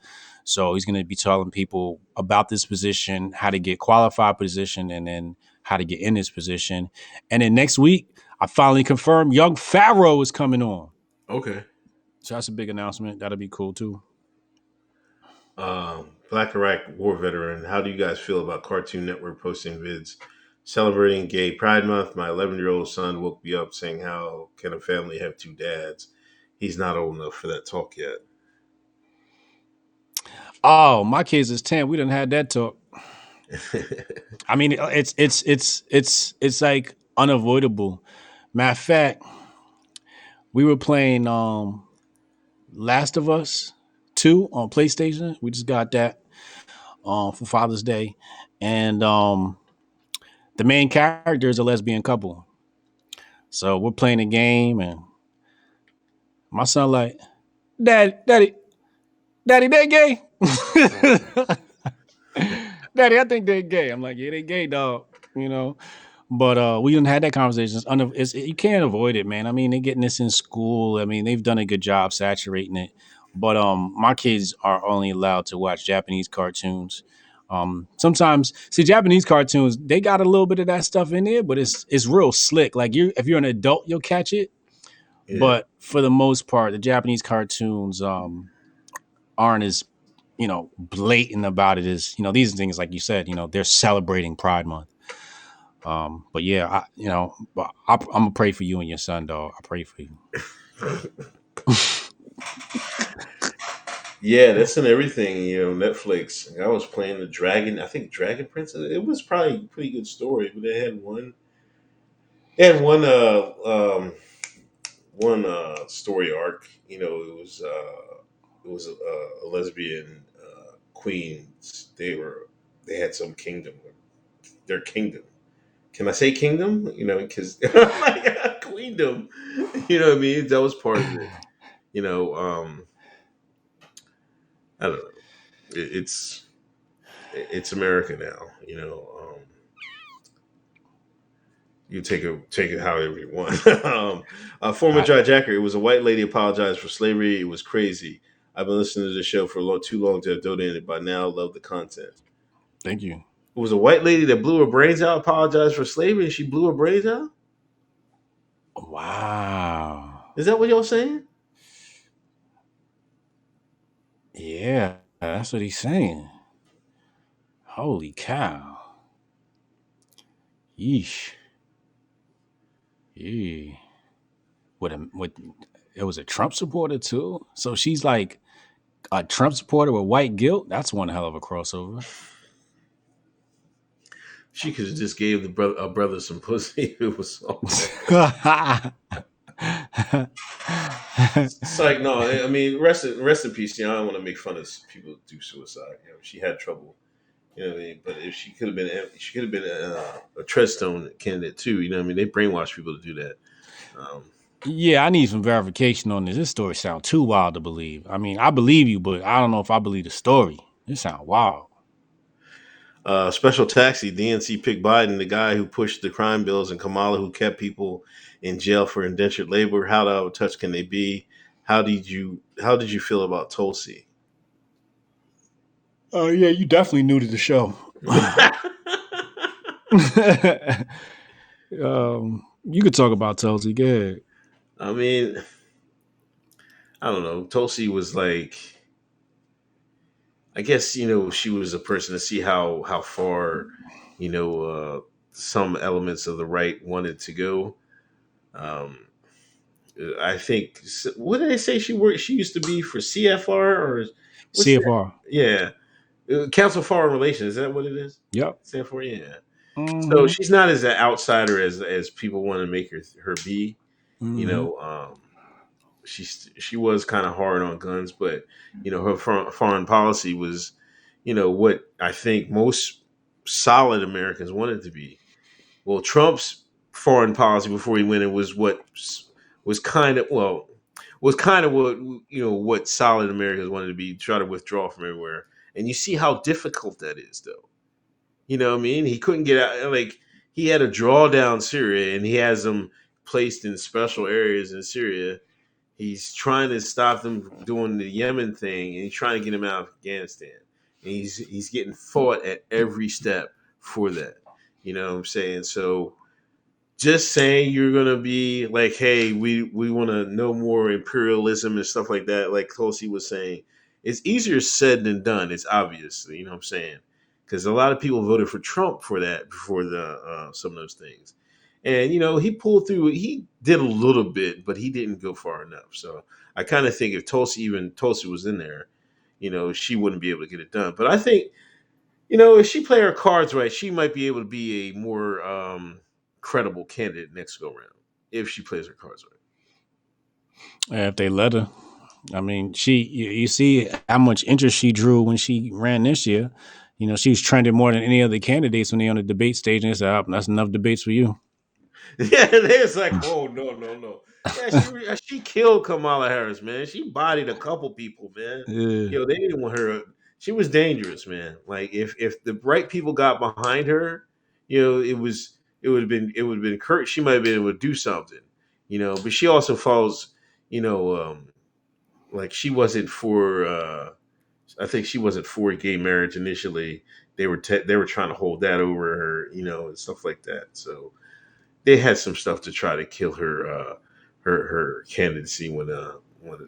So he's going to be telling people about this position, how to get qualified position, and then how to get in this position. And then next week, I finally confirmed Young Pharaoh is coming on. Okay. So that's a big announcement. That'll be cool too. Black Iraq war veteran. How do you guys feel about Cartoon Network posting vids celebrating Gay Pride Month? My 11-year-old son woke me up saying, "How can a family have two dads?" He's not old enough for that talk yet. Oh, my kids is 10. We done had that talk. I mean, it's like unavoidable. Matter of fact, we were playing Last of Us 2 on PlayStation. We just got that for Father's Day. And the main character is a lesbian couple. So we're playing a game, and my son like, Daddy, they gay. Daddy, I think they're gay. I'm like, yeah, they gay, dog. But we didn't had that conversation. You can't avoid it, man. I mean, they're getting this in school. I mean, they've done a good job saturating it. But my kids are only allowed to watch Japanese cartoons. Sometimes, see, Japanese cartoons, they got a little bit of that stuff in there, but it's real slick. Like if you're an adult, you'll catch it. Yeah. But for the most part, the Japanese cartoons aren't as blatant about it as these things. Like you said, they're celebrating Pride Month. But yeah, I'm gonna pray for you and your son, dog. I pray for you. Yeah, that's in everything. Netflix. I was playing the Dragon. I think Dragon Prince. It was probably a pretty good story, but they had one. They had one story arc. It was a lesbian queens. They had some kingdom. Their kingdom. Can I say kingdom? Because like queendom. You know what I mean? That was part of it. You know, I don't know. It's America now. You take it however you want. Former I dry jacker. It was a white lady apologized for slavery. It was crazy. I've been listening to the show for too long to have donated. By now, love the content. thank you. It was a white lady that blew her brains out. Apologized for slavery, and she blew her brains out. Wow. Is that what y'all saying? Yeah, that's what he's saying. Holy cow. Yeesh. Yeah. With it was a Trump supporter too. So she's like a Trump supporter with white guilt. That's one hell of a crossover. She could have just gave a brother some pussy. It was all bad. It's like no, I mean, rest in peace. I don't want to make fun of people who do suicide. She had trouble. You know what I mean? But if she could have been a Treadstone candidate too. You know what I mean? They brainwash people to do that. Um, Yeah, I need some verification on this. This story sounds too wild to believe. I mean, I believe you, but I don't know if I believe the story. This sounds wild. Special taxi, DNC picked Biden, the guy who pushed the crime bills, and Kamala, who kept people in jail for indentured labor. How out of touch can they be? How did you feel about Tulsa? Oh yeah, you definitely new to the show. You could talk about Tulsi. Good. I mean, I don't know. Tulsi was like, I guess she was a person to see how far you know some elements of the right wanted to go. Um, I think what did they say she worked? She used to be for CFR or what's that? CFR. Yeah, Council of Foreign Relations. Is that what it is? Yep. CFR. Yeah. So Mm-hmm. she's not as an outsider as people want to make her be. You Mm-hmm. know, she was kind of hard on guns, but her foreign policy was, what I think most solid Americans wanted to be. Well, Trump's foreign policy before he went in was kind of what solid Americans wanted to be. Try to withdraw from everywhere, and you see how difficult that is, though. You know what I mean? He couldn't get out. Like he had to draw down Syria, and he has them placed in special areas in Syria. He's trying to stop them from doing the Yemen thing, and he's trying to get him out of Afghanistan. And he's getting fought at every step for that. You know what I'm saying? So just saying you're gonna be like, hey, we want to know more imperialism and stuff like that, like Tulsi was saying, it's easier said than done. It's obvious, you know what I'm saying? Because a lot of people voted for Trump for that before the some of those things, and he pulled through. He did a little bit, but he didn't go far enough. So I kind of think if Tulsi was in there, she wouldn't be able to get it done. But I think if she play her cards right, she might be able to be a more credible candidate next go round if she plays her cards right. If they let her. I mean, you see how much interest she drew when she ran this year. She was trending more than any other candidates when they on the debate stage, and they said, oh, that's enough debates for you. Yeah, it's like, oh no, no, no. Yeah, she killed Kamala Harris, man. She bodied a couple people, man. Yeah. They didn't want her. She was dangerous, man. Like if the right people got behind her, it would have been Kurt. She might have been able to do something, But she also falls, you know, um, like she wasn't for. I think she wasn't for gay marriage initially. They were trying to hold that over her, and stuff like that. So they had some stuff to try to kill her candidacy when the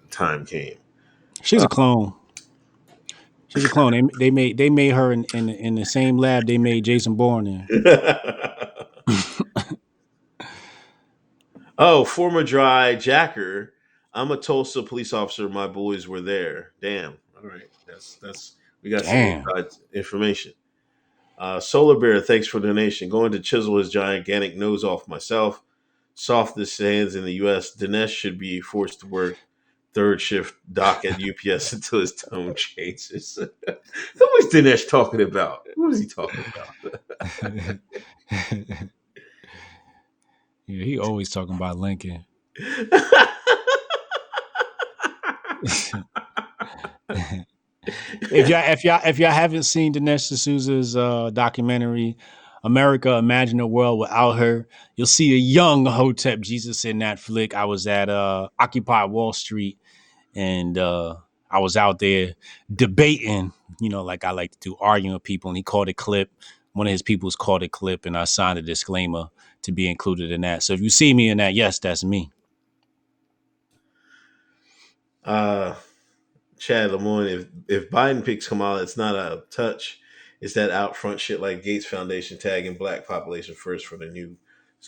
time came. She's a clone. She's a clone. They made her in the same lab they made Jason Bourne in. Oh, former dry jacker. I'm a Tulsa police officer. My boys were there. Damn. All right. That's we got some Damn. inside information. Solar Bear, thanks for the donation. Going to chisel his gigantic nose off myself. Softest hands in the U.S. Dinesh should be forced to work third shift doc at UPS until his tone changes. Who was Dinesh talking about? Who was he talking about? Yeah, he always talking about Lincoln. If y'all haven't seen Dinesh D'Souza's documentary, America Imagine a World Without Her, you'll see a young Hotep Jesus in that flick. I was at Occupy Wall Street, and I was out there debating, like I like to do, arguing with people, and he called a clip. One of his people's called a clip, and I signed a disclaimer to be included in that. So if you see me in that, yes, that's me. Chad Lamont, if Biden picks Kamala, it's not a touch. It's that out front shit like Gates Foundation tagging black population first for the new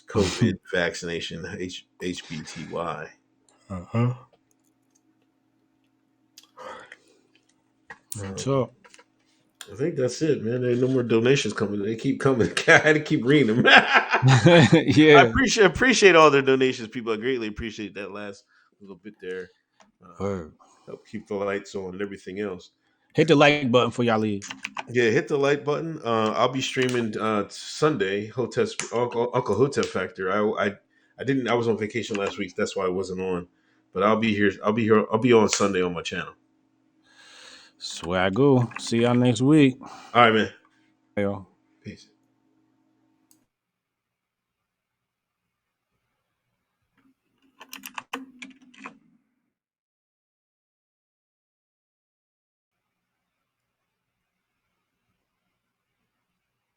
COVID vaccination, HBTY. Uh-huh. So I think that's it, man. There ain't no more donations coming. They keep coming. I had to keep reading them. yeah. I appreciate all their donations, people. I greatly appreciate that last little bit there. Help keep the lights on and everything else. Hit the like button before y'all leave. Yeah, hit the like button. I'll be streaming Sunday. Hoteps Uncle Hotep Factor. I didn't. I was on vacation last week. That's why I wasn't on. But I'll be here. I'll be on Sunday on my channel. Swaggle. See y'all next week. All right, man. Yo. Peace.